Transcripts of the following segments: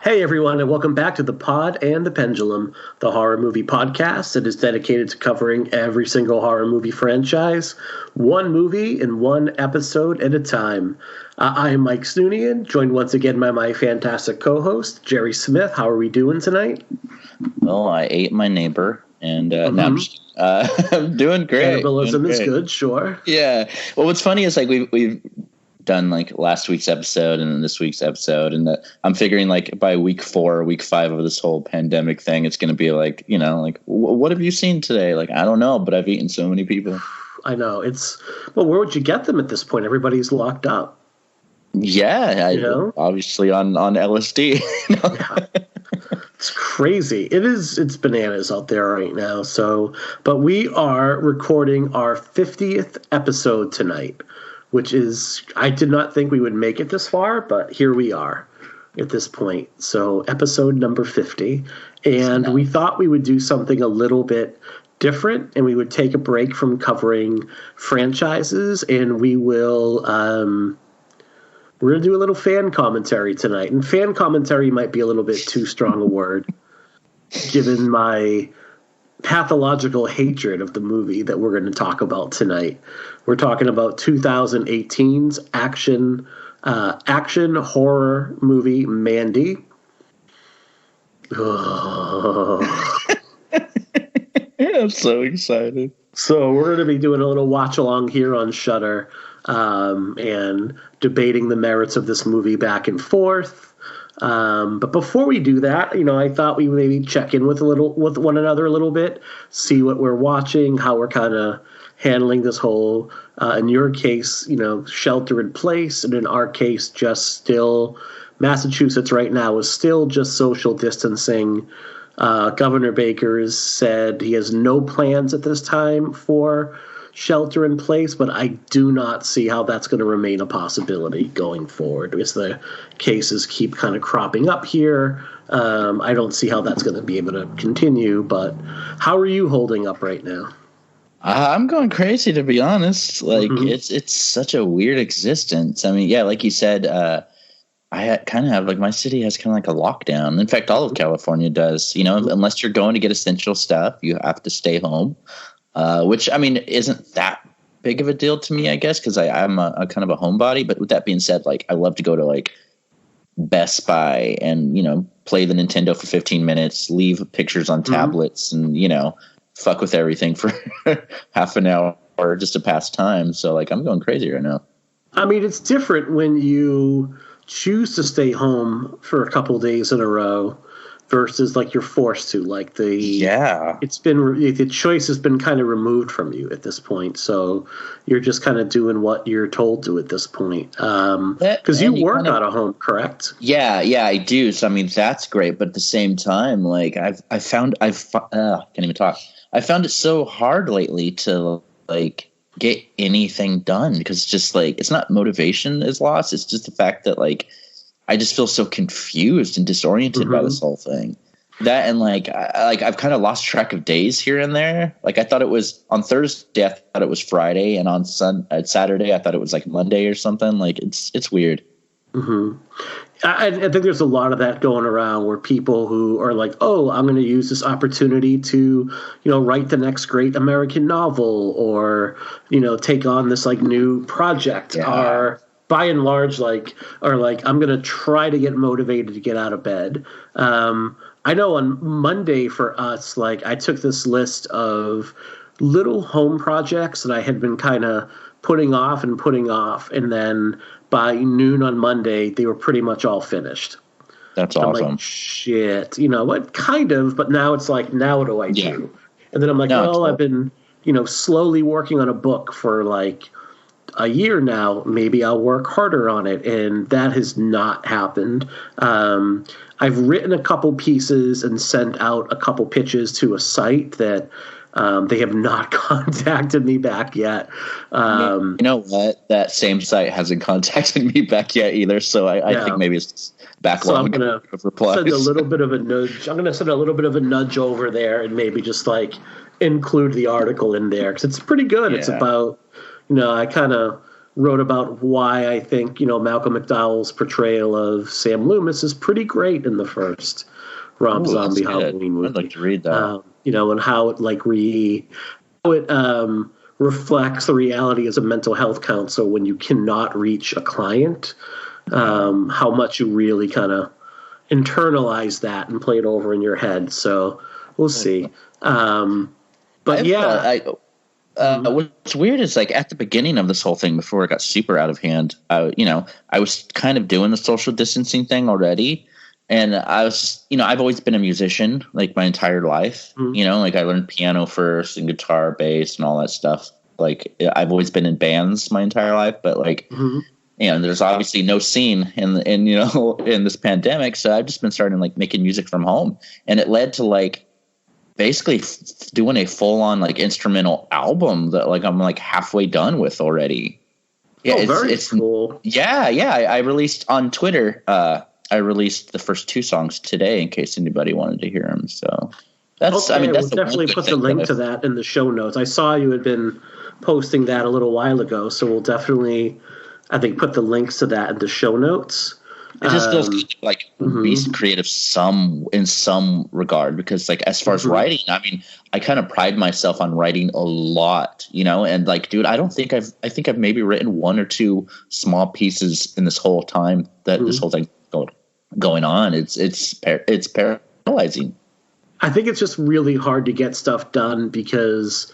Hey everyone, and welcome back to the Pod and the Pendulum, the horror movie podcast that is dedicated to covering every single horror movie franchise, one movie in one episode at a time. I am Mike Snoonian, joined once again by my fantastic co-host, Jerry Smith. How are we doing tonight? Well, I ate my neighbor, and now I'm doing great. Cannibalism is good, sure. Yeah. Well, what's funny is like we've done like last week's episode and this week's episode, and I'm figuring like by week 4 or week 5 of this whole pandemic thing, it's going to be like, you know, like what have you seen today? Like, I don't know, but I've eaten so many people. I know. Well, where would you get them at this point? Everybody's locked up. Yeah, obviously on LSD. Yeah. It's crazy. It's bananas out there right now. But we are recording our 50th episode tonight, which is, I did not think we would make it this far, but here we are at this point. So episode number 50. And we thought we would do something a little bit different, and we would take a break from covering franchises, and we're going to do a little fan commentary tonight. And fan commentary might be a little bit too strong a word, given my pathological hatred of the movie that we're going to talk about tonight. We're talking about 2018's action horror movie, Mandy. I'm so excited. So we're going to be doing a little watch along here on Shudder, and debating the merits of this movie back and forth. But before we do that, I thought we would maybe check in with one another a little bit, see what we're watching, how we're kind of handling this whole, in your case, shelter in place, and in our case, just still Massachusetts right now is still just social distancing. Governor Baker has said he has no plans at this time for shelter in place, but I do not see how that's going to remain a possibility going forward as the cases keep kind of cropping up here. I don't see how that's going to be able to continue, but how are you holding up right now? I'm going crazy, to be honest. Like, it's such a weird existence. I mean, yeah, like you said, I kind of have, like, my city has kind of like a lockdown. In fact, all of California does. Unless you're going to get essential stuff, you have to stay home. Which, I mean, isn't that big of a deal to me, I guess, because I'm a kind of a homebody. But with that being said, like, I love to go to like Best Buy and, play the Nintendo for 15 minutes, leave pictures on tablets and, fuck with everything for half an hour just to pass time. So, like, I'm going crazy right now. I mean, it's different when you choose to stay home for a couple days in a row versus like you're forced to, like the choice has been kind of removed from you at this point. So you're just kind of doing what you're told to at this point. Because you work out of home, correct? Yeah, I do. So I mean, that's great. But at the same time, like I can't even talk. I found it so hard lately to like get anything done because it's just like, it's not motivation is lost. It's just the fact that like, I just feel so confused and disoriented by this whole thing. That and I've kind of lost track of days here and there. Like I thought it was on Thursday, I thought it was Friday, and on Saturday, I thought it was like Monday or something. Like it's weird. I think there's a lot of that going around where people who are like, oh, I'm going to use this opportunity to, write the next great American novel or, take on this like new project are by and large I'm going to try to get motivated to get out of bed. I know on Monday for us, like I took this list of little home projects that I had been kind of putting off, and then by noon on Monday, they were pretty much all finished. That's awesome. I'm like, shit, what kind of, but now it's like, now what do I do? And then I'm like, I've been, slowly working on a book for like a year now. Maybe I'll work harder on it. And that has not happened. I've written a couple pieces and sent out a couple pitches to a site that they have not contacted me back yet. You know what? That same site hasn't contacted me back yet either. So I think maybe it's backlog. So I'm going to send a little bit of a nudge. I'm going to send a little bit of a nudge over there and maybe just like include the article in there because it's pretty good. Yeah. It's about, I kind of wrote about why I think, Malcolm McDowell's portrayal of Sam Loomis is pretty great in the first Rob Zombie Halloween movie. I'd like to read that. And how it reflects the reality as a mental health counselor when you cannot reach a client, how much you really kind of internalize that and play it over in your head. So we'll see. But what's weird is like at the beginning of this whole thing, before it got super out of hand, I was kind of doing the social distancing thing already. And I was just, I've always been a musician like my entire life, like I learned piano first and guitar, bass and all that stuff. Like I've always been in bands my entire life, but like, there's obviously no scene in this pandemic. So I've just been starting like making music from home, and it led to like basically doing a full on like instrumental album that like I'm like halfway done with already. Yeah. It's cool. Yeah. I released on Twitter, I released the first 2 songs today in case anybody wanted to hear them. So that's, we'll that's definitely put the link to that in the show notes. I saw you had been posting that a little while ago, so we'll definitely, I think, put the links to that in the show notes. It just feels like beast creative in some regard, because like as far as writing, I mean, I kind of pride myself on writing a lot, and like, dude, I think I've maybe written 1 or 2 small pieces in this whole time that this whole thing going on. It's paralyzing. I think it's just really hard to get stuff done because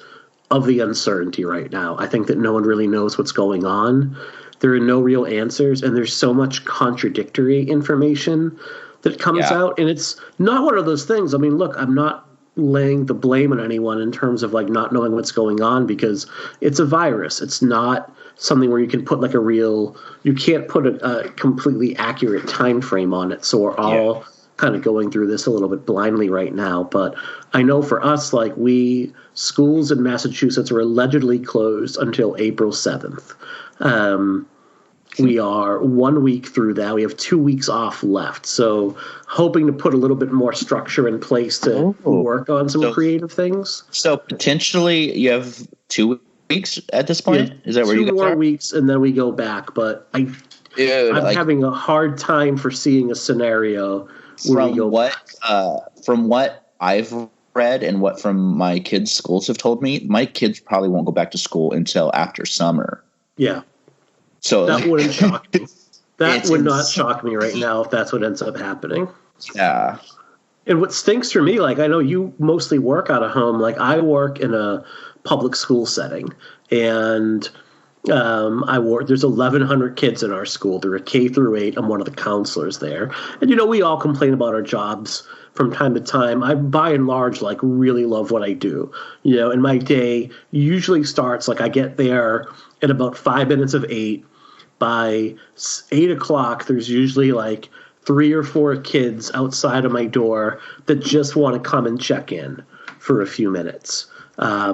of the uncertainty right now. I think that no one really knows what's going on. There are no real answers, and there's so much contradictory information that comes out. And it's not one of those things. I mean, look, I'm not laying the blame on anyone in terms of like not knowing what's going on, because it's a virus. It's not something where you can put like you can't put a completely accurate time frame on it. So we're all kind of going through this a little bit blindly right now. But I know for us, like schools in Massachusetts are allegedly closed until April 7th. We are 1 week through that. We have 2 weeks off left. So hoping to put a little bit more structure in place to work on some creative things. So potentially you have 2 weeks at this point? Is that where you go? 2 more weeks and then we go back. But I'm having a hard time foreseeing a scenario where we go back. From what I've read and what from my kids' schools have told me, my kids probably won't go back to school until after summer. Yeah. So that wouldn't shock me. That would not shock me right now if that's what ends up happening. Yeah. And what stinks for me, like I know you mostly work out of home. Like I work in a public school setting, and there's 1,100 kids in our school. They're a K through 8. I'm one of the counselors there. And, we all complain about our jobs from time to time. I, by and large, like really love what I do. And my day usually starts, like I get there at about 5 minutes of 8. By 8 o'clock, there's usually like 3 or 4 kids outside of my door that just want to come and check in for a few minutes.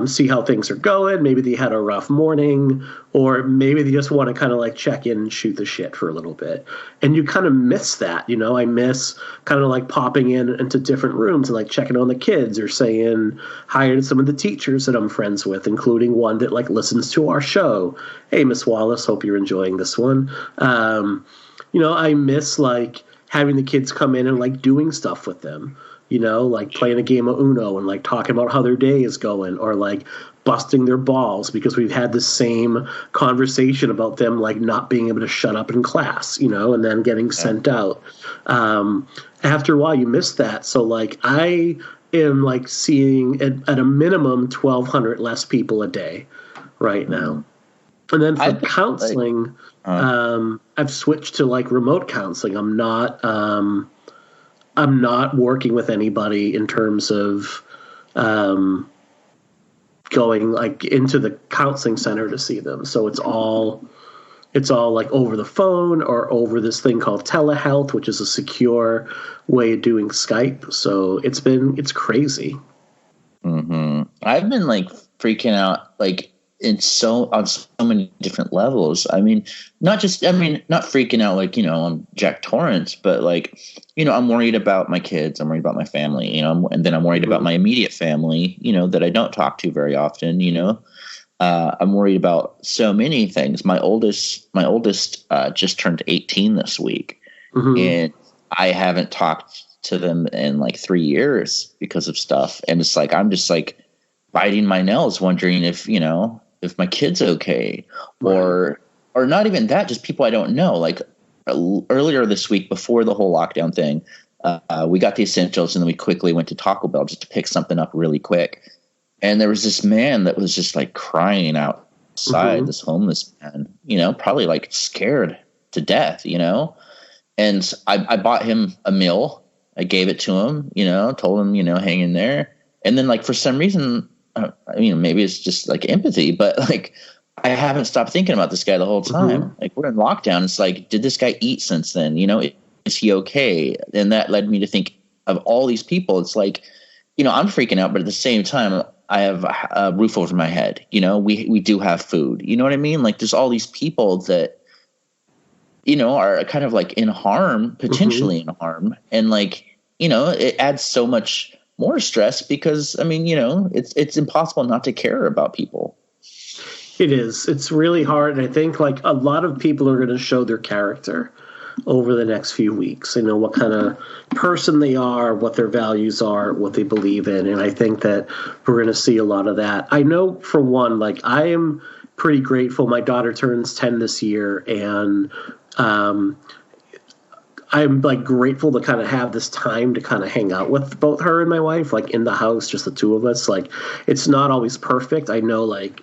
See how things are going. Maybe they had a rough morning, or maybe they just want to kind of like check in and shoot the shit for a little bit. And you kind of miss that, I miss kind of like popping into different rooms and like checking on the kids or saying hi to some of the teachers that I'm friends with, including one that like listens to our show. Hey, Miss Wallace, hope you're enjoying this one. I miss like having the kids come in and like doing stuff with them. Like playing a game of Uno and like talking about how their day is going, or like busting their balls because we've had the same conversation about them like not being able to shut up in class, and then getting sent out. After a while, you miss that. So like I am like seeing at a minimum 1,200 less people a day right now. And then for counseling, I've switched to like remote counseling. I'm not working with anybody in terms of going like into the counseling center to see them. So it's all like over the phone or over this thing called telehealth, which is a secure way of doing Skype. So it's crazy. I've been like freaking out like on so many different levels. I mean, not freaking out like, on Jack Torrance, but like, I'm worried about my kids. I'm worried about my family, and then I'm worried about my immediate family, that I don't talk to very often, I'm worried about so many things. My oldest just turned 18 this week, and I haven't talked to them in like 3 years because of stuff. And it's like, I'm just like biting my nails, wondering if, if my kid's okay, or not even that, just people I don't know. Like earlier this week, before the whole lockdown thing, we got the essentials and then we quickly went to Taco Bell just to pick something up really quick. And there was this man that was just like crying outside, this homeless man, probably like scared to death, and I bought him a meal. I gave it to him, told him, hang in there. And then like, for some reason, maybe it's just like empathy, but like, I haven't stopped thinking about this guy the whole time. Like, we're in lockdown. It's like, did this guy eat since then? Is he okay? And that led me to think of all these people. It's like, I'm freaking out, but at the same time, I have a roof over my head. We do have food. You know what I mean? Like, there's all these people that, are kind of like in harm, potentially in harm. And like, it adds so much more stress because, it's impossible not to care about people. It is. It's really hard. And I think like a lot of people are going to show their character over the next few weeks, what kind of person they are, what their values are, what they believe in. And I think that we're going to see a lot of that. I know for one, like I am pretty grateful. My daughter turns 10 this year, and I'm like grateful to kind of have this time to kind of hang out with both her and my wife, like in the house, just the two of us. Like, it's not always perfect. I know, like,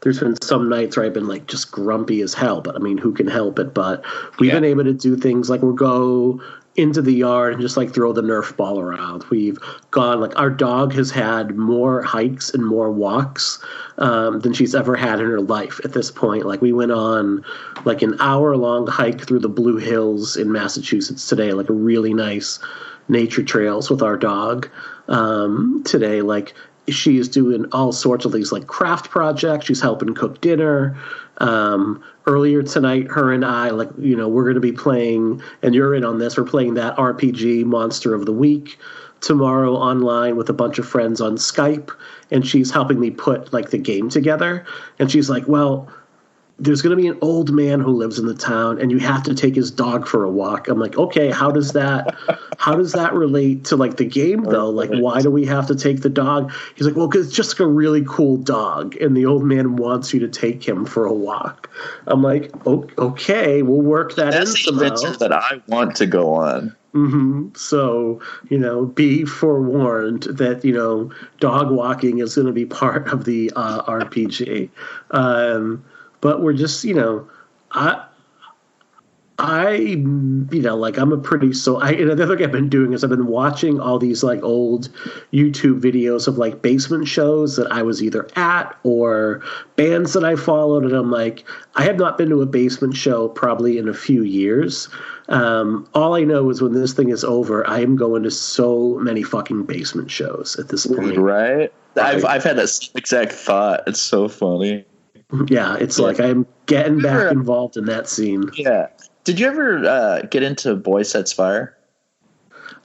there's been some nights where I've been like just grumpy as hell, but I mean, who can help it? But we've been able to do things like we'll go into the yard and just like throw the Nerf ball around. We've gone, like, our dog has had more hikes and more walks than she's ever had in her life at this point. Like, we went on like an hour-long hike through the Blue Hills in Massachusetts today, like a really nice nature trails with our dog today. Like, she is doing all sorts of these like craft projects. She's helping cook dinner. Earlier tonight, her and I, like, we're going to be playing, and you're in on this, we're playing that RPG Monster of the Week tomorrow online with a bunch of friends on Skype, and she's helping me put like the game together. And she's like, well, there's going to be an old man who lives in the town, and you have to take his dog for a walk. I'm like, okay, how does that relate to like the game though? Like, why do we have to take the dog? He's like, well, because it's just like a really cool dog, and the old man wants you to take him for a walk. I'm like, okay, we'll work that in somehow. That's the adventure that I want to go on. So, be forewarned that, dog walking is going to be part of the RPG. But we're just, like, I'm a pretty, and the other thing I've been doing is I've been watching all these like old YouTube videos of like basement shows that I was either at or bands that I followed. And I'm like, I have not been to a basement show probably in a few years. All I know is when this thing is over, I am going to so many fucking basement shows at this point. Right? I've had that exact thought. It's so funny. Yeah, it's like I'm getting back involved in that scene. Yeah. Did you ever get into Boy Sets Fire?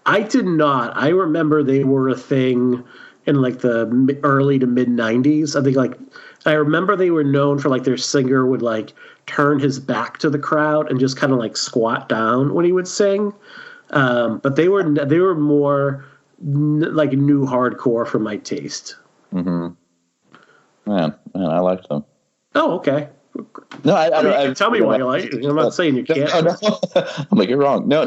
I did not. I remember they were a thing in like the early to mid 90s. I think like I remember they were known for like their singer would like turn his back to the crowd and just kind of like squat down when he would sing. But they were more like new hardcore for my taste. Man, I liked them. Oh, okay. No, I tell me why you like it. I'm not saying you can't. No. I'm like, you're wrong. No.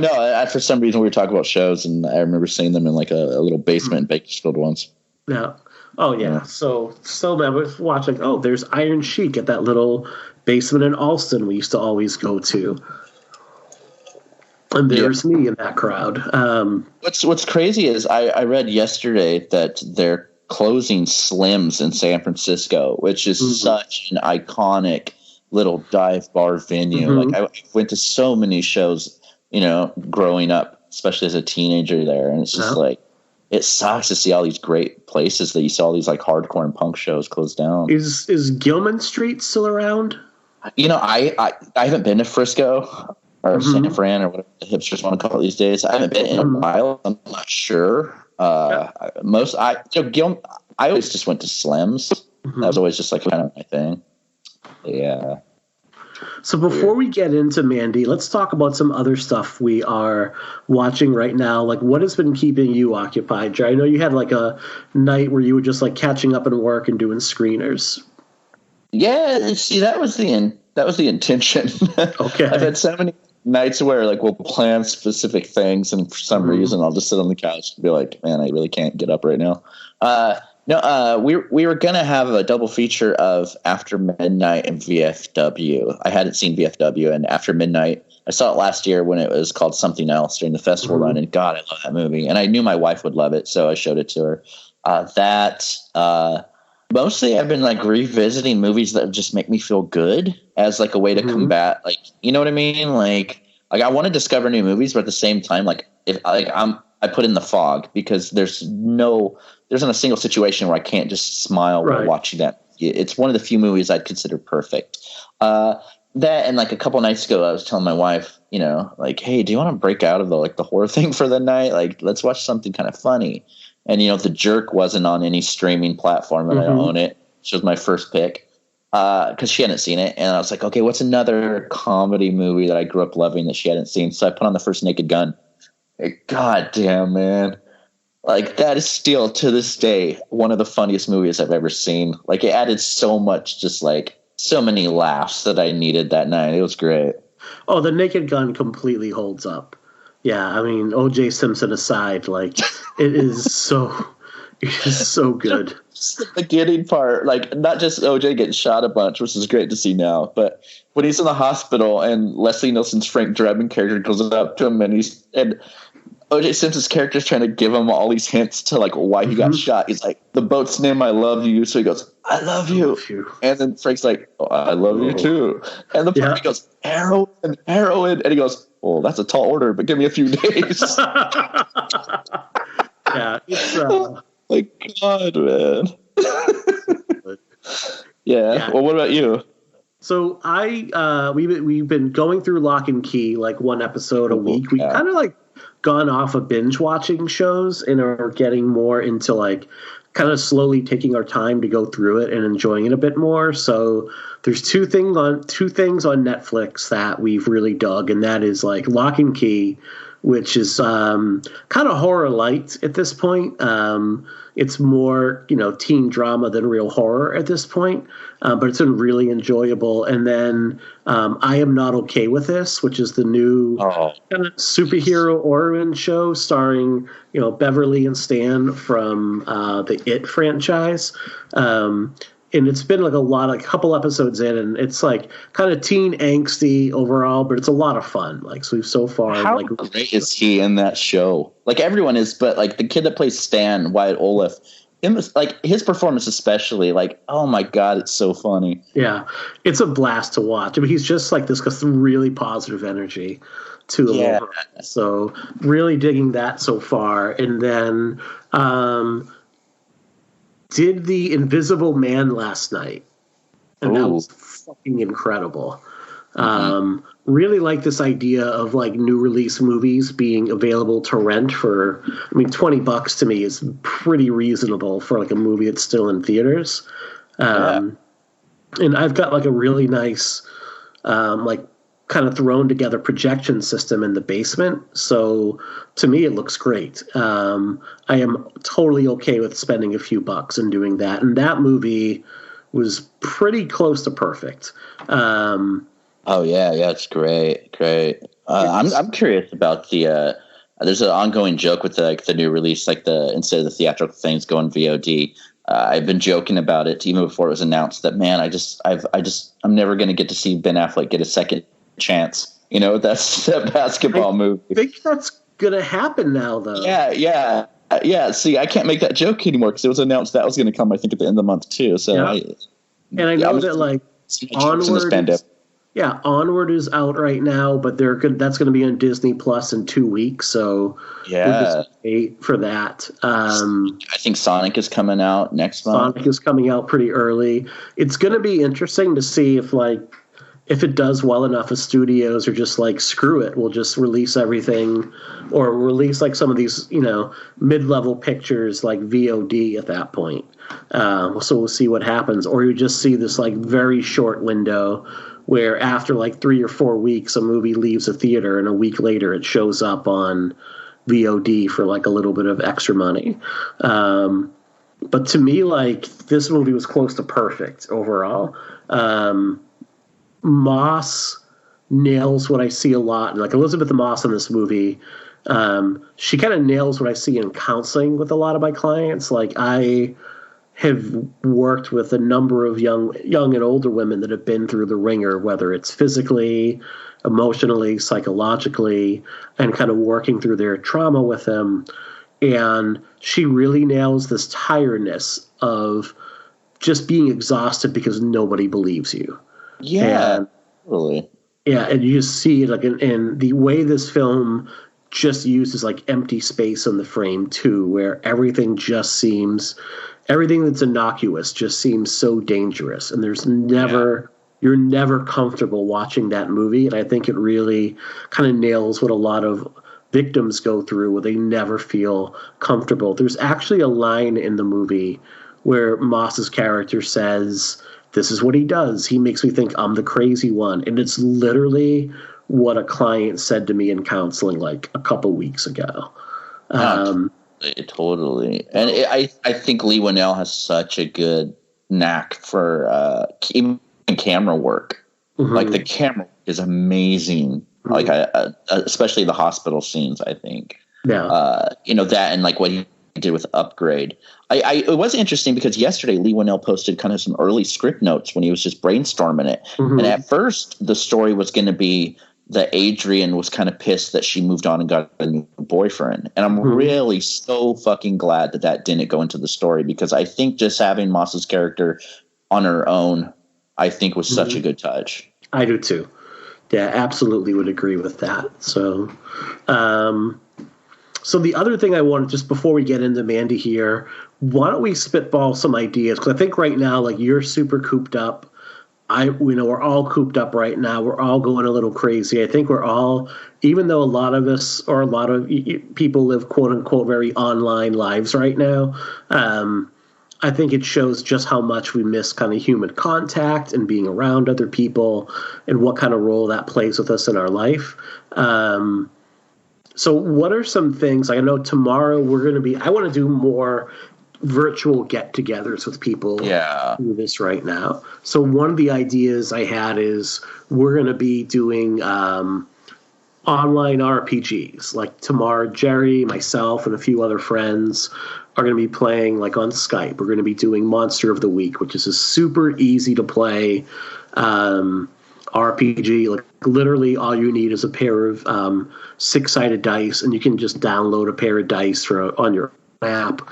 For some reason, we were talking about shows, and I remember seeing them in like a little basement in Bakersfield once. Yeah. Oh, yeah. So I was watching. Oh, there's Iron Chic at that little basement in Alston we used to always go to. And there's me in that crowd. What's crazy is I read yesterday that they're closing Slim's in San Francisco, which is such an iconic little dive bar venue. Like I went to so many shows, growing up, especially as a teenager there, and it's just like it sucks to see all these great places that you saw these like hardcore and punk shows close down. Is Gilman Street still around? I haven't been to Frisco or San Fran or whatever the hipsters want to call it these days. I haven't been in a while. I'm not sure. I always just went to Slim's. That was always just like kind of my thing. Yeah. So before we get into Mandy, let's talk about some other stuff we are watching right now. Like, what has been keeping you occupied, Jay? I know you had like a night where you were just like catching up in work and doing screeners. Yeah, see, that was the intention. Okay. I've had so many nights where like we'll plan specific things, and for some reason I'll just sit on the couch and be like, man, I really can't get up right now. We were gonna have a double feature of After Midnight and VFW. I hadn't seen VFW, and After Midnight, I saw it last year when it was called Something Else during the festival run, and God, I love that movie, and I knew my wife would love it, so I showed it to her. Mostly I've been like revisiting movies that just make me feel good as like a way to combat, like, you know what I mean? Like I want to discover new movies, but at the same time, like I put in the fog because there's not a single situation where I can't just smile while watching that. It's one of the few movies I'd consider perfect. That, and like a couple nights ago, I was telling my wife, you know, like, hey, do you want to break out of the horror thing for the night? Like, let's watch something kind of funny. And, you know, The Jerk wasn't on any streaming platform, and I don't own it. She was my first pick because she hadn't seen it. And I was like, okay, what's another comedy movie that I grew up loving that she hadn't seen? So I put on the first Naked Gun. God damn, man. Like, that is still, to this day, one of the funniest movies I've ever seen. Like, it added so much, just like so many laughs that I needed that night. It was great. Oh, The Naked Gun completely holds up. Yeah, I mean, O.J. Simpson aside, like, it is so good. Just the beginning part, like, not just O.J. getting shot a bunch, which is great to see now, but when he's in the hospital and Leslie Nielsen's Frank Drebin character goes up to him and O.J. Simpson's character is trying to give him all these hints to like why he got shot. He's like, the boat's name, I love you. So he goes, I love you. And then Frank's like, oh, I love you too. And the part he goes, heroin. And he goes, well, that's a tall order, but give me a few days. Yeah, it's my God, man. Yeah. Well, what about you? So we've been going through Lock and Key, like one episode a week. We've kind of like gone off of binge watching shows and are getting more into like kind of slowly taking our time to go through it and enjoying it a bit more. So there's two things on Netflix that we've really dug, and that is like Lock and Key, which is kind of horror light at this point. It's more, you know, teen drama than real horror at this point, but it's been really enjoyable. And then I Am Not Okay With This, which is the new kind of superhero origin show starring, you know, Beverly and Stan from the It franchise. And it's been like a couple episodes in, and it's like kind of teen angsty overall, but it's a lot of fun. Like, so we've so far. How like, great is he in that show? Like, everyone is, but like the kid that plays Stan, Wyatt Olaf, like his performance especially, like, oh my God, it's so funny. Yeah, it's a blast to watch. I mean, he's just like this, got some really positive energy to him. Yeah. So really digging that so far. And then did The Invisible Man last night, and that was fucking incredible. Really like this idea of like new release movies being available to rent for, I mean, $20 to me is pretty reasonable for like a movie that's still in theaters. And I've got like a really nice, like kind of thrown together projection system in the basement. So to me, it looks great. I am totally okay with spending a few bucks and doing that. And that movie was pretty close to perfect. Oh yeah, it's great. I'm curious about the. There's an ongoing joke with the new release, like instead of the theatrical things going VOD. I've been joking about it even before it was announced that, man, I'm never going to get to see Ben Affleck get a second chance. You know, that's that basketball movie. I think that's going to happen now, though. Yeah. See, I can't make that joke anymore because it was announced that was going to come, I think, at the end of the month too. So, I know that like Onward is out right now, but that's going to be on Disney Plus in 2 weeks. So we're just wait for that. I think Sonic is coming out next month. Sonic is coming out pretty early. It's going to be interesting to see if if it does well enough, the studios are just like, screw it, we'll just release everything, or release like some of these, mid-level pictures like VOD at that point. So we'll see what happens. Or you just see this like very short window where after like 3 or 4 weeks, a movie leaves a theater and a week later it shows up on VOD for like a little bit of extra money. But to me, like, this movie was close to perfect overall. Moss nails what I see a lot. Like Elizabeth Moss in this movie, she kind of nails what I see in counseling with a lot of my clients. Like, I have worked with a number of young and older women that have been through the ringer, whether it's physically, emotionally, psychologically, and kind of working through their trauma with them. And she really nails this tiredness of just being exhausted because nobody believes you. Yeah, really. Yeah, and you just see like in the way this film just uses like empty space on the frame too, where everything that's innocuous just seems so dangerous, and you're never comfortable watching that movie. And I think it really kind of nails what a lot of victims go through, where they never feel comfortable. There's actually a line in the movie where Moss's character says, "This is what he does. He makes me think I'm the crazy one." And it's literally what a client said to me in counseling like a couple weeks ago. Totally. And I think Leigh Whannell has such a good knack for even camera work. Mm-hmm. Like, the camera is amazing. Mm-hmm. Like, especially the hospital scenes, I think. Yeah. That and like what he did with Upgrade. It was interesting because yesterday Leigh Whannell posted kind of some early script notes when he was just brainstorming it. Mm-hmm. And at first the story was going to be that Adrian was kind of pissed that she moved on and got a new boyfriend. And I'm really so fucking glad that didn't go into the story, because I think just having Moss's character on her own, I think, was such a good touch. I do too. Yeah, absolutely would agree with that. So, so the other thing I wanted, just before we get into Mandy here, why don't we spitball some ideas? Because I think right now, like, you're super cooped up. We're all cooped up right now. We're all going a little crazy. I think we're all, even though a lot of us, or a lot of people live quote unquote very online lives right now, I think it shows just how much we miss kind of human contact and being around other people, and what kind of role that plays with us in our life. So what are some things, I know tomorrow I want to do more virtual get-togethers with people through this right now. So one of the ideas I had is we're going to be doing online RPGs. Like tomorrow, Jerry, myself, and a few other friends are going to be playing like on Skype. We're going to be doing Monster of the Week, which is a super easy to play RPG. Like, literally all you need is a pair of 6-sided dice, and you can just download a pair of dice on your app.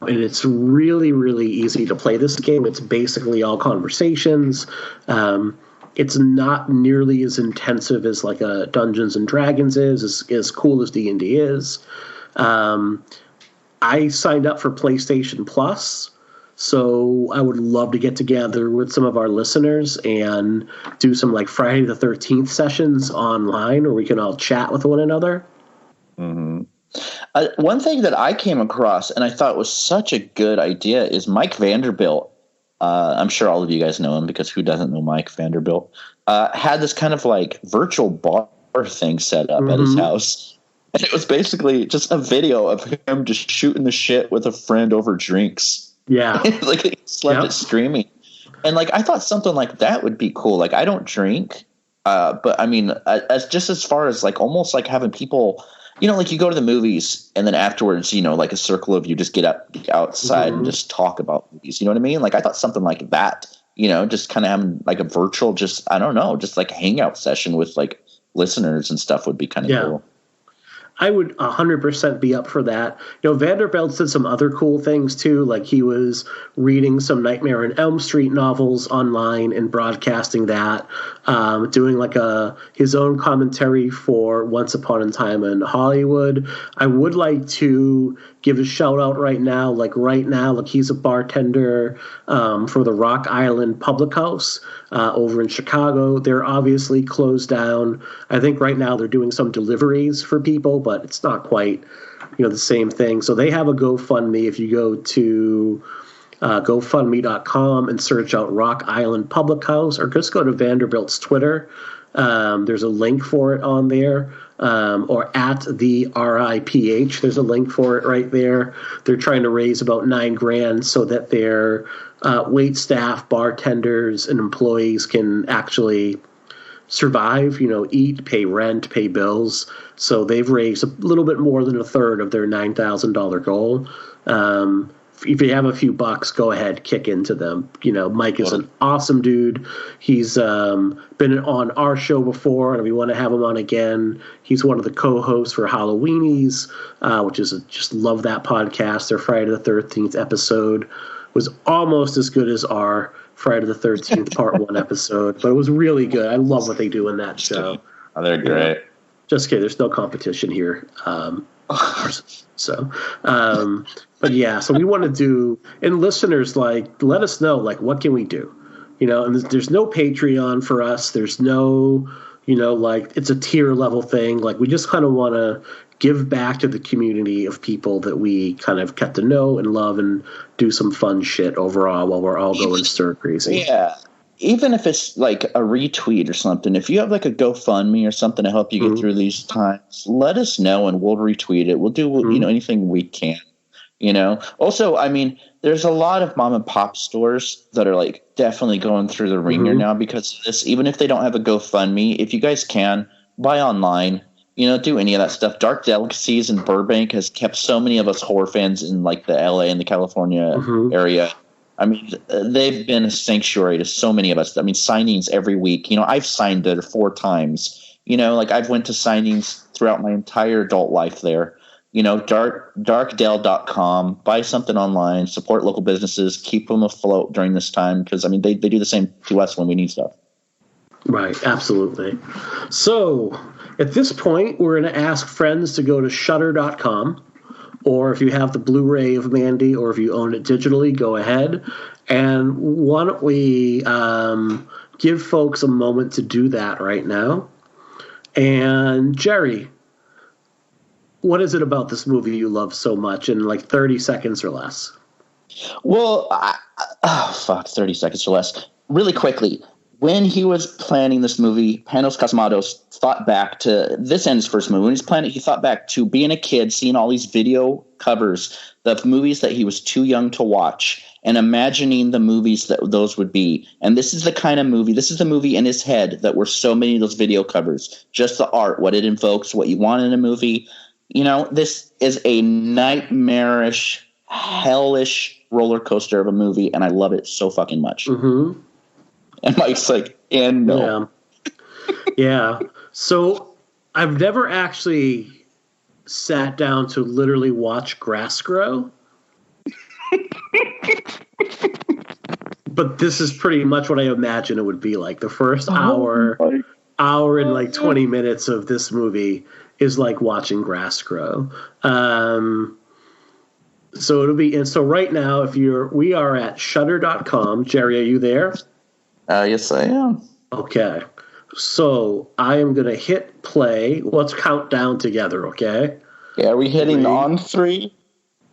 And it's really, really easy to play this game. It's basically all conversations. It's not nearly as intensive as like a Dungeons and Dragons is, as cool as D&D is. I signed up for PlayStation Plus, so I would love to get together with some of our listeners and do some like Friday the 13th sessions online, where we can all chat with one another. Mm-hmm. One thing that I came across and I thought was such a good idea is Mike Vanderbilt. I'm sure all of you guys know him, because who doesn't know Mike Vanderbilt? Had this kind of like virtual bar thing set up at his house. And it was basically just a video of him just shooting the shit with a friend over drinks. Yeah. Like, he slept it streaming. And like, I thought something like that would be cool. Like, I don't drink, but I mean, as far as like almost like having people, like you go to the movies and then afterwards, like a circle of you just get outside and just talk about movies. You know what I mean? Like, I thought something like that, just kind of having like a virtual, just, I don't know, just like hangout session with like listeners and stuff would be kind of cool. I would 100% be up for that. You know, Vanderbilt did some other cool things too. Like he was reading some Nightmare on Elm Street novels online and broadcasting that, doing like his own commentary for Once Upon a Time in Hollywood. I would like to give a shout out right now. Like he's a bartender for the Rock Island Public House over in Chicago. They're obviously closed down. I think right now they're doing some deliveries for people, but it's not quite, the same thing. So they have a GoFundMe. If you go to GoFundMe.com and search out Rock Island Public House, or just go to Vanderbilt's Twitter. There's a link for it on there, or at the RIPH. There's a link for it right there. They're trying to raise about $9,000 so that their wait staff, bartenders, and employees can actually survive, eat, pay rent, pay bills. So they've raised a little bit more than a third of their $9,000 goal. If you have a few bucks, go ahead, kick into them. Mike is an awesome dude. He's been on our show before, and we want to have him on again. He's one of the co-hosts for Halloweenies, which is just love that podcast. Their Friday the 13th episode was almost as good as our Friday the 13th Part 1 episode, but it was really good. I love what they do in that show. Oh, they're great. Just kidding. There's no competition here. But yeah, so we want to do, and listeners, let us know, what can we do? And there's no Patreon for us. There's no, it's a tier level thing. We just kind of want to give back to the community of people that we kind of get to know and love and do some fun shit overall while we're all going stir crazy. Yeah. Even if it's like a retweet or something, if you have a GoFundMe or something to help you get through these times, let us know and we'll retweet it. We'll do, anything we can, Also, there's a lot of mom and pop stores that are definitely going through the ringer now because of this. Even if they don't have a GoFundMe, if you guys can, buy online, do any of that stuff. Dark Delicacies in Burbank has kept so many of us horror fans in the LA and the California area. They've been a sanctuary to so many of us. Signings every week. I've signed there 4 times. I've went to signings throughout my entire adult life there. Darkdel.com. Buy something online. Support local businesses. Keep them afloat during this time because, they do the same to us when we need stuff. Right, absolutely. So at this point, we're going to ask friends to go to Shudder.com. Or if you have the Blu-ray of Mandy, or if you own it digitally, go ahead. And why don't we give folks a moment to do that right now? And Jerry, what is it about this movie you love so much in 30 seconds or less? Well, 30 seconds or less. Really quickly. When he was planning this movie, Panos Cosmatos thought back to this and his first movie. When he's planning, he thought back to being a kid, seeing all these video covers of movies that he was too young to watch, and imagining the movies that those would be. And this is the kind of movie. This is the movie in his head that were so many of those video covers. Just the art, what it invokes, what you want in a movie. This is a nightmarish, hellish roller coaster of a movie, and I love it so fucking much. Mm-hmm. And Mike's and no. Yeah. So I've never actually sat down to literally watch grass grow. But this is pretty much what I imagine it would be like. The first hour and 20 minutes of this movie is like watching grass grow. So it'll be, and so right now, we are at Shudder.com. Jerry, are you there? Yes, I am. Okay. So I am going to hit play. Let's count down together, okay? Yeah, are we hitting on 3?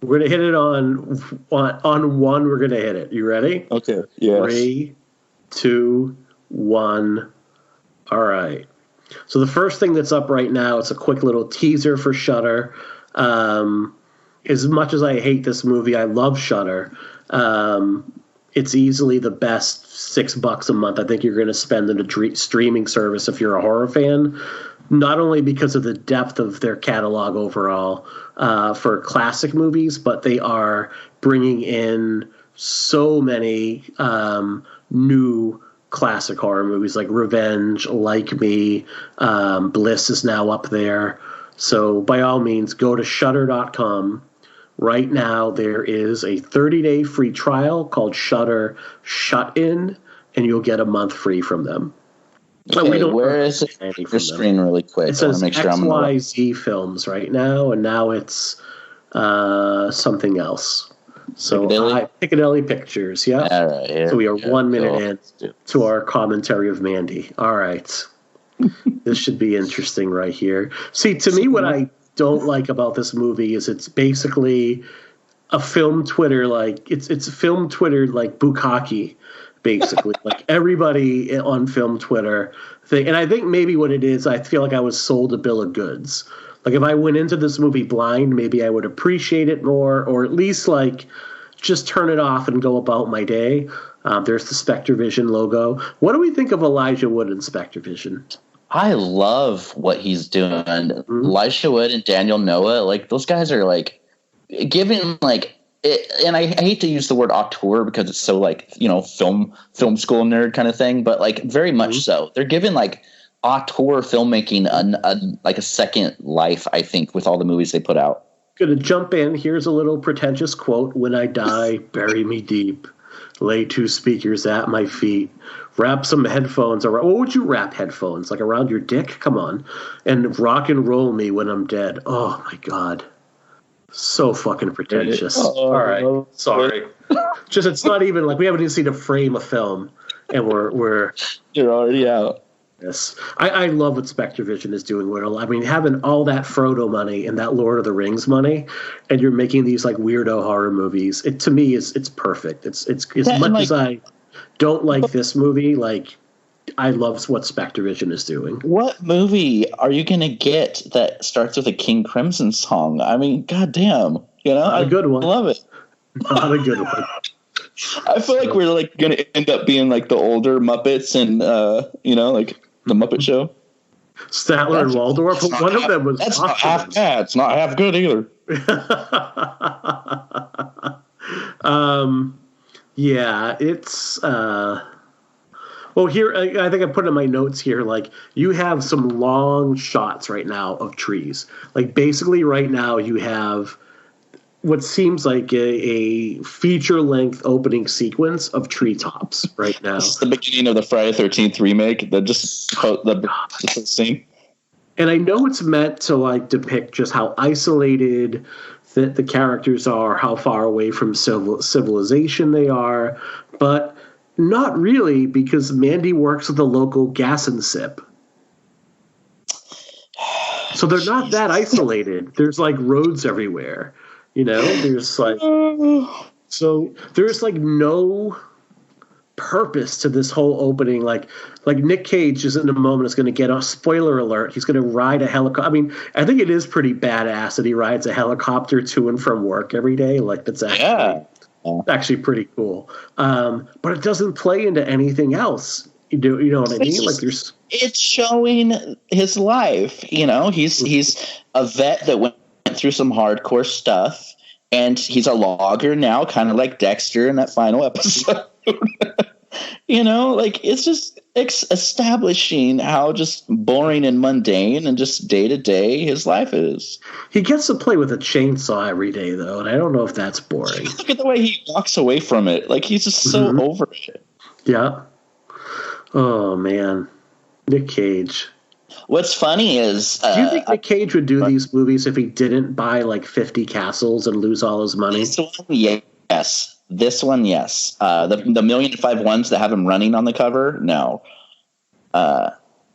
We're going to hit it on 1. We're going to hit it. You ready? Okay. Yes. 3, 2, 1. All right. So the first thing that's up right now, it's a quick little teaser for Shudder. As much as I hate this movie, I love Shudder. It's easily the best $6 a month I think you're going to spend in a streaming service if you're a horror fan. Not only because of the depth of their catalog overall for classic movies, but they are bringing in so many new classic horror movies like Revenge, Like Me, Bliss is now up there. So by all means, go to Shudder.com. Right now, there is a 30-day free trial called Shudder Shut-In, and you'll get a month free from them. Okay, where is it? Your screen really quick. It says XYZ Films right now, and now it's something else. So Piccadilly Pictures, yeah. All right, so we are 1 minute in to our commentary of Mandy. All right. This should be interesting right here. See, to me, what I don't like about this movie is it's basically a film Twitter, like it's film Twitter like bukkake, basically. Like everybody on film Twitter thing. And I think maybe what it is, I feel like I was sold a bill of goods. Like if I went into this movie blind, maybe I would appreciate it more, or at least like just turn it off and go about my day. There's the SpectreVision logo. What do we think of Elijah Wood in SpectreVision? I love what he's doing. Elijah Wood and Daniel Noah, like those guys are like giving like it, and I hate to use the word auteur because it's so like, you know, film school nerd kind of thing, but like very much so. They're giving like auteur filmmaking like a second life, I think, with all the movies they put out. Gonna jump in. Here's a little pretentious quote: "When I die, bury me deep. Lay 2 speakers at my feet. Wrap some headphones around." What would you wrap headphones? Like around your dick? Come on. "And rock and roll me when I'm dead." Oh my God. So fucking pretentious. All right. Sorry. Just, it's not even like we haven't even seen a frame of film and we're you're already out. Yes. I love what SpectreVision is doing with it. I mean, having all that Frodo money and that Lord of the Rings money, and you're making these like weirdo horror movies. It to me it's perfect. It's as much as I don't like this movie, like I love what SpectreVision is doing. What movie are you gonna get that starts with a King Crimson song? I mean, goddamn, you know, a good one. I love it. Not a good one. I feel like we're like gonna end up being like the older Muppets and you know, like the Muppet Show. Statler and Waldorf, but one of them was that's not half bad. It's not half good either. Yeah, it's well, here I think I put in my notes here, like you have some long shots right now of trees. Like basically right now you have what seems like a feature-length opening sequence of treetops right now. This is the beginning of the Friday the 13th remake. The scene. And I know it's meant to like depict just how isolated the characters are, how far away from civilization they are, but not really, because Mandy works with the local gas and sip. So they're not that isolated. There's like roads everywhere. You know, there's like, so there's like no purpose to this whole opening. Like Nick Cage is in a moment is going to get a spoiler alert. He's going to ride a helicopter. I mean, I think it is pretty badass that he rides a helicopter to and from work every day. Like that's actually pretty cool. But it doesn't play into anything else. You know what I mean? Like it's showing his life. You know, he's a vet that went through some hardcore stuff, and he's a logger now, kind of like Dexter in that final episode. You know, like it's just establishing how just boring and mundane and just day to day his life is. He gets to play with a chainsaw every day, though, and I don't know if that's boring. Look at the way he walks away from it. Like he's just so over it. Yeah. Oh man, Nick Cage. What's funny is... do you think Nick Cage would do these movies if he didn't buy like 50 castles and lose all his money? This one, yes. This one, yes. The 1,000,005 ones that have him running on the cover, no. No,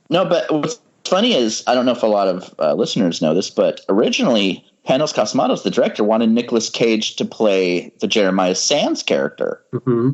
but what's funny is, I don't know if a lot of listeners know this, but originally Panos Cosmatos, the director, wanted Nicolas Cage to play the Jeremiah Sands character. Mm-hmm.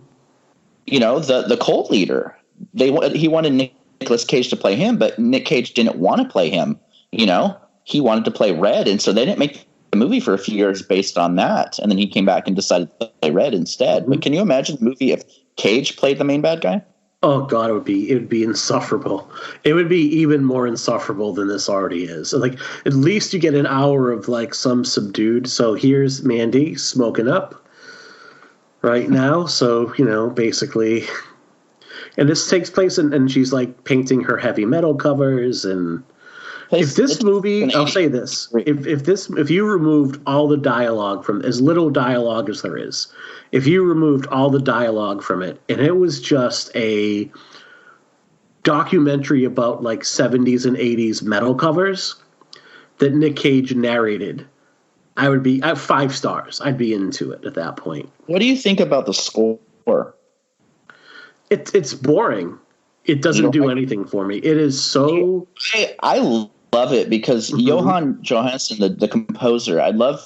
You know, the cult leader. He wanted Nicolas Cage to play him, but Nick Cage didn't want to play him. You know, he wanted to play Red, and so they didn't make the movie for a few years based on that. And then he came back and decided to play Red instead. Mm-hmm. But can you imagine the movie if Cage played the main bad guy? Oh God, it would be insufferable. It would be even more insufferable than this already is. Like at least you get an hour of like some subdued. So here's Mandy smoking up right now. So you know, basically. And this takes place, and she's like painting her heavy metal covers, and If this movie, I'll say this: if you removed all the dialogue from as little dialogue as there is, if you removed all the dialogue from it, and it was just a documentary about like 70s and 80s metal covers that Nick Cage narrated, I would be at 5 stars. I'd be into it at that point. What do you think about the score? It's boring. It doesn't do anything for me. It is so. I love it because Johan Johansson, the composer, I love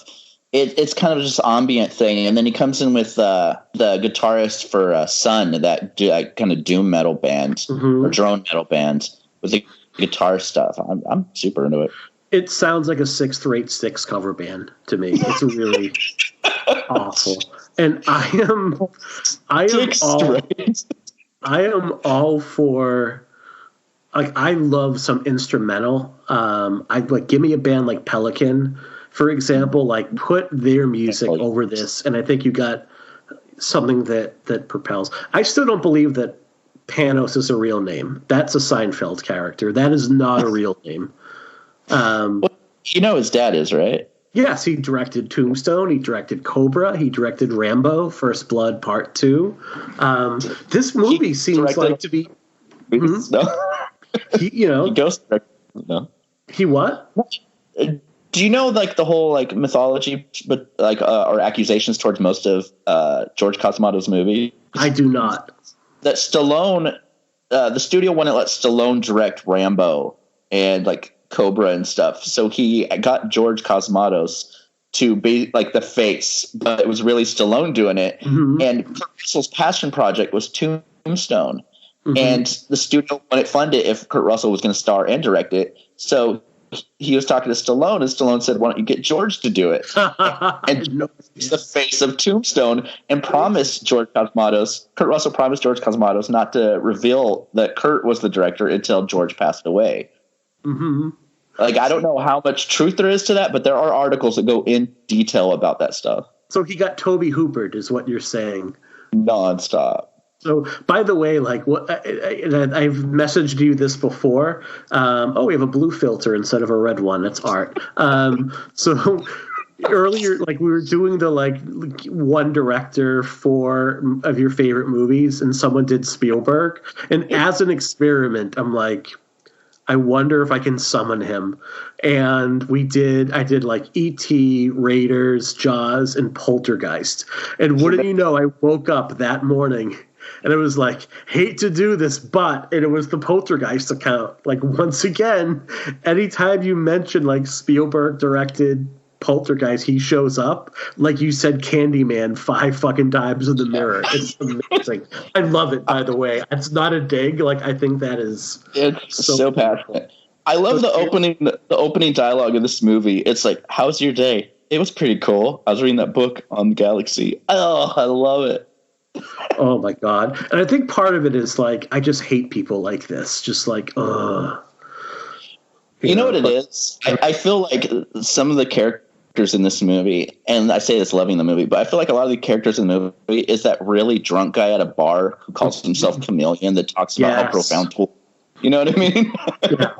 it. It's kind of just ambient thing, and then he comes in with the guitarist for Sun, that kind of doom metal band or drone metal band with the guitar stuff. I'm super into it. It sounds like a 6th Rate Six cover band to me. It's really awful, and I am all for, like, I love some instrumental. I like, give me a band like Pelican, for example, like put their music over this, and I think you got something that propels. I still don't believe that Panos is a real name. That's a Seinfeld character. That is not a real name. His dad is, right? Yes, he directed Tombstone. He directed Cobra. He directed Rambo: First Blood Part 2. This movie seems like to be. No. He ghost directed. No. He what? Do you know like the whole like mythology, but like or accusations towards most of George Cosmatos' movies? I do not. That Stallone, the studio wouldn't let Stallone direct Rambo and like Cobra and stuff. So he got George Cosmatos to be like the face, but it was really Stallone doing it. And Kurt Russell's passion project was Tombstone. And the studio wouldn't fund it if Kurt Russell was going to star and direct it. So he was talking to Stallone, and Stallone said, "Why don't you get George to do it?" And he's the face of Tombstone, and promised George Cosmatos. Kurt Russell promised George Cosmatos not to reveal that Kurt was the director until George passed away. Like, I don't know how much truth there is to that, but there are articles that go in detail about that stuff. So he got Toby Hoopered, is what you're saying? Nonstop. So, by the way, like, what I've messaged you this before. We have a blue filter instead of a red one. That's art. So earlier, like, we were doing the like one director of your favorite movies, and someone did Spielberg. And as an experiment, I'm like, I wonder if I can summon him. And I did like E.T., Raiders, Jaws, and Poltergeist. And wouldn't you know, I woke up that morning and it was like, hate to do this, and it was the Poltergeist account. Like, once again, anytime you mention like Spielberg directed Poltergeist, he shows up. Like you said, Candyman 5 fucking times in the mirror. It's amazing. I love it, by the way. It's not a dig. Like, I think that is so passionate. I love the opening dialogue of this movie. It's like, "How's your day?" "It was pretty cool. I was reading that book on Galaxy." Oh, I love it. Oh my God. And I think part of it is like, I just hate people like this. Just like, ugh. You know what it is? I feel like some of the characters in this movie, and I say this loving the movie, but I feel like a lot of the characters in the movie is that really drunk guy at a bar who calls himself Chameleon that talks about how profound tool. You know what I mean? Yeah.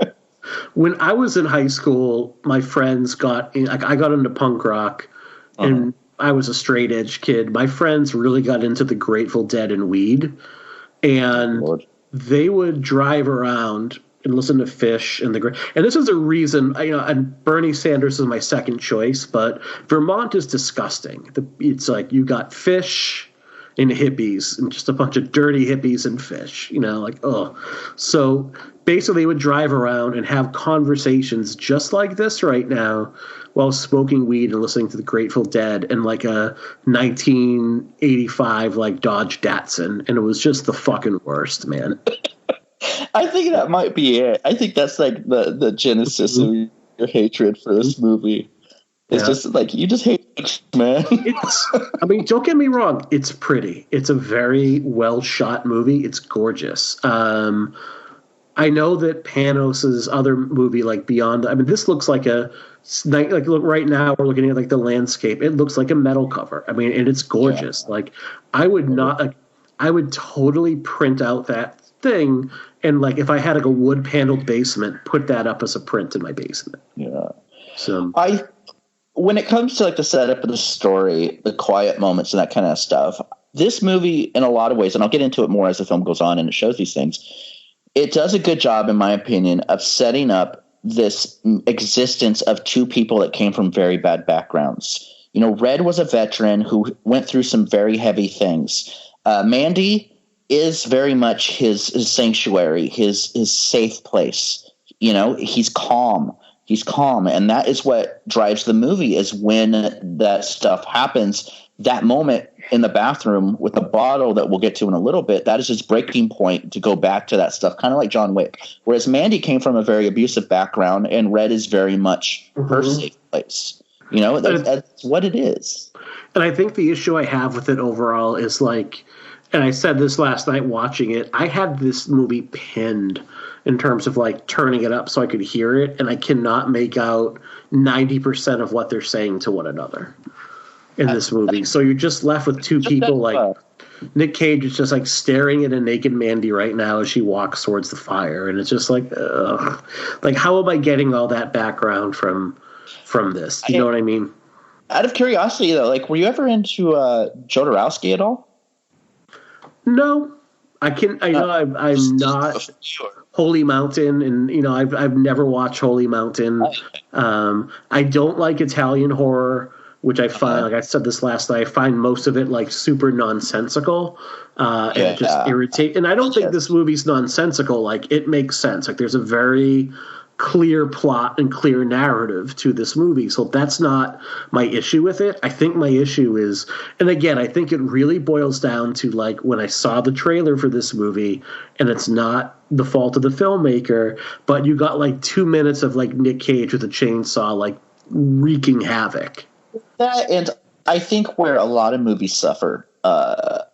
When I was in high school, my friends got in, like, I got into punk rock, and I was a straight edge kid. My friends really got into the Grateful Dead and weed, and they would drive around and listen to Fish and and this is a reason, and Bernie Sanders is my second choice, but Vermont is disgusting. It's like, you got Fish and hippies and just a bunch of dirty hippies and Fish, like, oh. So basically they would drive around and have conversations just like this right now while smoking weed and listening to the Grateful Dead and like a 1985 like Dodge Datsun, and it was just the fucking worst, man. I think that might be it. I think that's like the genesis of your hatred for this movie. It's just like, you just hate it, man. I mean, don't get me wrong. It's pretty. It's a very well shot movie. It's gorgeous. I know that Panos's other movie, like Beyond, I mean, this looks like like, look, right now we're looking at like the landscape. It looks like a metal cover. I mean, and it's gorgeous. Yeah. Like, I would totally print out that thing. And like, if I had like a wood paneled basement, put that up as a print in my basement. Yeah. So when it comes to like the setup of the story, the quiet moments and that kind of stuff, this movie in a lot of ways, and I'll get into it more as the film goes on and it shows these things, it does a good job, in my opinion, of setting up this existence of two people that came from very bad backgrounds. You know, Red was a veteran who went through some very heavy things. Mandy is very much his sanctuary, his safe place. You know, he's calm. He's calm. And that is what drives the movie, is when that stuff happens, that moment in the bathroom with the bottle that we'll get to in a little bit, that is his breaking point to go back to that stuff, kind of like John Wick. Whereas Mandy came from a very abusive background, and Red is very much her safe place. You know, that's what it is. And I think the issue I have with it overall is like, and I said this last night watching it, I had this movie pinned in terms of like turning it up so I could hear it, and I cannot make out 90% of what they're saying to one another in this movie. So you're just left with two people, like Nick Cage is just like staring at a naked Mandy right now as she walks towards the fire, and it's just like, ugh. Like, how am I getting all that background from this? You know what I mean? Out of curiosity, though, like, were you ever into Jodorowsky at all? No, I'm not Holy Mountain, and you know, I've never watched Holy Mountain. I don't like Italian horror, which I find, like I said this last night, I find most of it like super nonsensical, and it just irritates. And I don't think this movie's nonsensical. Like, it makes sense. Like, there's a very clear plot and clear narrative to this movie. So that's not my issue with it. I think my issue is, and again, I think it really boils down to like when I saw the trailer for this movie, and it's not the fault of the filmmaker, but you got like 2 minutes of like Nick Cage with a chainsaw, like wreaking havoc. That, and I think where a lot of movies suffer,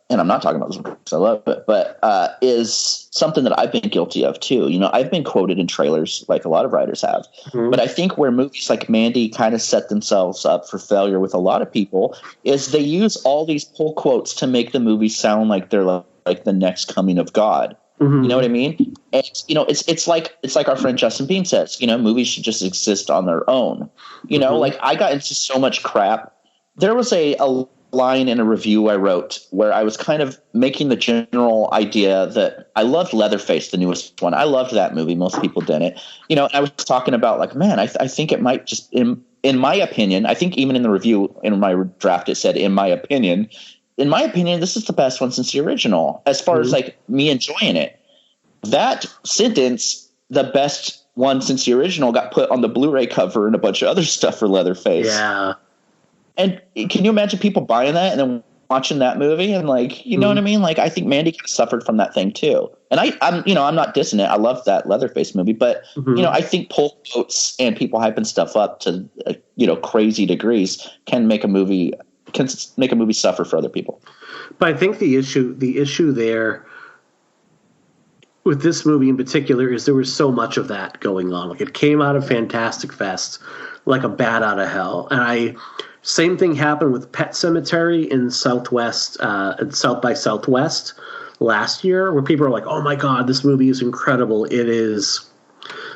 and I'm not talking about this because I love it, but is something that I've been guilty of too. You know, I've been quoted in trailers like a lot of writers have. But I think where movies like Mandy kind of set themselves up for failure with a lot of people is they use all these pull quotes to make the movie sound like they're like the next coming of God. You know what I mean? And, you know, it's like our friend Justin Bean says, you know, movies should just exist on their own. You know, like, I got into so much crap. There was a line in a review I wrote where I was kind of making the general idea that I loved Leatherface, the newest one. I loved that movie. Most people didn't. You know, I was talking about like, man, I think it might just, in my opinion, I think even in the review in my draft, it said, in my opinion, this is the best one since the original, as far as like me enjoying it. That sentence, the best one since the original, got put on the Blu-ray cover and a bunch of other stuff for Leatherface. Yeah. And can you imagine people buying that and then watching that movie and like, you know what I mean? Like, I think Mandy kind of suffered from that thing too. And I'm not dissing it. I love that Leatherface movie, but you know, I think pull quotes and people hyping stuff up to crazy degrees can make a movie suffer for other people. But I think the issue there with this movie in particular is there was so much of that going on. Like, it came out of Fantastic Fest like a bat out of hell. And same thing happened with Pet Sematary in South by Southwest last year, where people are like, oh my God, this movie is incredible. It is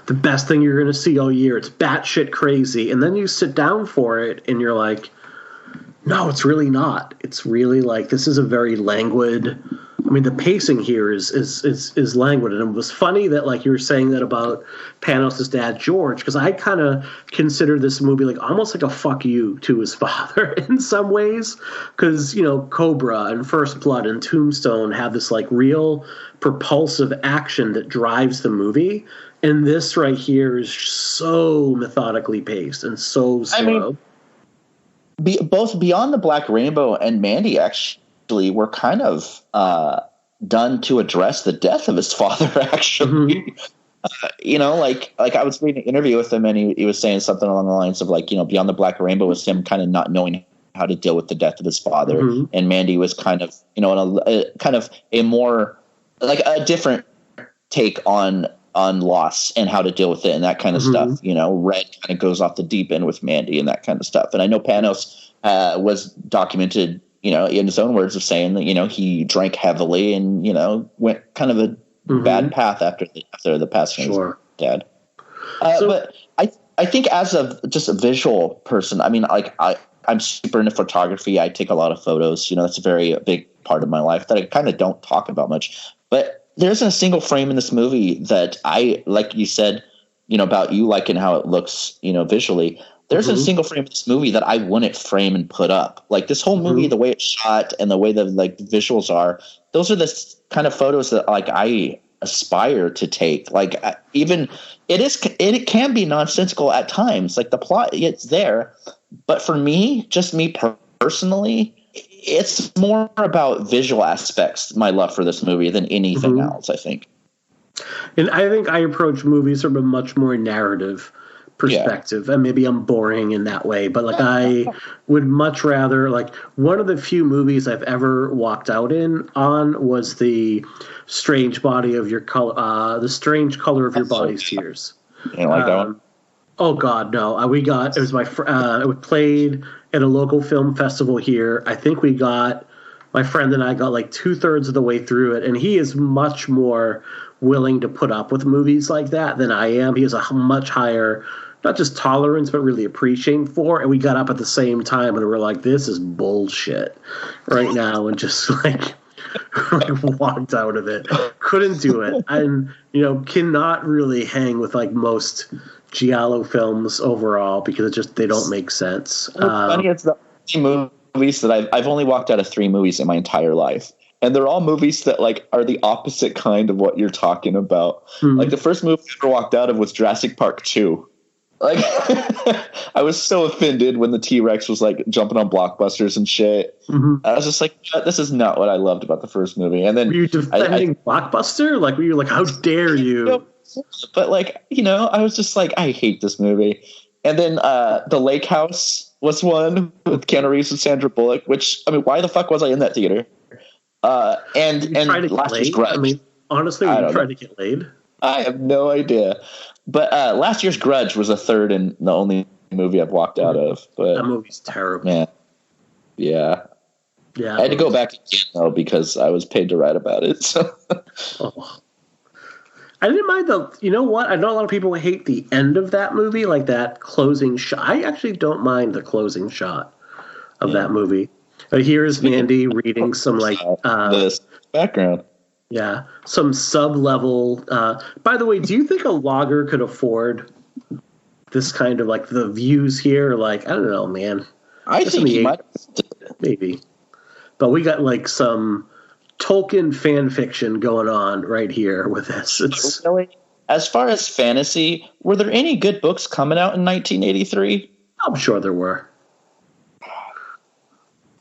the best thing you're going to see all year. It's batshit crazy. And then you sit down for it and you're like, no, it's really not. It's really like, this is a very languid, I mean, the pacing here is languid. And it was funny that, like, you were saying that about Panos' dad, George, because I kind of consider this movie like almost like a fuck you to his father in some ways. Because, you know, Cobra and First Blood and Tombstone have this, like, real propulsive action that drives the movie. And this right here is so methodically paced and so slow. I mean, both Beyond the Black Rainbow and Mandy actually were kind of done to address the death of his father, actually. You know, like I was reading an interview with him, and he was saying something along the lines of, like, you know, Beyond the Black Rainbow was him kind of not knowing how to deal with the death of his father, and Mandy was kind of, you know, kind of a more, like, a different take on loss and how to deal with it and that kind of stuff. You know, Red kind of goes off the deep end with Mandy and that kind of stuff. And I know Panos was documented, you know, in his own words of saying that, you know, he drank heavily and, you know, went kind of a bad path after the passing of his dad. But I think as just a visual person, I mean, like I'm super into photography. I take a lot of photos. That's a very big part of my life that I kind of don't talk about much. But there isn't a single frame in this movie that I, like you said, about you liking how it looks, visually. There's a single frame of this movie that I wouldn't frame and put up. Like this whole movie, the way it's shot and the way the visuals are, those are the kind of photos that like I aspire to take. Like it can be nonsensical at times. Like the plot, it's there, but for me, just me personally, it's more about visual aspects, my love for this movie, than anything else, I think. And I think I approach movies from a much more narrative perspective, and maybe I'm boring in that way, but like I would much rather, like, one of the few movies I've ever walked out on was the Strange Color of Your Body's Tears. You don't like that one? Oh God, no. It was it played at a local film festival here. I think my friend and I got like 2/3 of the way through it, and he is much more willing to put up with movies like that than I am. He has a much higher, not just tolerance, but really appreciation for. And we got up at the same time and we're like, this is bullshit right now. And just like walked out of it. Couldn't do it. And, cannot really hang with like most giallo films overall because they don't make sense. Funny, it's the movies that I've only walked out of 3 movies in my entire life. And they're all movies that like are the opposite kind of what you're talking about. Like the first movie I ever walked out of was Jurassic Park 2. Like I was so offended when the T-Rex was like jumping on blockbusters and shit. I was just like, this is not what I loved about the first movie. And then were you defending Blockbuster? Like, were you like, how dare you? But like, I was just like, I hate this movie. And then The Lake House was one with Keanu Reeves and Sandra Bullock, which, I mean, why the fuck was I in that theater? And Last Year's Grudge. I mean, honestly, were you trying to get laid? I have no idea. But Last Year's Grudge was a third and the only movie I've walked out of. But that movie's terrible. Man. Yeah. I had to go back again, though, because I was paid to write about it. So. I didn't mind you know what? I know a lot of people hate the end of that movie, like that closing shot. I actually don't mind the closing shot of that movie. Here's Mandy reading some like this background. Yeah, some sub-level. By the way, do you think a logger could afford this kind of like the views here? Like, I don't know, man. I think he might. Maybe, but we got like some Tolkien fan fiction going on right here with this. It's really, as far as fantasy, were there any good books coming out in 1983? I'm sure there were.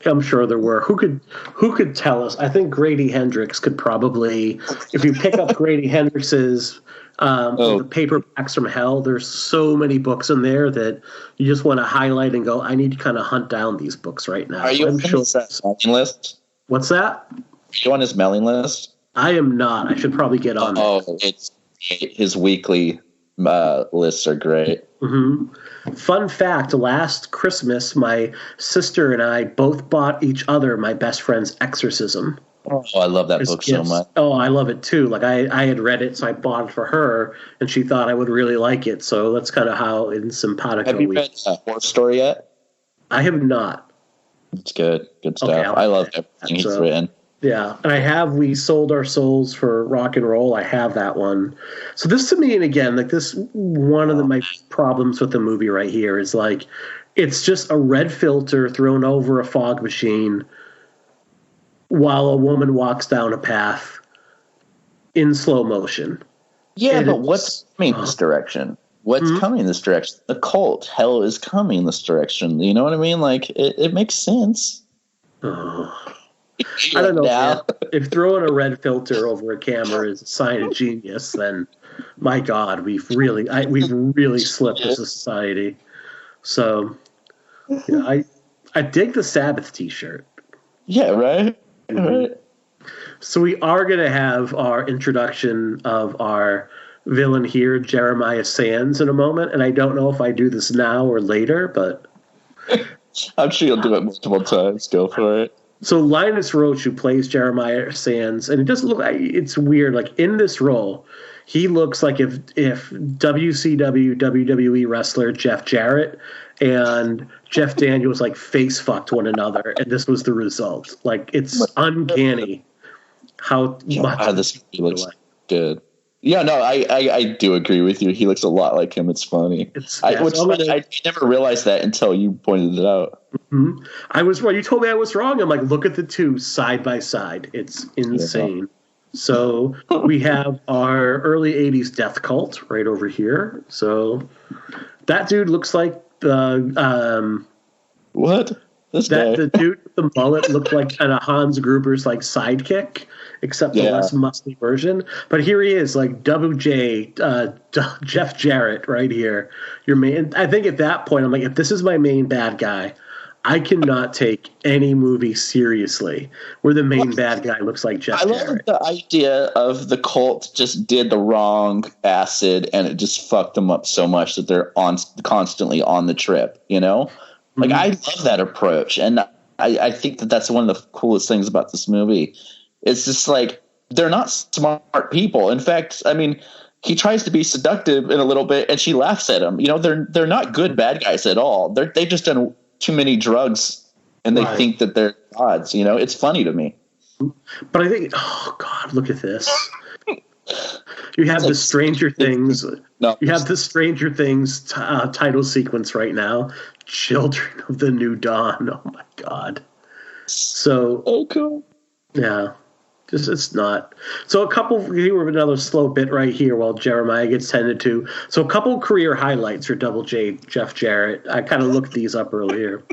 Who could tell us? I think Grady Hendrix could probably, if you pick up Grady Hendrix's the paperbacks from hell, there's so many books in there that you just want to highlight and go, I need to kind of hunt down these books right now. Are you on his mailing list? What's that? Are you on his mailing list? I am not. I should probably get on it's his weekly lists are great. Fun fact, last Christmas, my sister and I both bought each other my best friend's Exorcism. Oh, I love that book so much. Oh, I love it too. Like I had read it, so I bought it for her, and she thought I would really like it. So that's kind of how in Simpatico. Have you read Horror Story yet? I have not. It's good. Good stuff. Okay, I love everything he's written. Yeah, and I have We Sold Our Souls for Rock and Roll. I have that one. So this to me, and again, like this, one of my problems with the movie right here is like, it's just a red filter thrown over a fog machine while a woman walks down a path in slow motion. Yeah, and but what's coming this direction? What's coming this direction? The cult, hell is coming this direction. You know what I mean? Like, it makes sense. I don't know. If throwing a red filter over a camera is a sign of genius, then my God, we've really slipped as a society. So, I dig the Sabbath T-shirt. Yeah, right. Right. So we are going to have our introduction of our villain here, Jeremiah Sands, in a moment, and I don't know if I do this now or later, but I'm sure you'll do it multiple times. Go for it. So Linus Roach, who plays Jeremiah Sands, and it doesn't look. It's weird. Like in this role, he looks like if WCW WWE wrestler Jeff Jarrett and Jeff Daniels like face fucked one another, and this was the result. Like it's uncanny how much this looks good. Yeah, no, I do agree with you. He looks a lot like him. It's funny. I never realized that until you pointed it out. Mm-hmm. I was wrong. You told me I was wrong. I'm like, look at the two side by side. It's insane. Yeah. So we have our early 80s death cult right over here. So that dude looks like what? The dude with the mullet looked like kind of Hans Gruber's like sidekick, except the less muscly version. But here he is, like Jeff Jarrett right here. Your main. I think at that point, I'm like, if this is my main bad guy, I cannot take any movie seriously where the main bad guy looks like Jeff Jarrett. I love the idea of the cult just did the wrong acid and it just fucked them up so much that they're constantly on the trip, you know? Like, I love that approach, and I think that that's one of the coolest things about this movie. It's just like, they're not smart people. In fact, I mean, he tries to be seductive in a little bit, and she laughs at him. You know, they're not good bad guys at all. They've just done too many drugs, and they think that they're gods. You know, it's funny to me. But I think, oh God, look at this. You have the Stranger Things. You have the Stranger Things title sequence right now. Children of the New Dawn. Oh my God. So cool. Yeah. It's not. So a couple here with another slow bit right here while Jeremiah gets tended to. So a couple career highlights for Double J Jeff Jarrett. I kind of looked these up earlier.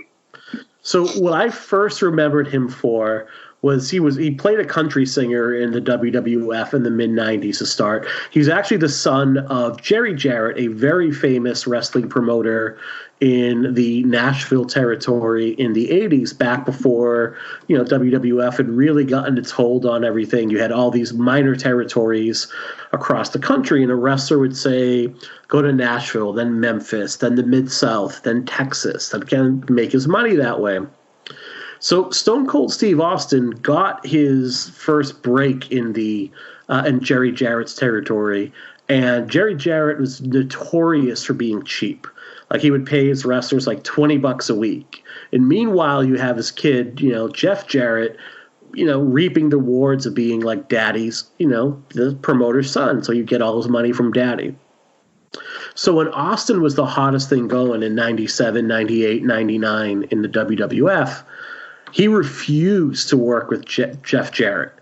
So what I first remembered him for was he played a country singer in the WWF in the mid-90s to start. He's actually the son of Jerry Jarrett, a very famous wrestling promoter in the Nashville territory in the 80s, back before, you know, WWF had really gotten its hold on everything. You had all these minor territories across the country, and a wrestler would say, go to Nashville, then Memphis, then the Mid-South, then Texas, that can make his money that way. So Stone Cold Steve Austin got his first break in Jerry Jarrett's territory, and Jerry Jarrett was notorious for being cheap. Like, he would pay his wrestlers like $20 a week. And meanwhile, you have his kid, you know, Jeff Jarrett, you know, reaping the rewards of being like daddy's, you know, the promoter's son. So you get all his money from daddy. So when Austin was the hottest thing going in 97, 98, 99 in the WWF, he refused to work with Jeff Jarrett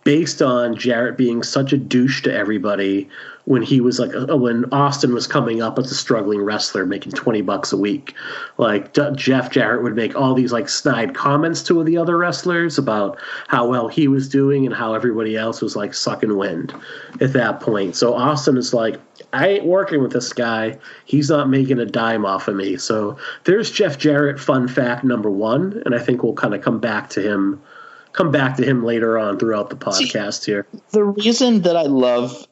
based on Jarrett being such a douche to everybody when he was like, when Austin was coming up as a struggling wrestler making $20 a week. Like, Jeff Jarrett would make all these like snide comments to the other wrestlers about how well he was doing and how everybody else was like sucking wind at that point. So Austin is like, I ain't working with this guy. He's not making a dime off of me. So there's Jeff Jarrett fun fact number one, and I think we'll kind of come back to him later on throughout the podcast here. The reason that I love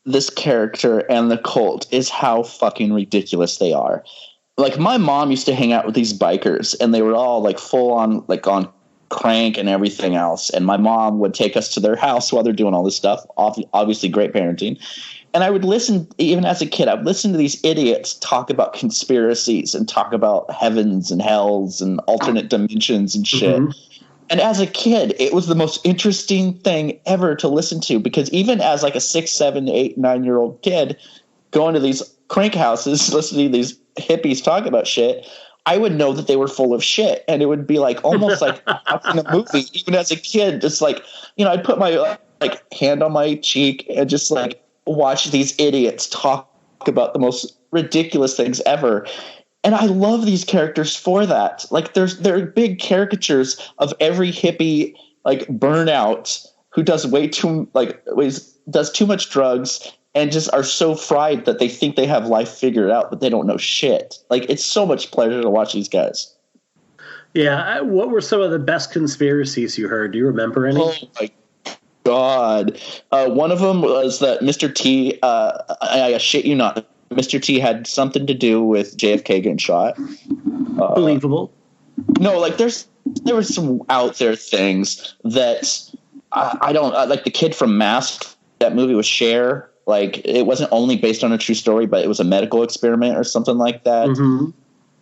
this character and the cult is how fucking ridiculous they are. Like, my mom used to hang out with these bikers, and they were all like full on, like on crank and everything else. And my mom would take us to their house while they're doing all this stuff. Obviously great parenting. And I would listen, even as a kid, I would listen to these idiots talk about conspiracies and talk about heavens and hells and alternate dimensions and shit. Mm-hmm. And as a kid, it was the most interesting thing ever to listen to, because even as like a 6, 7, 8, 9-year-old kid going to these crank houses, listening to these hippies talk about shit, I would know that they were full of shit. And it would be like almost like watching a movie. Even as a kid, just like, you know, I'd put my like hand on my cheek and just like watch these idiots talk about the most ridiculous things ever. And I love these characters for that. Like, they're big caricatures of every hippie, like, burnout who does does too much drugs and just are so fried that they think they have life figured out, but they don't know shit. Like, it's so much pleasure to watch these guys. Yeah. What were some of the best conspiracies you heard? Do you remember any? Oh my God. One of them was that Mr. T, I shit you not, Mr. T had something to do with JFK getting shot. Believable. No, like there's there were some out there things that I don't like. The kid from Mask, that movie was Cher. Like, it wasn't only based on a true story, but it was a medical experiment or something like that. Mm-hmm.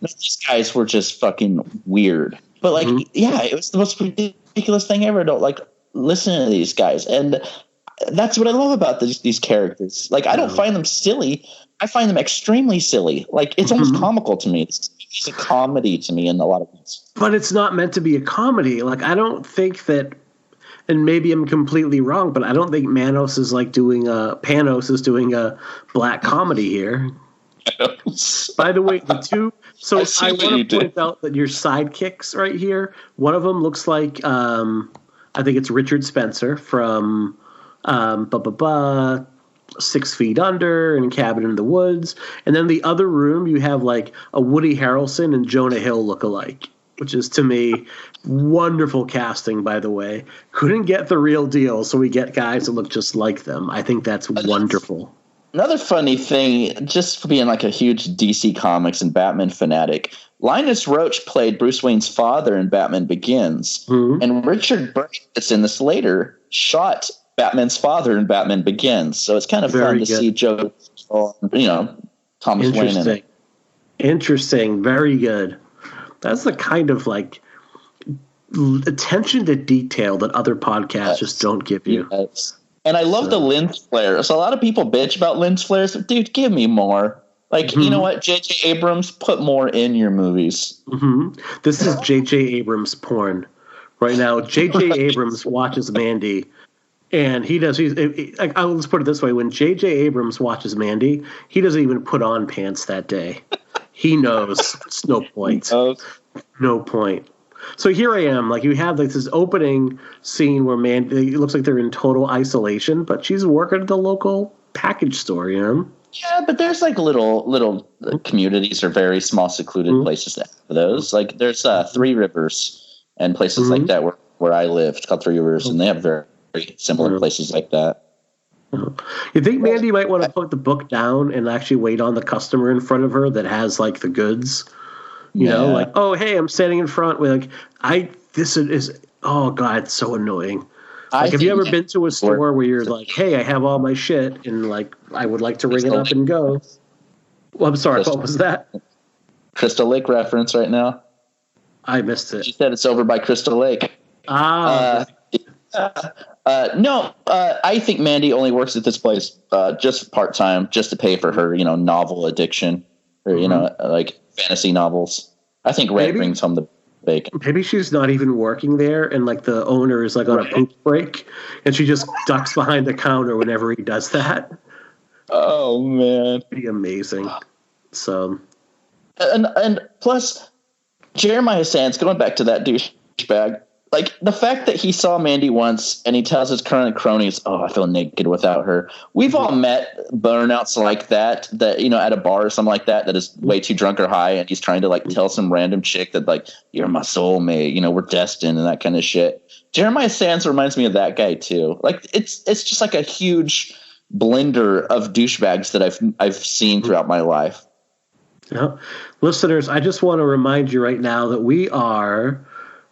These guys were just fucking weird. But like, yeah, it was the most ridiculous thing ever. Don't like listen to these guys, and that's what I love about these characters. Like, I don't find them silly. I find them extremely silly. Like, it's almost comical to me. It's a comedy to me in a lot of ways. But it's not meant to be a comedy. Like, I don't think that, and maybe I'm completely wrong, but I don't think Panos is doing a black comedy here. By the way, the two. So I want to point out that your sidekicks right here. One of them looks like I think it's Richard Spencer from 6 Feet Under and Cabin in the Woods, and then the other room you have like a Woody Harrelson and Jonah Hill look-alike, which is to me wonderful casting. By the way, couldn't get the real deal, so we get guys that look just like them. I think that's wonderful. Another funny thing, just for being like a huge DC Comics and Batman fanatic, Linus Roach played Bruce Wayne's father in Batman Begins, and Richard Burton, that's in this later, shot Batman's father in Batman Begins. So it's kind of fun to see Joe, Thomas Wayne in it. Interesting. Very good. That's the kind of like attention to detail that other podcasts just don't give you. Yes. And I love the lens flares. So a lot of people bitch about lens flares. Dude, give me more. Like, you know what? J.J. Abrams, put more in your movies. This is J.J. Abrams porn. Right now, J.J. Abrams watches Mandy, and let's put it this way. When J.J. Abrams watches Mandy, he doesn't even put on pants that day. He knows. It's no point. No point. So here I am, like you have like this opening scene where Mandy, it looks like they're in total isolation, but she's working at the local package store, you know? Yeah, but there's like little communities or very small secluded places that have those. Like there's Three Rivers and places like that where I lived called Three Rivers, and they have very, very similar places like that. You think Mandy might want to put the book down and actually wait on the customer in front of her that has like the goods? You know, like, oh, hey, I'm standing in front with oh, God, it's so annoying. Like, have you ever been to a store where you're like, hey, I have all my shit, and like, I would like to ring it up and go? Well, I'm sorry, what was that? Crystal Lake reference right now. I missed it. She said it's over by Crystal Lake. No, I think Mandy only works at this place just part-time, just to pay for her, novel addiction, or, like fantasy novels. I think Red brings home the bacon. Maybe she's not even working there, and like the owner is like on a poop break, and she just ducks behind the counter whenever he does that. Oh man, it'd be amazing. So, and plus, Jeremiah Sands, going back to that douchebag. Like, the fact that he saw Mandy once and he tells his current cronies, oh, I feel naked without her. We've all met burnouts like that, at a bar or something like that is way too drunk or high, and he's trying to, like, tell some random chick that, like, you're my soulmate, we're destined and that kind of shit. Jeremiah Sands reminds me of that guy, too. Like, it's just like a huge blender of douchebags that I've seen throughout my life. Yeah. Listeners, I just want to remind you right now that we are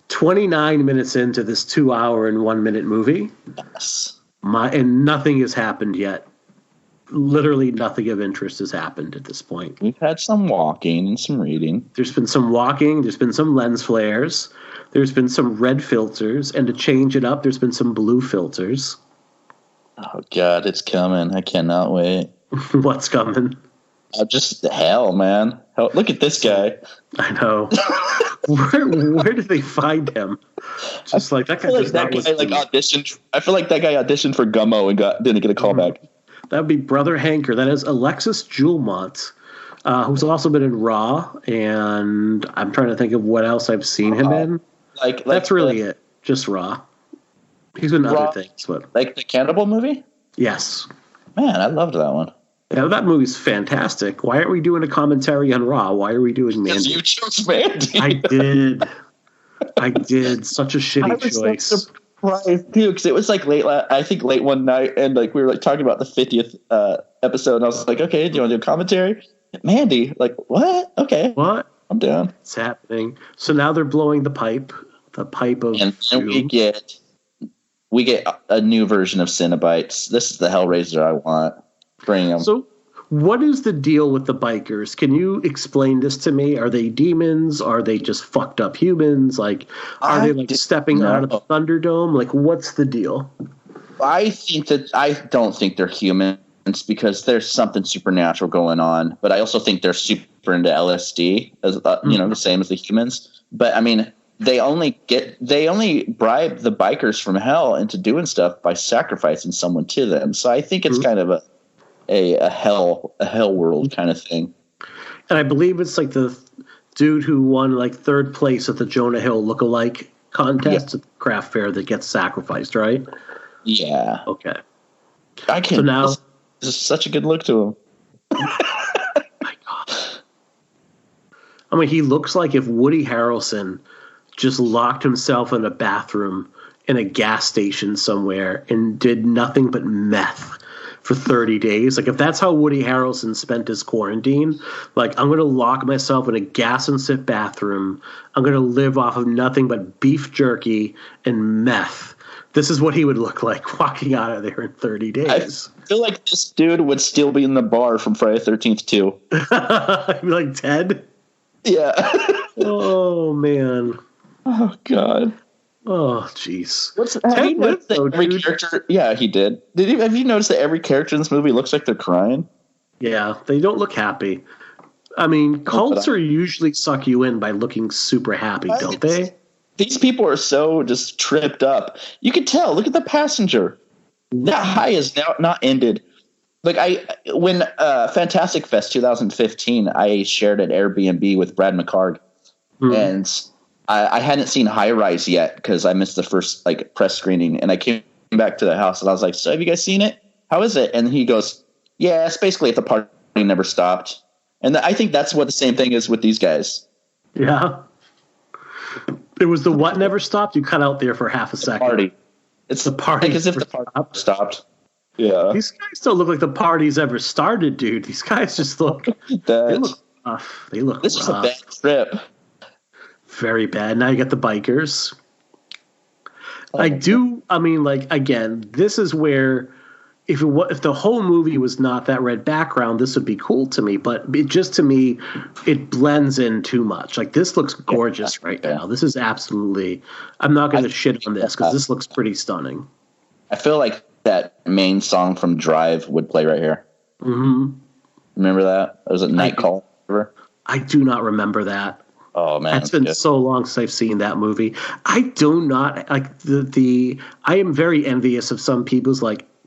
29 minutes into this 2-hour and 1 minute movie. Yes. And nothing has happened yet. Literally nothing of interest has happened at this point. We've had some walking and some reading. There's been some walking. There's been some lens flares. There's been some red filters. And to change it up, there's been some blue filters. Oh, God, it's coming. I cannot wait. What's coming? Just hell, man. Hell, look at this guy. I know. Where did they find him? Just like that guy. Auditioned. I feel like that guy auditioned for Gummo and didn't get a call back. That would be Brother Hanker. That is Alexis Julmont, who's also been in Raw, and I'm trying to think of what else I've seen him in. That's really it. Just Raw. He's been in other things, but like the Cannibal movie. Yes. Man, I loved that one. Yeah, that movie's fantastic. Why aren't we doing a commentary on Raw? Why are we doing Mandy? Because you chose Mandy. I did. Such a shitty choice. So surprised too, because it was like late one night, and like we were like talking about the 50th episode, and I was like, okay, do you want to do a commentary? Mandy, like what? Okay, what? I'm down. It's happening. So now they're blowing the pipe The pipe of and then doom. we get a new version of Cenobites. This is the Hellraiser I want. Bring them. So, what is the deal with the bikers? Can you explain this to me? Are they demons? Are they just fucked up humans? Like, are they like stepping out of the Thunderdome? Like, what's the deal? I don't think they're humans because there's something supernatural going on. But I also think they're super into LSD, as the same as the humans. But I mean, they only bribe the bikers from hell into doing stuff by sacrificing someone to them. So I think it's kind of a hell world kind of thing. And I believe it's like the dude who won like third place at the Jonah Hill lookalike contest at the craft fair that gets sacrificed, right? Yeah. Okay. So now this is such a good look to him. My God. I mean, he looks like if Woody Harrelson just locked himself in a bathroom in a gas station somewhere and did nothing but meth for 30 days. Like, if that's how Woody Harrelson spent his quarantine, like, I'm going to lock myself in a gas and sit bathroom. I'm going to live off of nothing but beef jerky and meth. This is what he would look like walking out of there in 30 days. I feel like this dude would still be in the bar from Friday the 13th too. Like Ted? Yeah. Oh, man. Oh, God. Oh, jeez. Have you noticed that every character? Yeah, he did. Have you noticed that every character in this movie looks like they're crying? Yeah, they don't look happy. I mean, cults are usually suck you in by looking super happy, don't they? These people are so just tripped up. You can tell. Look at the passenger. That high is now not ended. Like when Fantastic Fest 2015, I shared an Airbnb with Brad McCarg, and I hadn't seen High Rise yet because I missed the first press screening, and I came back to the house and I was like, "So have you guys seen it? How is it?" And he goes, "Yeah, it's basically if the party never stopped." And I think that's what the same thing is with these guys. Yeah. It was the what never stopped? You cut out there for half a second. Party. It's the party. Because if the party stopped. Yeah. These guys don't look like the party's ever started, dude. These guys just look they look rough. They look This rough. This is a bad trip. Very bad. Now you get the bikers. Again, this is where if the whole movie was not that red background, this would be cool to me. But it blends in too much. Like, this looks gorgeous right now. This is absolutely. I'm not going to shit on this because this looks pretty stunning. I feel like that main song from Drive would play right here. Mm-hmm. Remember that? It was a Night Call. I do not remember that. Oh man, it's been so long since I've seen that movie. I do not like the. I am very envious of some people's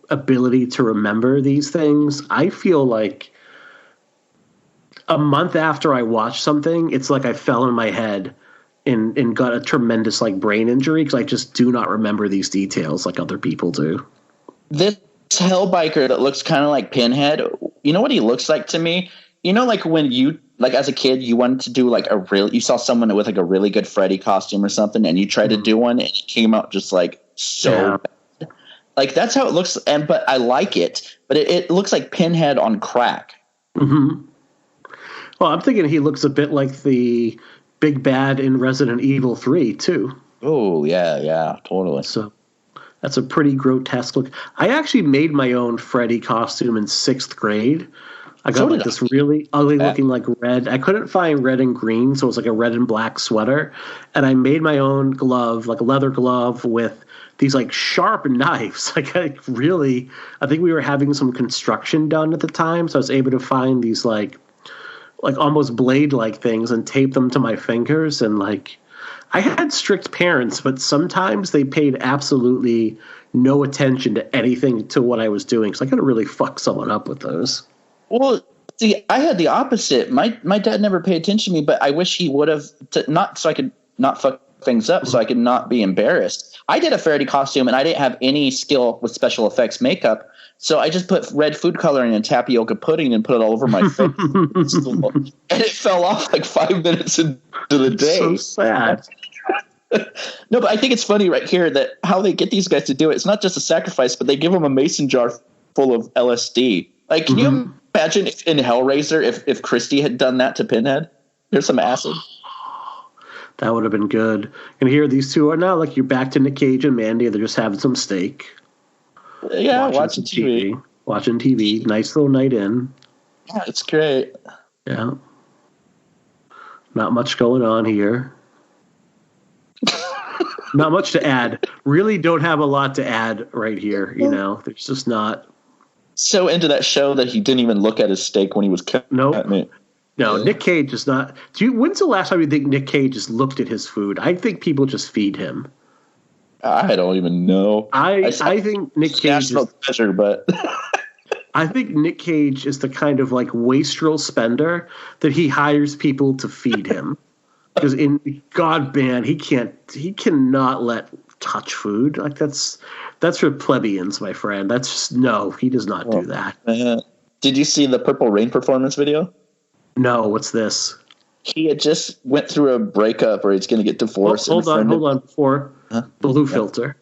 ability to remember these things. I feel like a month after I watched something, it's like I fell in my head and got a tremendous brain injury because I just do not remember these details like other people do. This hell biker that looks kind of like Pinhead. You know what he looks like to me? You know, when you as a kid, you wanted to do you saw someone with a really good Freddy costume or something, and you tried to do one, and it came out just so bad. That's how it looks. But I like it, but it looks like Pinhead on crack. Mm-hmm. Well, I'm thinking he looks a bit like the big bad in Resident Evil 3 too. Oh yeah, totally. So that's a pretty grotesque look. I actually made my own Freddy costume in 6th grade. I got this really ugly looking red. I couldn't find red and green, so it was a red and black sweater. And I made my own glove, a leather glove with these sharp knives. I think we were having some construction done at the time, so I was able to find these almost blade-like things and tape them to my fingers. And I had strict parents, but sometimes they paid absolutely no attention to anything to what I was doing. So I could have really fucked someone up with those. Well, see, I had the opposite. My dad never paid attention to me, but I wish he would have, not so I could not fuck things up, so I could not be embarrassed. I did a Freddy costume, and I didn't have any skill with special effects makeup, so I just put red food coloring and tapioca pudding and put it all over my face. And it fell off 5 minutes into the day. So sad. No, but I think it's funny right here that how they get these guys to do it. It's not just a sacrifice, but they give them a mason jar full of LSD. Can you imagine in Hellraiser if Christie had done that to Pinhead? Here's some acid. That would have been good. And here these two are now like you're back to Nick Cage and Mandy. They're just having some steak. Yeah, watching TV. Watching TV. Nice little night in. Yeah, it's great. Yeah. Not much going on here. Not much to add. Really don't have a lot to add right here. You know, there's just not. So into that show that he didn't even look at his steak when he was cutting it. No, Nick Cage is not. When's the last time you think Nick Cage just looked at his food? I think people just feed him. I don't even know. I think Nick Cage is pleasure, but I think Nick Cage is the kind of like wastrel spender that he hires people to feed him. Because in God man, he cannot let touch food. Like that's for plebeians, my friend. That's just he does not do that. Did you see the Purple Rain performance video? No, what's this? He had just went through a breakup, or he's going to get divorced. Hold on. Before blue filter,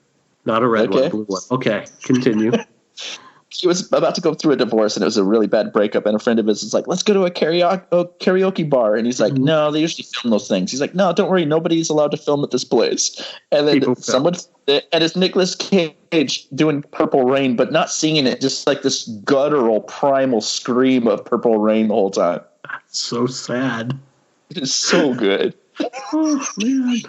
not a red one, blue one. Okay, continue. He was about to go through a divorce, and it was a really bad breakup. And a friend of his was like, "Let's go to a karaoke bar." And he's like, "No, they usually film those things." He's like, "No, don't worry, nobody's allowed to film at this place." And then someone, and it's Nicolas Cage doing Purple Rain, but not singing it, just like this guttural, primal scream of Purple Rain the whole time. That's so sad. It is so good. Oh man.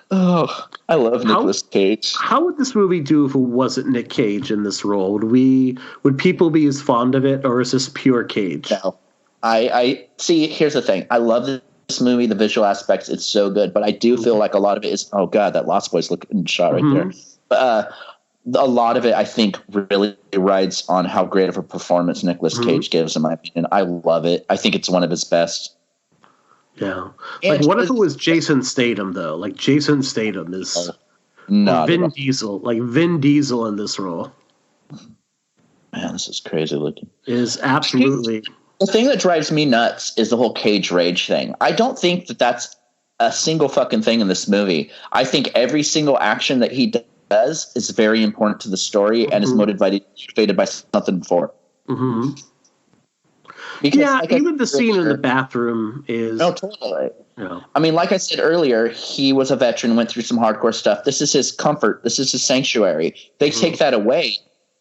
Oh, I love Nicolas Cage. How would this movie do if it wasn't Nick Cage in this role? Would people be as fond of it, or is this pure Cage? No. I see, here's the thing. I love this movie, the visual aspects, it's so good, but I do feel like a lot of it is, oh god, that Lost Boys looking shot right there. But a lot of it, I think, really rides on how great of a performance Nicolas Cage gives, in my opinion. I love it. I think it's one of his best. Yeah. Like, what if it was Jason Statham, though? Like, Jason Statham is Vin Diesel. Like, Vin Diesel in this role. Man, this is crazy looking. Is absolutely. The thing that drives me nuts is the whole Cage rage thing. I don't think that that's a single fucking thing in this movie. I think every single action that he does is very important to the story and is motivated by something before. Because, even the scene in the bathroom is... No, totally. Yeah. I mean, like I said earlier, he was a veteran, went through some hardcore stuff. This is his comfort. This is his sanctuary. They take that away.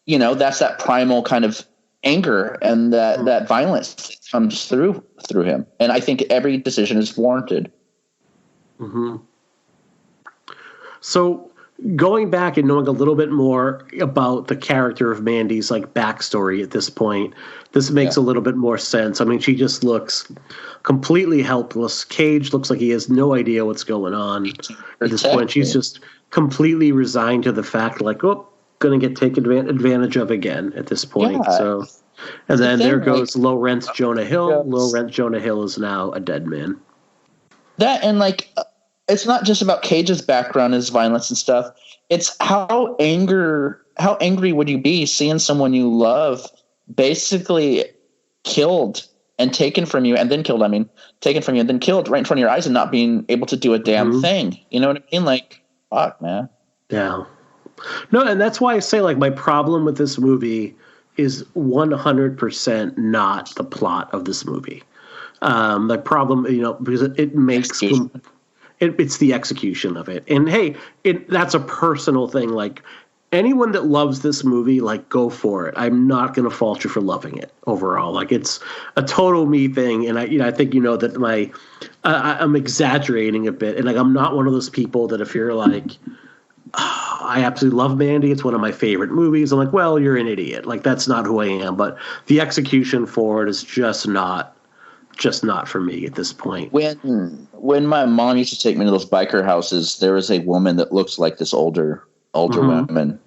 You know, that's that primal kind of anger and that violence that comes through him. And I think every decision is warranted. So... going back and knowing a little bit more about the character of Mandy's like backstory at this point, this makes a little bit more sense. I mean, she just looks completely helpless. Cage looks like he has no idea what's going on at this point. She's just completely resigned to the fact, like, going to get taken advantage of again at this point. Yeah. So, and then there goes low rent Jonah Hill. Yes. Low rent Jonah Hill is now a dead man. That and like. It's not just about Cage's background, his violence and stuff. It's how angry would you be seeing someone you love basically killed and taken from you, and then killed. I mean, taken from you and then killed right in front of your eyes, and not being able to do a damn thing. You know what I mean? Like, fuck, man. Yeah. No, and that's why I say, like, my problem with this movie is 100% not the plot of this movie. The problem, because it makes. It's the execution of it. And hey, that's a personal thing. Like, anyone that loves this movie, like, go for it. I'm not going to fault you for loving it overall. Like, it's a total me thing. And I think that I'm exaggerating a bit. And like, I'm not one of those people that if you're like, I absolutely love Mandy, it's one of my favorite movies, I'm like, well, you're an idiot. Like, that's not who I am. But the execution for it is just not for me at this point. When my mom used to take me to those biker houses, there was a woman that looked like this older woman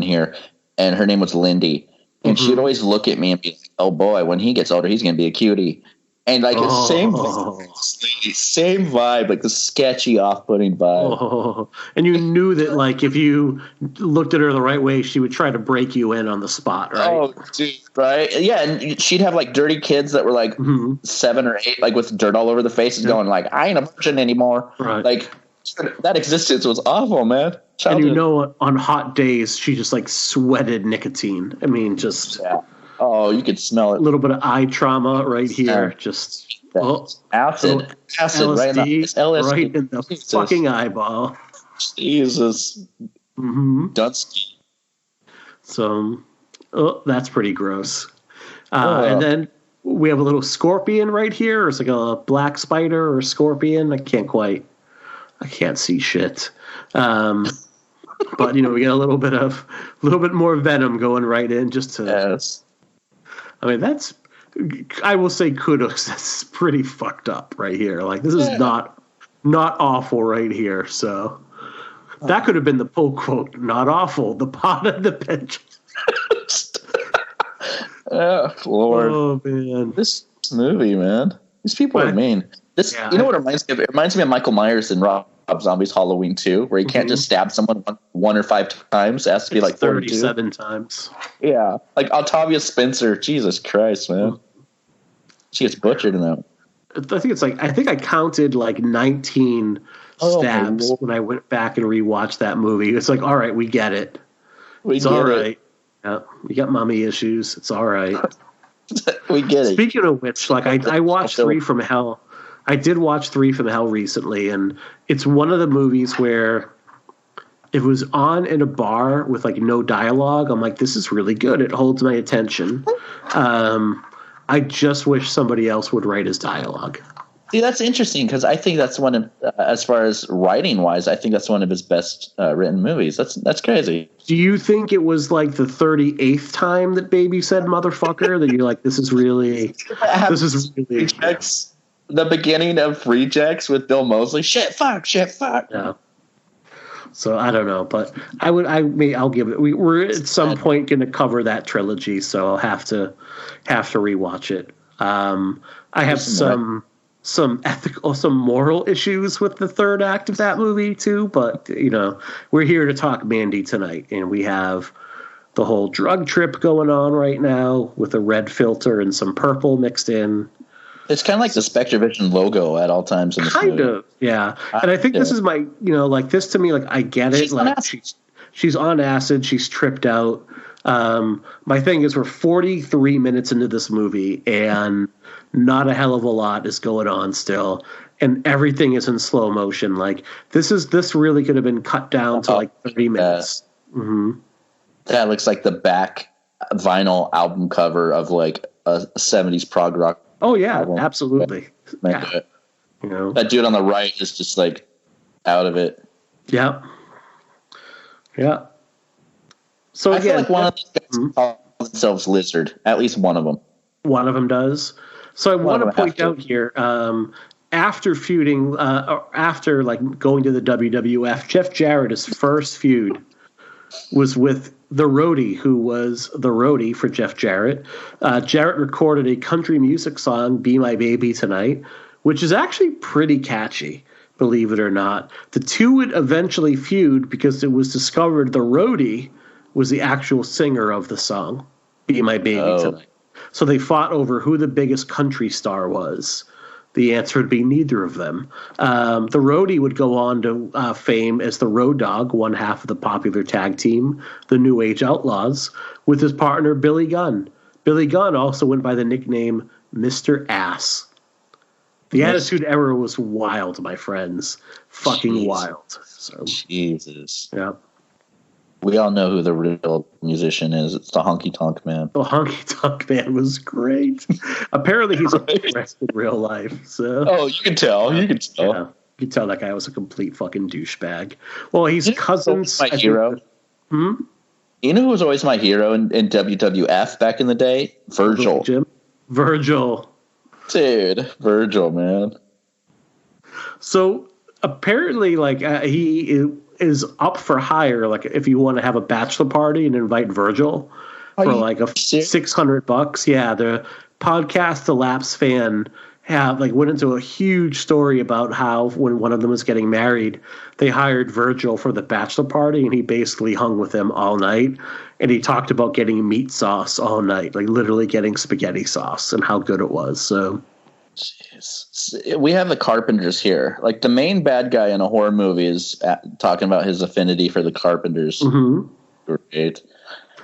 here, and her name was Lindy. And she'd always look at me and be like, "Oh boy, when he gets older, he's going to be a cutie." And like same vibe, like the sketchy, off-putting vibe. And you knew that, like, if you looked at her the right way, she would try to break you in on the spot, right? Oh, dude, right? Yeah, and she'd have like dirty kids that were like 7 or 8, like with dirt all over the faces, going like, "I ain't a virgin anymore." Right. Like, that existence was awful, man. Childhood. And on hot days, she just like sweated nicotine. I mean, just. Yeah. Oh, you could smell it. A little bit of eye trauma right here. Just Oh, acid right in the LSD, right in the Jesus. fucking eyeball. Jesus. Mm-hmm. Dunsky. So, that's pretty gross. And then we have a little scorpion right here. It's like a black spider or scorpion. I can't see shit. But we get a little bit more venom going right in just to. Yes. I mean, I will say kudos. That's pretty fucked up right here. Like, this is not awful right here. So that could have been the pull quote. Not awful. The pot of the bench. Oh, Lord. Oh, man. This movie, man. These people are mean. You know what it reminds me of? It reminds me of Michael Myers in Rob Zombie's Halloween 2, where he can't just stab someone one or 5 times. It has to be like 37 times. Yeah. Like Octavia Spencer. Jesus Christ, man. She gets butchered in that. I think I counted like 19 stabs when I went back and rewatched that movie. It's like, all right, we get it. It's all right. Yeah, you got mommy issues. It's all right. We get it. Speaking of which, like I watched 3 from Hell. I did watch 3 from Hell recently, and it's one of the movies where it was on in a bar with like no dialogue. I'm like, this is really good. It holds my attention. I just wish somebody else would write his dialogue. See, that's interesting because I think that's one of, as far as writing wise, I think that's one of his best written movies. That's crazy. Do you think it was like the 38th time that Baby said "motherfucker"? That you're like, this is really. Rejects, the beginning of Rejects with Bill Moseley. Shit, fuck. Yeah. So I don't know, but I'll give it. We're at some point going to cover that trilogy, so I'll have to rewatch it. I have some ethical, some moral issues with the third act of that movie too, but we're here to talk Mandy tonight, and we have the whole drug trip going on right now with a red filter and some purple mixed in. It's kind of like the Spectrovision logo at all times in this movie. Kind of, yeah. And I think this is my, like this to me, like I get it. She's on acid. She's tripped out. My thing is we're 43 minutes into this movie and not a hell of a lot is going on still. And everything is in slow motion. Like this really could have been cut down to like 30 minutes. Mm-hmm. That looks like the back vinyl album cover of like a 70s prog rock. Oh yeah, album. Absolutely. Yeah. That dude on the right is just like out of it. Yeah. Yeah. So I feel like one of these guys calls themselves Lizard. At least one of them. One of them does. So I want to point out here, after feuding, after like going to the WWF, Jeff Jarrett's first feud was with the Roadie, who was the roadie for Jeff Jarrett. Jarrett recorded a country music song, "Be My Baby Tonight," which is actually pretty catchy, believe it or not. The two would eventually feud because it was discovered the Roadie was the actual singer of the song, "Be My Baby Tonight." So they fought over who the biggest country star was. The answer would be neither of them. The Roadie would go on to fame as the Road Dogg, one half of the popular tag team, the New Age Outlaws, with his partner Billy Gunn. Billy Gunn also went by the nickname Mr. Ass. The Attitude Era was wild, my friends. Fucking wild. So, Jesus. Yeah. We all know who the real musician is. It's the Honky Tonk Man. The Honky Tonk Man was great. Apparently, he's arrested in real life. So. You can tell. You can tell. Yeah, you can tell that guy was a complete fucking douchebag. Well, he's cousins. My hero. You know who was always my hero in WWF back in the day? Virgil. Virgil. Dude, Virgil, man. So apparently, like he is up for hire. Like if you want to have a bachelor party and invite Virgil for like $600. Yeah, the podcast The Lapse Fan went into a huge story about how when one of them was getting married, they hired Virgil for the bachelor party, and he basically hung with them all night. And he talked about getting meat sauce all night, like literally getting spaghetti sauce, and how good it was. So. Jeez. We have the Carpenters here. Like the main bad guy in a horror movie is talking about his affinity for the Carpenters. Mm-hmm. Great.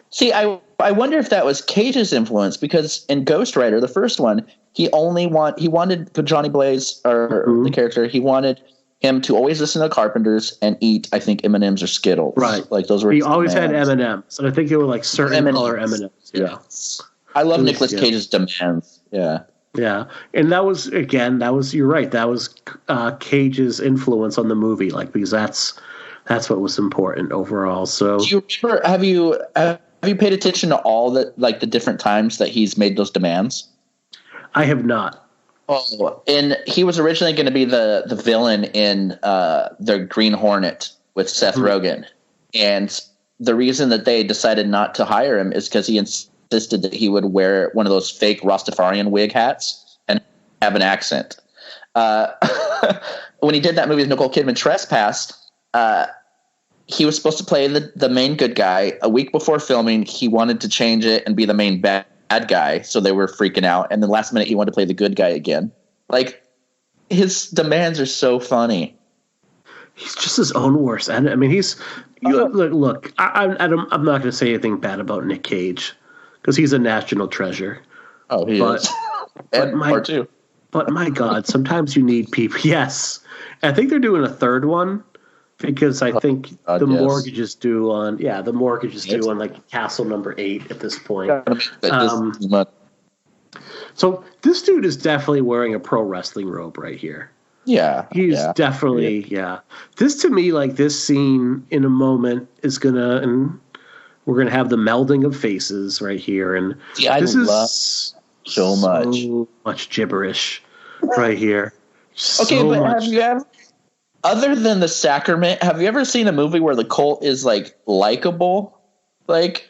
See, I wonder if that was Cage's influence, because in Ghost Rider, the first one, he wanted for Johnny Blaze, or the character, he wanted him to always listen to the Carpenters and eat, I think, M&Ms or Skittles. Right. Like those were. He always had M&Ms, and I think they were like certain color M&Ms. Yeah. I love Nicolas Cage's demands. Yeah. Yeah, and that was you're right. That was Cage's influence on the movie, like, because that's what was important overall. So, have you paid attention to all the different times that he's made those demands? I have not. Oh, and he was originally going to be the villain in the Green Hornet with Seth Rogen, and the reason that they decided not to hire him is because he insisted that he would wear one of those fake Rastafarian wig hats and have an accent. When he did that movie with Nicole Kidman, Trespass, he was supposed to play the main good guy. A week before filming, he wanted to change it and be the main bad guy, so they were freaking out. And then last minute, he wanted to play the good guy again. Like, his demands are so funny. He's just his own worst enemy. I mean, look. I'm not going to say anything bad about Nick Cage because he's a national treasure. Oh, he is. And part two. But my God, sometimes you need people. Yes, I think they're doing a third one. Because I think the mortgage is due on like Castle number 8 at this point. So this dude is definitely wearing a pro wrestling robe right here. Yeah. He's definitely, This to me, like this scene in a moment is and we're going to have the melding of faces right here. And this is so much gibberish right here. Have you ever, other than The Sacrament, have you ever seen a movie where the cult is like likable? Like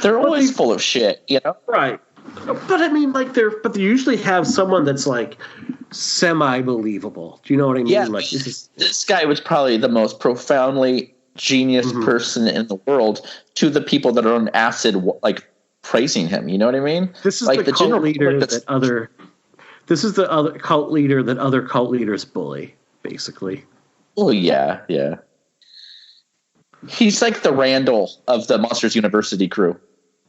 they're always full of shit, you know? Right. But I mean, like they usually have someone that's like semi-believable. Do you know what I mean? Yeah. Like this guy was probably the most profoundly genius person in the world to the people that are on acid, like praising him. You know what I mean? This is like the cult leader This is the other cult leader that other cult leaders bully. Basically. Oh, yeah. He's like the Randall of the Monsters University crew.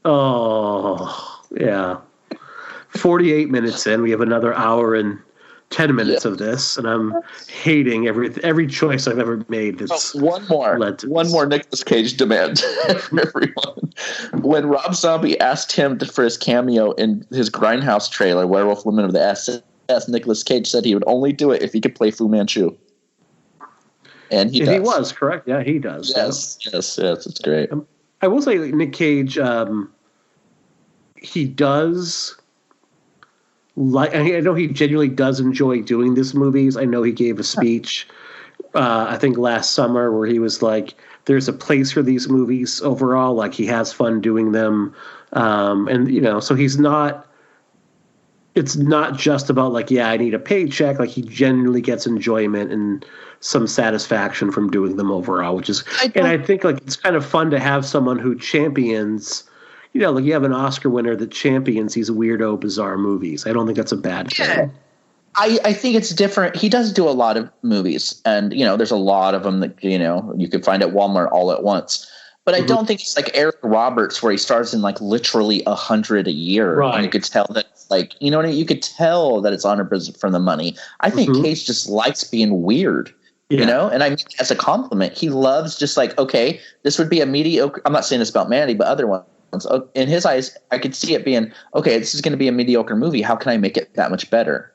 Oh, yeah. 48 minutes in. We have another hour and 10 minutes of this, and I'm hating every choice I've ever made. One more Nicolas Cage demand from everyone. When Rob Zombie asked him for his cameo in his Grindhouse trailer, Werewolf Women of the SS, Nicolas Cage said he would only do it if he could play Fu Manchu. And he does. He was, correct? Yeah, he does. Yes, it's great. I will say Nick Cage, he does I know he genuinely does enjoy doing these movies. I know he gave a speech, I think last summer, where he was like, there's a place for these movies overall. Like, he has fun doing them. And, so it's not just about like, I need a paycheck. Like, he genuinely gets enjoyment and some satisfaction from doing them overall, which is, and I think like it's kind of fun to have someone who champions, like you have an Oscar winner that champions these weirdo, bizarre movies. I don't think that's a bad thing. I think it's different. He does do a lot of movies, and there's a lot of them that you can find at Walmart all at once. But I don't think it's like Eric Roberts, where he stars in like literally 100 a year. Right. And you could tell that it's like, what I mean? You could tell that it's 100% from the money. I think Cage just likes being weird, and I mean, as a compliment, he loves just like, okay, this would be a mediocre. I'm not saying this about Mandy, but other ones. In his eyes, I could see it being, okay, this is going to be a mediocre movie. How can I make it that much better?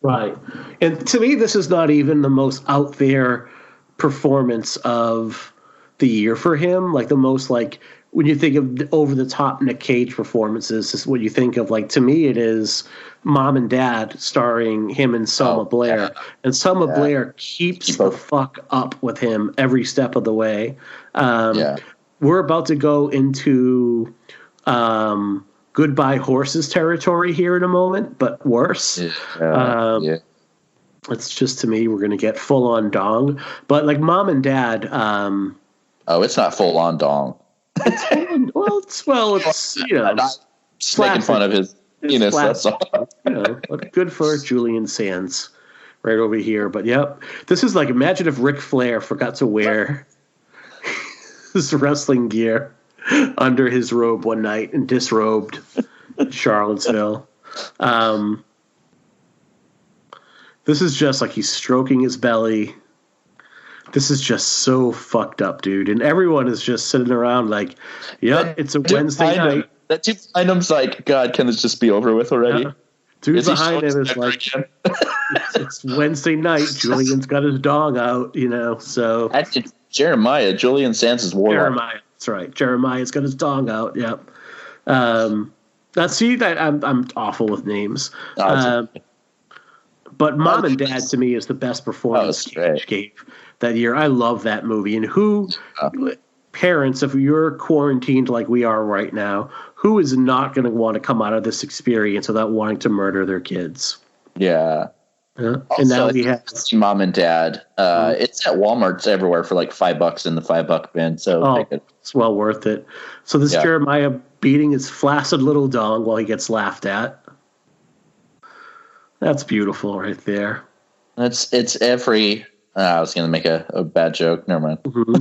Right. And to me, this is not even the most out there performance of the year for him. Like the most, like when you think of over the top Nick Cage performances, this is what you think of. Like, to me, it is Mom and Dad starring him and Selma Blair. Yeah. And Selma Blair keeps the fuck up with him every step of the way. We're about to go into Goodbye Horses territory here in a moment, but worse. It's just, to me, we're going to get full on dong. But like Mom and Dad. It's not full on dong. It's making fun of his penis. That's all. But good for Julian Sands right over here. But this is like, imagine if Ric Flair forgot to wear his wrestling gear under his robe one night and disrobed in Charlottesville. This is just like he's stroking his belly. This is just so fucked up, dude. And everyone is just sitting around like, yep, it's a Wednesday night. That dude behind him's like, God, can this just be over with already? Yeah. Dude behind him is like, it's Wednesday night. Julian's got his dog out, so. That's Jeremiah. Julian Sands' warlock. Jeremiah, that's right. Jeremiah's got his dog out, yep. I'm awful with names. But Mom and Dad, to me, is the best performance Cage gave that year. I love that movie. And parents, if you're quarantined like we are right now, who is not going to want to come out of this experience without wanting to murder their kids? Yeah. Also, and now we have Mom and Dad. It's at Walmart's everywhere for like $5 in the $5 bin. So it's well worth it. So this Jeremiah beating his flaccid little dog while he gets laughed at. That's beautiful right there. It's every. I was going to make a bad joke. Never mind. Mm-hmm.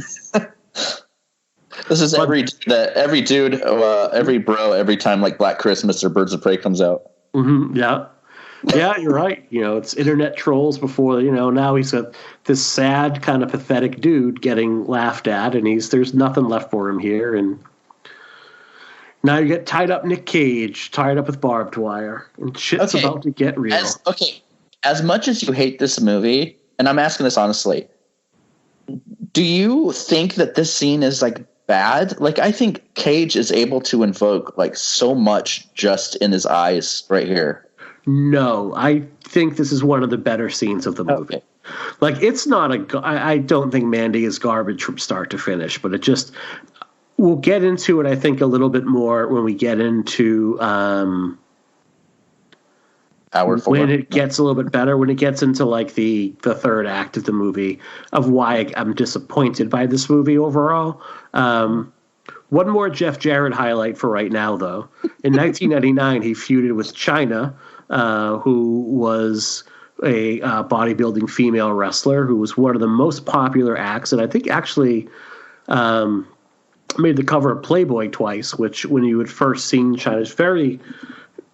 This is every dude, every bro, every time like Black Christmas or Birds of Prey comes out. Mm-hmm. Yeah. Yeah, you're right. It's internet trolls before, now he's this sad, kind of pathetic dude getting laughed at, and there's nothing left for him here. And now you get tied up Nick Cage, tied up with barbed wire, and shit's about to get real. As much as you hate this movie, and I'm asking this honestly, do you think that this scene is like bad? Like, I think Cage is able to invoke like so much just in his eyes right here. No, I think this is one of the better scenes of the movie. Okay. Like, it's not I don't think Mandy is garbage from start to finish, but it just, we'll get into it, I think, a little bit more when we get into when it gets a little bit better, when it gets into like the third act of the movie, of why I'm disappointed by this movie overall. One more Jeff Jarrett highlight for right now, though. In 1999, he feuded with Chyna, who was a bodybuilding female wrestler who was one of the most popular acts, and I think actually made the cover of Playboy twice, which when you had first seen Chyna's very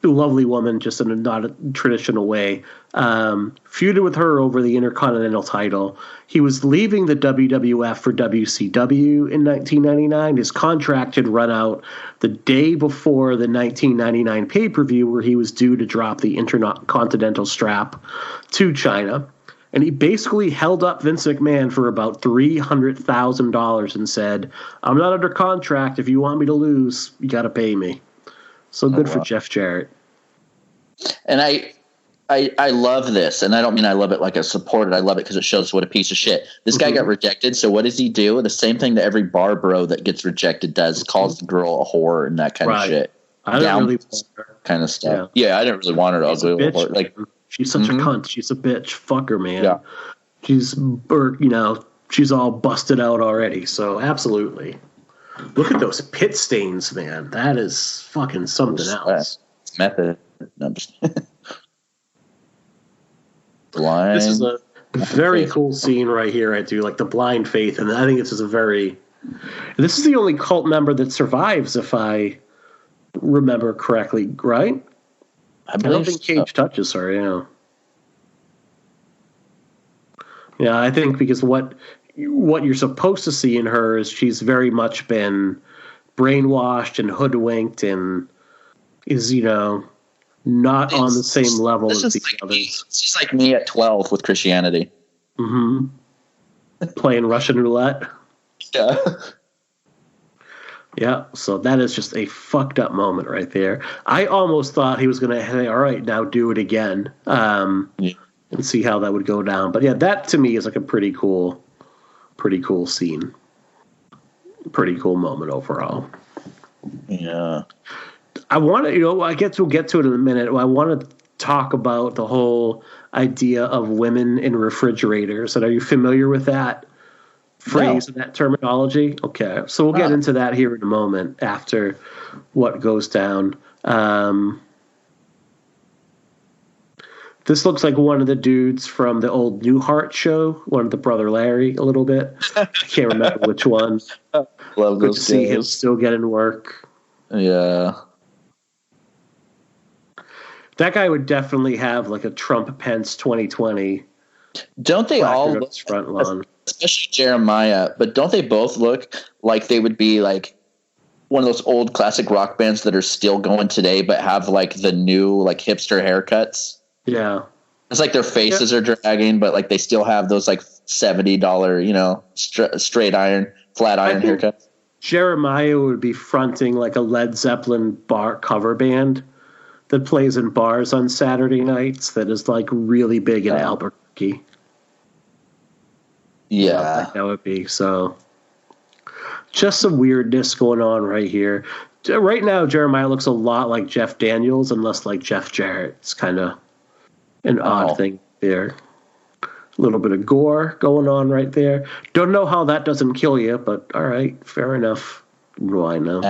lovely woman, just in a not a traditional way, feuded with her over the Intercontinental title. He was leaving the WWF for WCW in 1999. His contract had run out the day before the 1999 pay-per-view, where he was due to drop the Intercontinental strap to Chyna. And he basically held up Vince McMahon for about $300,000 and said, I'm not under contract. If you want me to lose, you got to pay me. So good for Jeff Jarrett. And I love this, and I don't mean I love it like I support it. I love it because it shows what a piece of shit. This guy got rejected, so what does he do? The same thing that every bar bro that gets rejected does, calls the girl a whore and that kind of shit. I don't really want her. Kind of stuff. Yeah, I didn't really want her to ugly little whore. Like, she's such a cunt. She's a bitch. Fuck her, man. Yeah. She's all busted out already, so absolutely. Look at those pit stains, man. That is fucking something else. Method. No, blind. This is a very cool scene right here. I do like the blind faith, and I think this is this is the only cult member that survives, if I remember correctly, right? I don't think Cage touches her. Yeah, I think because what you're supposed to see in her is she's very much been brainwashed and hoodwinked and is, not on the same level as the others. She's like me at 12 with Christianity. Mm-hmm. Playing Russian roulette. Yeah. Yeah, so that is just a fucked up moment right there. I almost thought he was going to say, all right, now do it again, and see how that would go down. But yeah, that to me is like a pretty cool scene. Pretty cool moment overall. Yeah. I want to, we'll get to it in a minute. I want to talk about the whole idea of women in refrigerators. And are you familiar with that phrase and that terminology? Okay, so we'll get into that here in a moment after what goes down. This looks like one of the dudes from the old Newhart show, one of the Brother Larry a little bit. I can't remember which one. Love Good to see him still getting work. Yeah. That guy would definitely have like a Trump Pence 2020. Don't they all look, front lawn? Especially Jeremiah, but don't they both look like they would be like one of those old classic rock bands that are still going today, but have like the new like hipster haircuts? Yeah. It's like their faces are dragging, but like they still have those like $70, straight iron, flat iron haircuts. Jeremiah would be fronting like a Led Zeppelin bar cover band that plays in bars on Saturday nights that is like really big in Albuquerque. Yeah. That would be so. Just some weirdness going on right here. Right now, Jeremiah looks a lot like Jeff Daniels and less like Jeff Jarrett. It's kind of an odd thing there. A little bit of gore going on right there. Don't know how that doesn't kill you, but all right, fair enough. What do I know?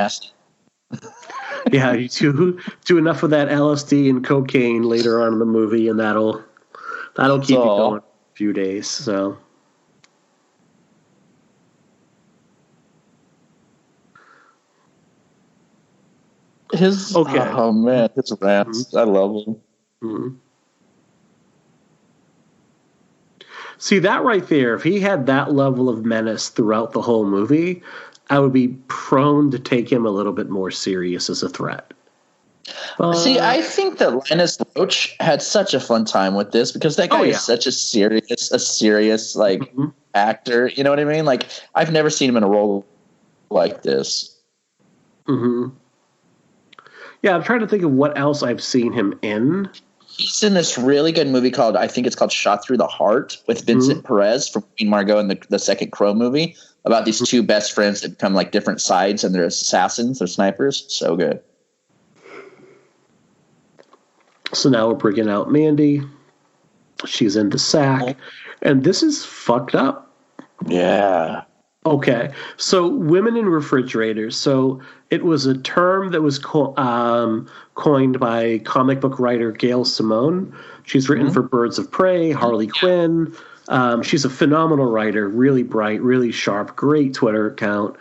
Yeah, you do enough of that LSD and cocaine later on in the movie, and that'll keep you going a few days. So. Oh man, his rants. Mm-hmm. I love him. Mm-hmm. See, that right there, if he had that level of menace throughout the whole movie, I would be prone to take him a little bit more serious as a threat. See, I think that Linus Roach had such a fun time with this because that guy is such a serious like actor. You know what I mean? Like, I've never seen him in a role like this. Mm-hmm. Yeah, I'm trying to think of what else I've seen him in. He's in this really good movie I think it's called Shot Through the Heart with Vincent Perez from Queen Margot in the second Crow movie about these two best friends that become like different sides and they're assassins, they're snipers. So good. So now we're bringing out Mandy. She's in the sack. And this is fucked up. Yeah. Okay. So women in refrigerators. So it was a term that was coined by comic book writer Gail Simone. She's written for Birds of Prey, Harley Quinn. She's a phenomenal writer, really bright, really sharp, great Twitter account.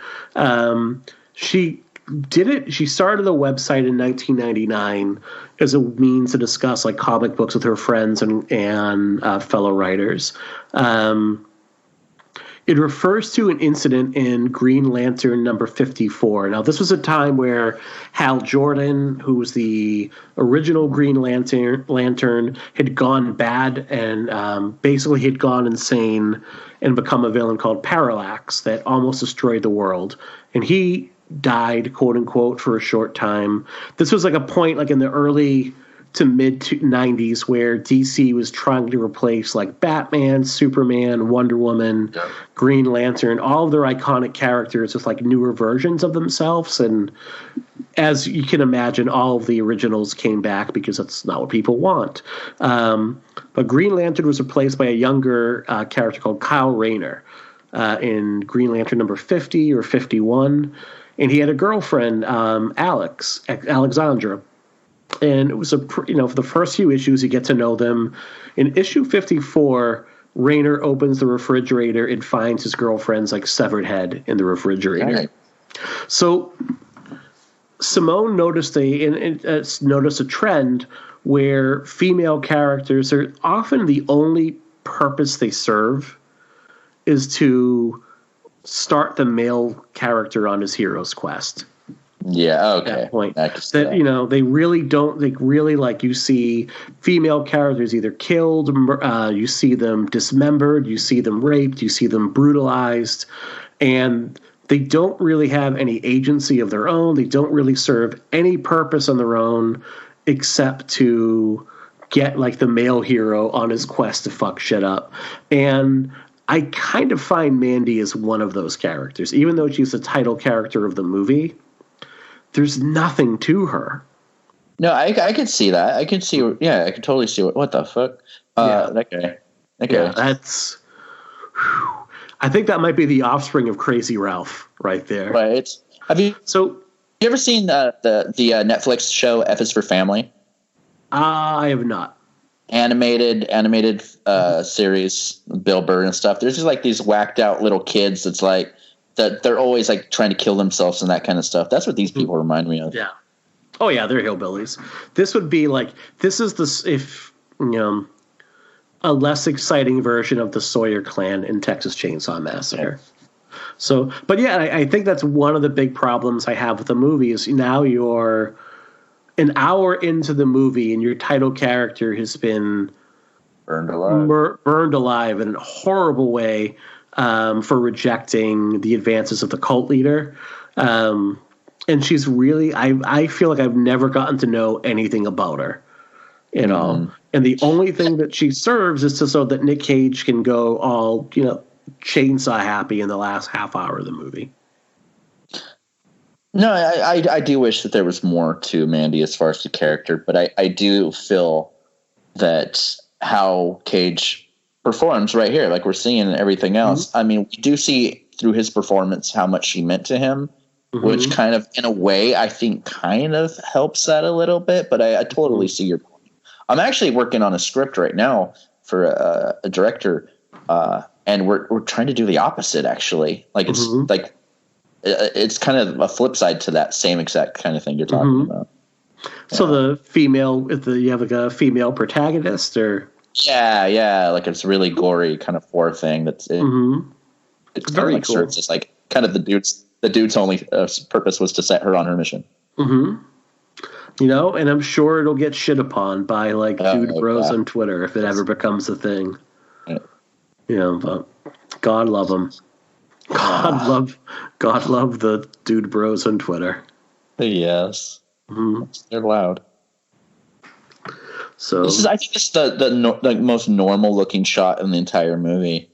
She started a website in 1999 as a means to discuss like comic books with her friends and fellow writers. It refers to an incident in Green Lantern number 54. Now, this was a time where Hal Jordan, who was the original Green Lantern, had gone bad and basically had gone insane and become a villain called Parallax that almost destroyed the world. And he died, quote unquote, for a short time. This was like a point like in the early to mid 90s where DC was trying to replace like Batman, Superman, Wonder Woman, Green Lantern, all of their iconic characters with like newer versions of themselves. And as you can imagine, all of the originals came back because that's not what people want. But Green Lantern was replaced by a younger character called Kyle Rayner in Green Lantern number 50 or 51. And he had a girlfriend, Alexandra. And it was for the first few issues, you get to know them. In issue 54, Rayner opens the refrigerator and finds his girlfriend's like severed head in the refrigerator. Right. So Simone noticed a trend where female characters are often the only purpose they serve is to start the male character on his hero's quest. Yeah, okay. At that point. They really don't. They really like you see female characters either killed, you see them dismembered, you see them raped, you see them brutalized, and they don't really have any agency of their own. They don't really serve any purpose on their own except to get like the male hero on his quest to fuck shit up. And I kind of find Mandy as one of those characters, even though she's the title character of the movie. There's nothing to her. No, I could see that. I could see. Yeah, I could totally see what the fuck. That guy. Yeah, that's. I think that might be the offspring of Crazy Ralph, right there. Right. Have you ever seen the Netflix show F is for Family? I have not. Animated series, Bill Burr and stuff. There's just like these whacked out little kids. That's like that they're always like trying to kill themselves and that kind of stuff. That's what these people remind me of. Yeah. Oh yeah, they're hillbillies. This would be like this is this if a less exciting version of the Sawyer clan in Texas Chainsaw Massacre. So, but yeah, I think that's one of the big problems I have with the movie is now you're an hour into the movie and your title character has been burned alive in a horrible way for rejecting the advances of the cult leader. And she's really, I feel like I've never gotten to know anything about her, And the only thing that she serves is so that Nick Cage can go all, chainsaw happy in the last half hour of the movie. No, I do wish that there was more to Mandy as far as the character, but I do feel that how Cage performs right here, like we're seeing everything else. I mean, we do see through his performance how much she meant to him, which kind of, in a way, I think kind of helps that a little bit, but I totally see your point. I'm actually working on a script right now for a director, and we're trying to do the opposite, actually. Like it's like it's kind of a flip side to that same exact kind of thing you're talking about. So the female, you have like a female protagonist, or yeah, like it's really gory kind of horror thing. It's it's very like cool. It's like kind of the dude's only purpose was to set her on her mission. And I'm sure it'll get shit upon by like dude bros on Twitter if it ever becomes a thing. But God love them. God love the dude bros on Twitter. Yes, they're loud. So I think this is the most normal looking shot in the entire movie.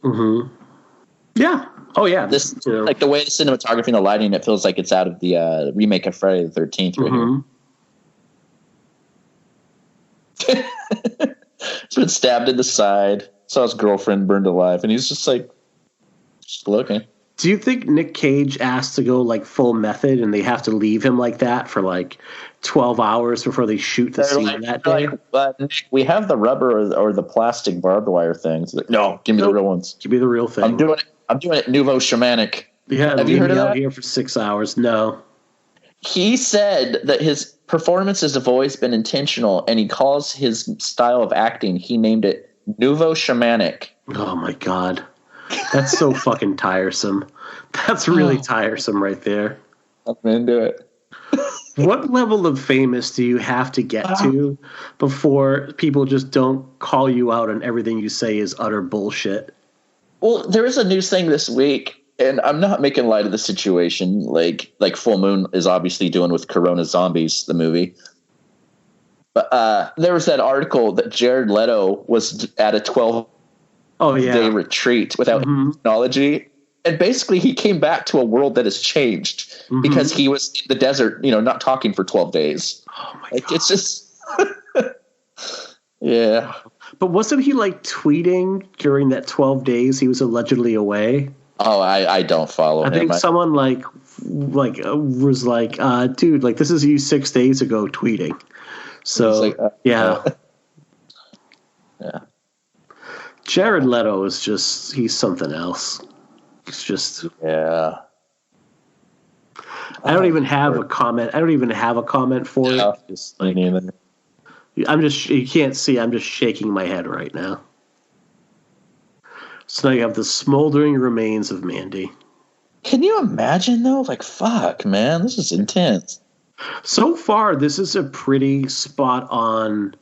Yeah. Oh yeah. This like the way the cinematography and the lighting, it feels like it's out of the remake of Friday the 13th right here. He's been stabbed in the side. Saw his girlfriend burned alive, and he's just looking. Do you think Nick Cage asked to go like full method, and they have to leave him like that for like 12 hours before they shoot the scene that day? We have the rubber or the plastic barbed wire things. No, give me the real ones. Give me the real thing. I'm doing it nouveau shamanic. Yeah, have you heard of that? Here for 6 hours? No. He said that his performances have always been intentional, and he calls his style of acting, he named it nouveau shamanic. Oh my God. That's so fucking tiresome. That's really tiresome right there. I'm into it. What level of famous do you have to get to before people just don't call you out on everything you say is utter bullshit? Well, there was a news thing this week, and I'm not making light of the situation, like Full Moon is obviously doing with Corona Zombies, the movie. But there was that article that Jared Leto was at a 12-day retreat without technology. And basically he came back to a world that has changed because he was in the desert, not talking for 12 days. Oh my God. It's just, yeah. But wasn't he like tweeting during that 12 days he was allegedly away? Oh, I don't follow him. I think someone was like, dude, like this is you 6 days ago tweeting. So yeah. Jared Leto is he's something else. It's just I don't even have a comment. I don't even have a comment for it. Just like you can't see. I'm just shaking my head right now. So now you have the smoldering remains of Mandy. Can you imagine though? Like, fuck, man, this is intense. So far, this is a pretty spot on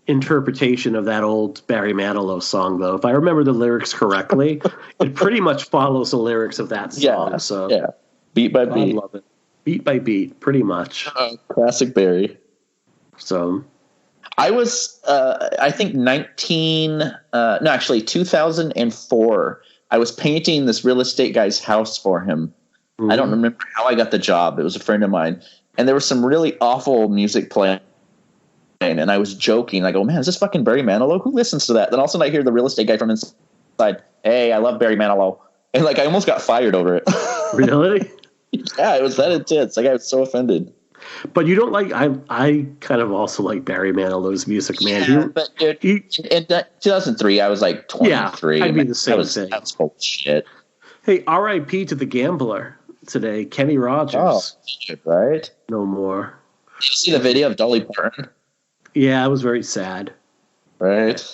interpretation of that old Barry Manilow song, though. If I remember the lyrics correctly, it pretty much follows the lyrics of that song. Yeah, beat by beat. I love it. Beat by beat, pretty much. Classic Barry. So I was, I think 2004, I was painting this real estate guy's house for him. I don't remember how I got the job. It was a friend of mine. And there was some really awful music playing. And I was joking. I go, man, is this fucking Barry Manilow? Who listens to that? Then all of a sudden I hear the real estate guy from inside, hey, I love Barry Manilow. And I almost got fired over it. Really? Yeah, it was that intense. I was so offended. But you don't like, I kind of also like Barry Manilow's music, man. Yeah, but dude, in 2003, I was like 23. Yeah, I'd be the same thing. That's bullshit. Hey, R.I.P. to the gambler today, Kenny Rogers. Oh, shit, right? No more. you see the video of Dolly Parton? Yeah, it was very sad. Right.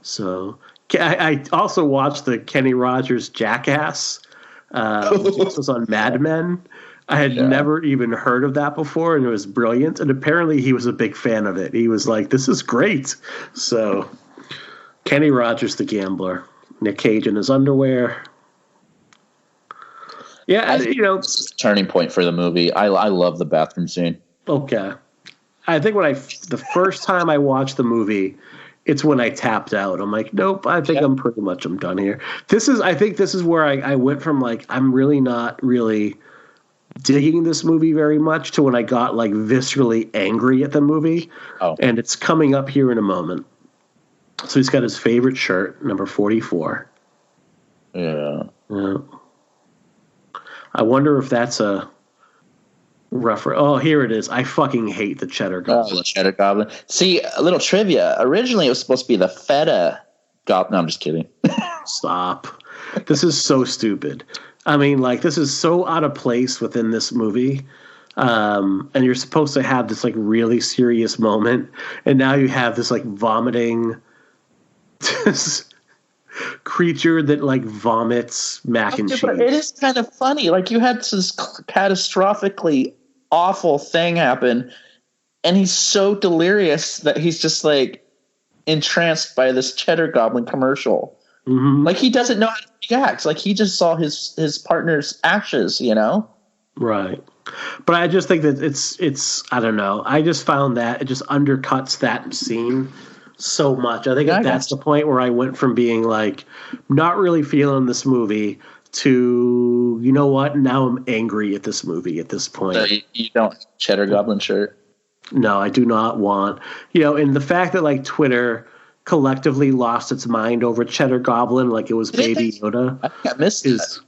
So I also watched the Kenny Rogers Jackass, which was on Mad Men. I had never even heard of that before, and it was brilliant. And apparently he was a big fan of it. He was like, this is great. So Kenny Rogers, the gambler, Nick Cage in his underwear. Yeah, turning point for the movie. I love the bathroom scene. Okay. I think the first time I watched the movie, it's when I tapped out. I'm like, nope, I think I'm done here. I think this is where I went from like, I'm really not really digging this movie very much to when I got like viscerally angry at the movie. Oh. And it's coming up here in a moment. So he's got his favorite shirt, number 44. Yeah. I wonder if that's a reference. Oh, here it is. I fucking hate the Cheddar Goblin. The Cheddar Goblin. See, a little trivia. Originally, it was supposed to be the Feta Goblin. No, I'm just kidding. Stop. This is so stupid. I mean, like, this is so out of place within this movie. And you're supposed to have this, like, really serious moment. And now you have this, like, vomiting this creature that, like, vomits mac and cheese. But it is kind of funny. Like, you had this catastrophically awful thing happen, and he's so delirious that he's just, like, entranced by this Cheddar Goblin commercial. Mm-hmm. Like, he doesn't know how to react. Like, he just saw his partner's ashes, you know? Right. But I just think that it's I don't know. I just found that it just undercuts that scene so much. I think that's the point where I went from being like not really feeling this movie to, you know what, now I'm angry at this movie at this point. So you don't Cheddar Goblin shirt? No, I do not want. And the fact that like Twitter collectively lost its mind over Cheddar Goblin like it was Baby Yoda. I missed that.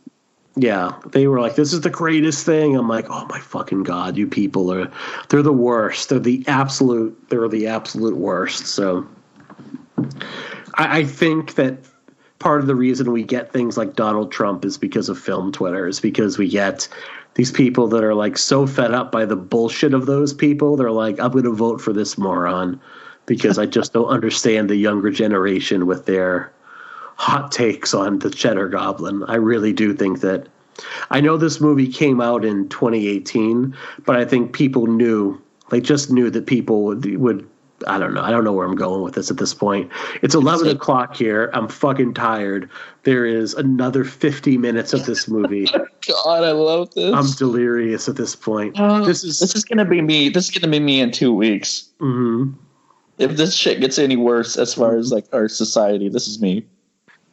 Yeah, they were like, this is the greatest thing. I'm like, oh my fucking God, you people they're the worst. They're the absolute worst. So I think that part of the reason we get things like Donald Trump is because of film Twitter, is because we get these people that are like so fed up by the bullshit of those people. They're like, I'm going to vote for this moron because I just don't understand the younger generation with their hot takes on the Cheddar Goblin. I really do think that. I know this movie came out in 2018, but I think people knew that people would. I don't know. I don't know where I'm going with this at this point. It's 11 o'clock here. I'm fucking tired. There is another 50 minutes of this movie. God, I love this. I'm delirious at this point. This is gonna be me. This is gonna be me in 2 weeks. Mm-hmm. If this shit gets any worse as far as like our society, this is me.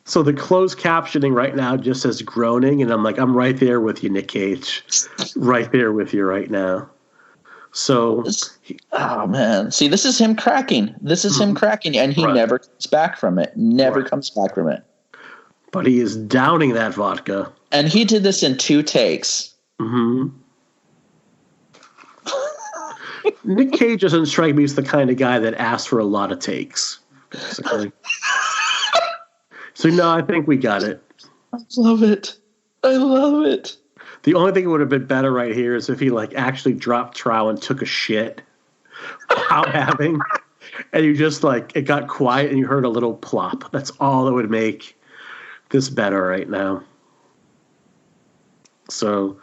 So the closed captioning right now just says groaning, and I'm like, I'm right there with you, Nick Cage. Right there with you right now. So, oh man, see, this is him cracking. This is him cracking, and he never comes back from it. Never comes back from it. But he is downing that vodka, and he did this in 2 takes. Mm-hmm. Nick Cage doesn't strike me as the kind of guy that asks for a lot of takes. Basically. So no, I think we got it. I love it. I love it. The only thing that would have been better right here is if he like actually dropped trow and took a shit without having, and you just like it got quiet and you heard a little plop. That's all that would make this better right now. So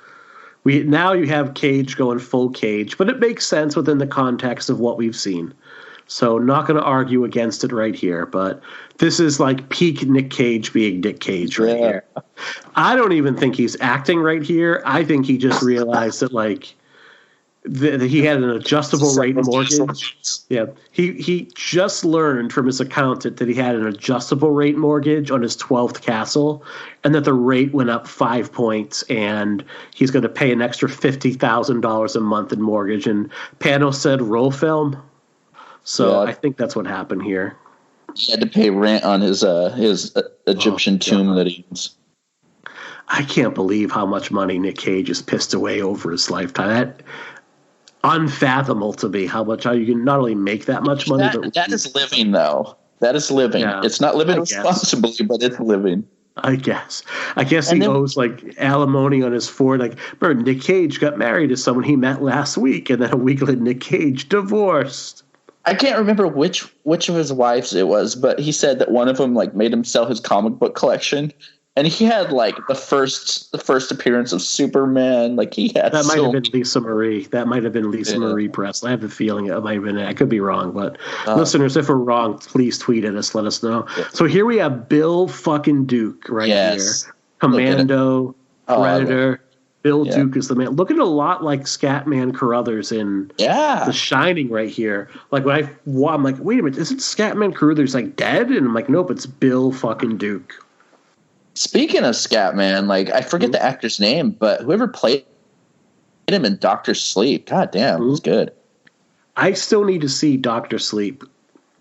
now you have Cage going full Cage, but it makes sense within the context of what we've seen. So not going to argue against it right here, but this is like peak Nick Cage being Nick Cage right here. I don't even think he's acting right here. I think he just realized that like that he had an adjustable rate mortgage. Yeah, he just learned from his accountant that he had an adjustable rate mortgage on his 12th castle, and that the rate went up 5 points, and he's going to pay an extra $50,000 a month in mortgage. And Pano said, "Roll film." So I think that's what happened here. He had to pay rent on his Egyptian tomb that he owns. I can't believe how much money Nick Cage has pissed away over his lifetime. That unfathomable to me how you can not only make that much money, but that is living though. That is living. Yeah, it's not living responsibly, but it's living. I guess And he then owes like alimony on his Ford. Like, remember, Nick Cage got married to someone he met last week, and then a week later, Nick Cage divorced. I can't remember which of his wives it was, but he said that one of them like made him sell his comic book collection, and he had like the first appearance of Superman. Like he had That might have been Lisa Marie. That might have been Lisa Yeah. Marie Presley. I have a feeling it might have been. I could be wrong, but listeners, if we're wrong, please tweet at us. Let us know. Yeah. So here we have Bill fucking Duke right Yes. here. Commando, Oh, I love Predator. Bill Yeah. Duke is the man. Looking a lot like Scatman Carruthers in Yeah. The Shining right here. Like when I'm like, wait a minute, isn't Scatman Carruthers like dead? And I'm like, nope, it's Bill fucking Duke. Speaking of Scatman, like I forget the actor's name, but whoever played him in Doctor Sleep, god damn, it was good. I still need to see Doctor Sleep.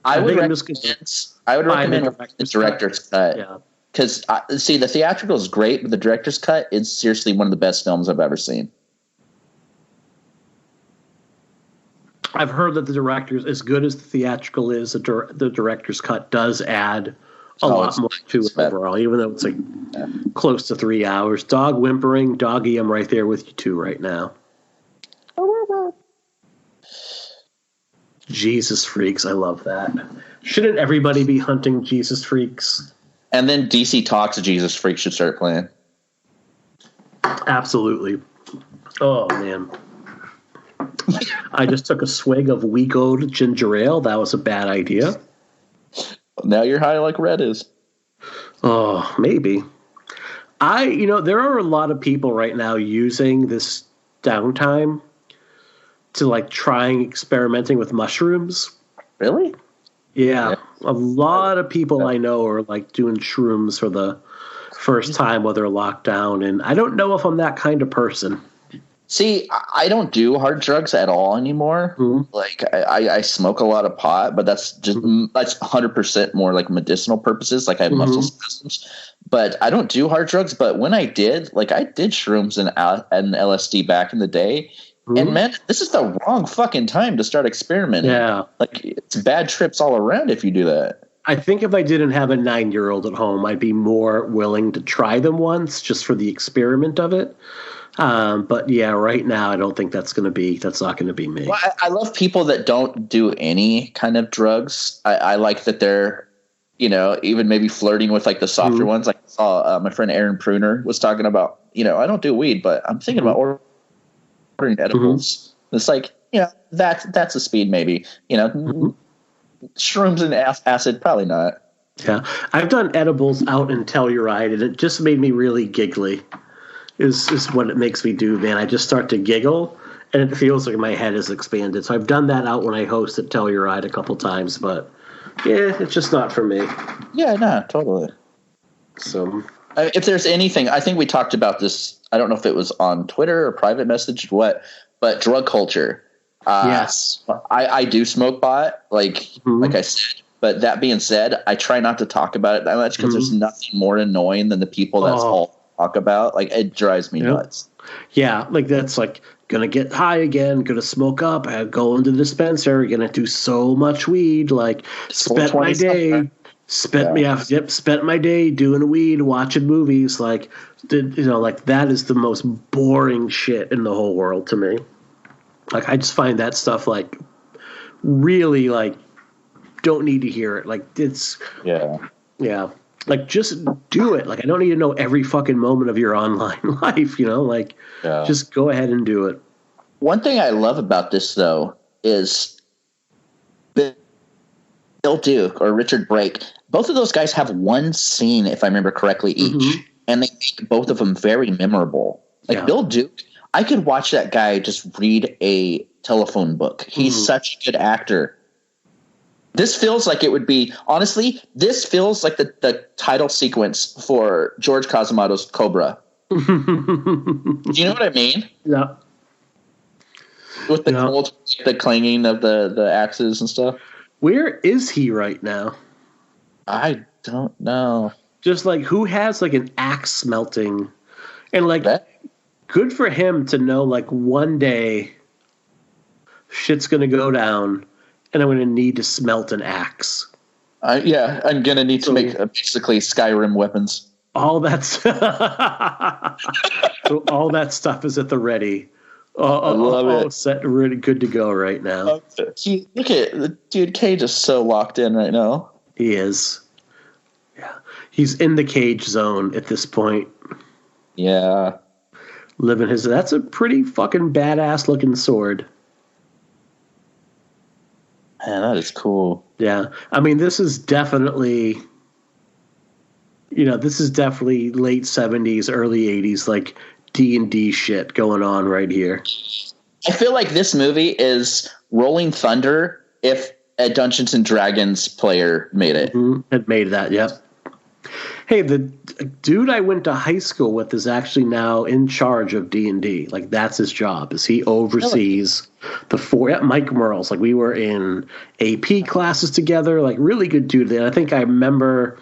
I would think I'm recommend just the director's cut. Yeah. Because, see, the theatrical is great, but the director's cut is seriously one of the best films I've ever seen. I've heard that the director's, as good as the theatrical is, the director's cut does add a lot more to it overall, even though it's like close to 3 hours. Dog whimpering, doggy, I'm right there with you too right now. Jesus freaks, I love that. Shouldn't everybody be hunting Jesus freaks? And then DC Talks of Jesus Freak should start playing. Absolutely. Oh, man. I just took a swig of Weegoed ginger ale. That was a bad idea. Now you're high like Red is. Oh, maybe. There are a lot of people right now using this downtime to like trying experimenting with mushrooms. Really? Yeah. A lot of people I know are like doing shrooms for the first time while they're locked down. And I don't know if I'm that kind of person. See, I don't do hard drugs at all anymore. Mm-hmm. Like I smoke a lot of pot, but that's just that's 100% more like medicinal purposes. Like I have muscle spasms, but I don't do hard drugs. But when I did, like I did shrooms and LSD back in the day. And man, this is the wrong fucking time to start experimenting. Yeah. Like it's bad trips all around if you do that. I think if I didn't have a 9-year-old at home, I'd be more willing to try them once just for the experiment of it. But yeah, right now I don't think that's not going to be me. Well, I love people that don't do any kind of drugs. I like that they're, even maybe flirting with like the softer ones. Like I saw my friend Aaron Pruner was talking about, I don't do weed, but I'm thinking about ordering edibles. It's like, that's a speed maybe, shrooms and acid, probably not. Yeah. I've done edibles out in Telluride and it just made me really giggly is what it makes me do, man. I just start to giggle and it feels like my head is expanded. So I've done that out when I host at Telluride a couple times, but yeah, it's just not for me. Yeah, no, totally. So if there's anything, I think we talked about this. I don't know if it was on Twitter or private message, but drug culture. Yes, I do smoke pot, like I said. But that being said, I try not to talk about it that much because there's nothing more annoying than the people that's all talk about. Like it drives me nuts. Yeah, like that's like gonna get high again, gonna smoke up, go into the dispensary, gonna do so much weed. Like spent my day. Spent my day doing weed, watching movies. Like, like that is the most boring shit in the whole world to me. Like, I just find that stuff like really like don't need to hear it. Like it's yeah. Like just do it. Like I don't need to know every fucking moment of your online life. Just go ahead and do it. One thing I love about this though is Bill Duke or Richard Brake. Both of those guys have one scene, if I remember correctly, each, and they make both of them very memorable. Like Bill Duke, I could watch that guy just read a telephone book. He's such a good actor. This feels like it would be, honestly, this feels like the title sequence for George Cosmato's Cobra. Do you know what I mean? Yeah. With the clanging of the axes and stuff. Where is he right now? I don't know. Just like who has like an axe smelting, and like good for him to know like one day shit's gonna go down, and I'm gonna need to smelt an axe. I'm gonna need to make basically Skyrim weapons. All that's so all that stuff is at the ready. I love it. Set, really good to go right now. Look at dude. Cage is so locked in right now. He is. Yeah, he's in the Cage zone at this point. Yeah, living his. That's a pretty fucking badass looking sword. Man, that is cool. Yeah, I mean, this is definitely. This is definitely late 70s, early 80s, like D&D shit going on right here. I feel like this movie is Rolling Thunder if a Dungeons and Dragons player made it. Mm-hmm. Had made that, yep. Hey, the dude I went to high school with is actually now in charge of D&D. Like, that's his job, is he oversees the Mike Merles. Like, we were in AP classes together, like, really good dude. And I think I remember...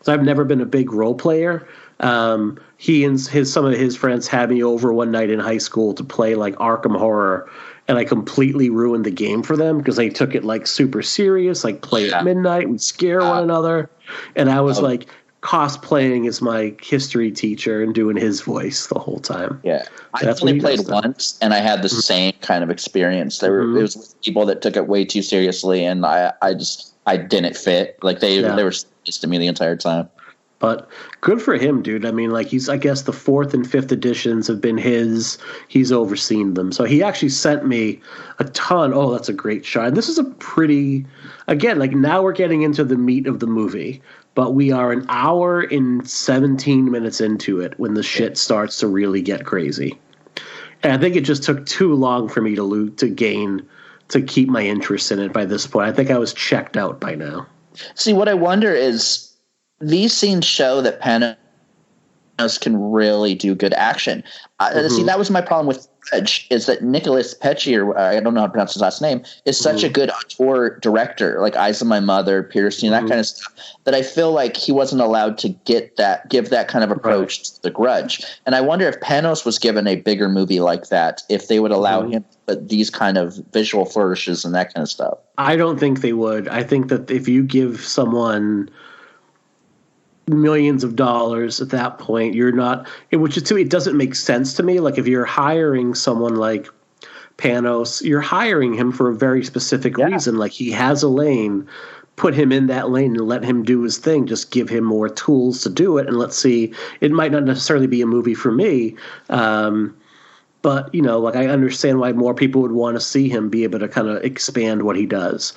I've never been a big role player. He and some of his friends had me over one night in high school to play like Arkham Horror, and I completely ruined the game for them because they took it like super serious, like play at midnight and scare one another. And I was like cosplaying as my history teacher and doing his voice the whole time. Yeah, I only played once, and I had the same kind of experience. It was with people that took it way too seriously, and I didn't fit. Like they were to me the entire time. But good for him, dude. I mean, like I guess the 4th and 5th editions have been his. He's overseen them. So he actually sent me a ton. Oh, that's a great shot. And this is a pretty, again, like now we're getting into the meat of the movie, but we are an hour and 17 minutes into it when the shit starts to really get crazy. And I think it just took too long for me to keep my interest in it by this point. I think I was checked out by now. See, what I wonder is these scenes show that Panos can really do good action. See, that was my problem with Grudge, is that Nicholas Pecci, or I don't know how to pronounce his last name, is such a good auteur director, like Eyes of My Mother, Piercing, that kind of stuff, that I feel like he wasn't allowed to give that kind of approach to The Grudge. And I wonder if Panos was given a bigger movie like that, if they would allow him these kind of visual flourishes and that kind of stuff. I don't think they would. I think that if you give someone millions of dollars at that point, you're not, which is to me, it doesn't make sense to me. Like if you're hiring someone like Panos, you're hiring him for a very specific reason. Like he has a lane, put him in that lane and let him do his thing. Just give him more tools to do it. And let's see, it might not necessarily be a movie for me. But, like I understand why more people would want to see him be able to kind of expand what he does.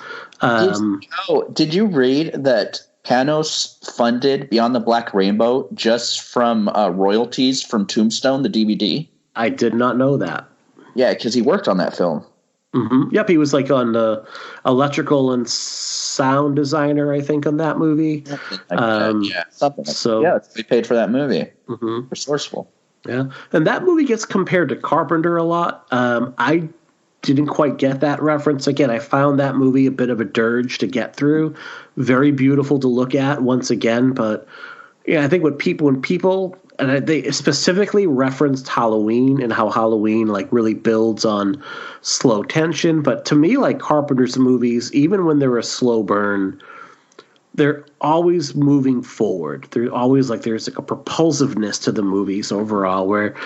Did you read that Panos funded Beyond the Black Rainbow just from royalties from Tombstone, the DVD? I did not know that. Yeah, because he worked on that film. Mm-hmm. Yep, he was like on the electrical and sound designer, I think, on that movie. Something. So he paid for that movie. Resourceful. Yeah, and that movie gets compared to Carpenter a lot. I didn't quite get that reference. Again, I found that movie a bit of a dirge to get through. Very beautiful to look at once again, but I think when people and they specifically referenced Halloween and how Halloween like really builds on slow tension. But to me, like Carpenter's movies, even when they're a slow burn, they're always moving forward. They're always like there's like a propulsiveness to the movies overall, where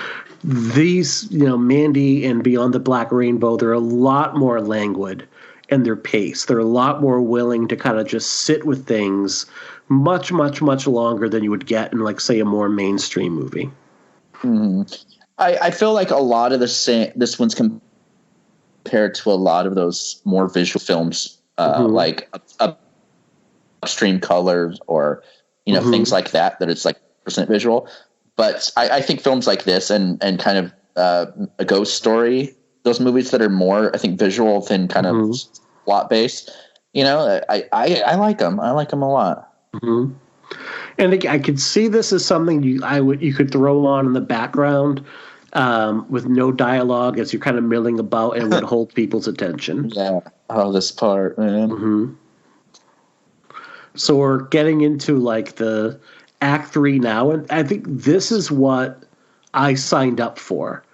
these, Mandy and Beyond the Black Rainbow, they're a lot more languid in their pace. They're a lot more willing to kind of just sit with things much, much, much longer than you would get in, like, say, a more mainstream movie. I feel like a lot of this one's compared to a lot of those more visual films, like Upstream Colors or things like that it's like % visual. But I think films like this and kind of A Ghost Story, those movies that are more, I think, visual than kind of plot based, I like them. I like them a lot. And I could see this as something you could throw on in the background with no dialogue as you're kind of milling about and would hold people's attention. Yeah. Oh, this part, man. So we're getting into like the Act 3 now, and I think this is what I signed up for.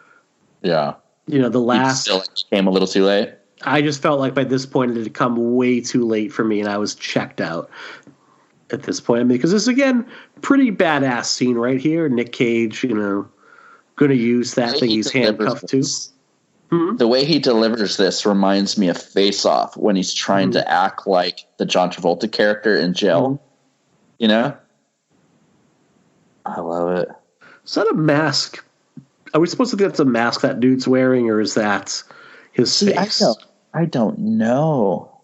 Yeah. The last still came a little too late. I just felt like by this point it had come way too late for me, and I was checked out. at this point. I mean, because this, again, pretty badass scene right here. Nick Cage, going to use that thing he's handcuffed to. The way he delivers this reminds me of Face Off when he's trying to act like the John Travolta character in jail. You know? I love it. Is that a mask? Are we supposed to think that's a mask that dude's wearing, or is that his face? I don't know.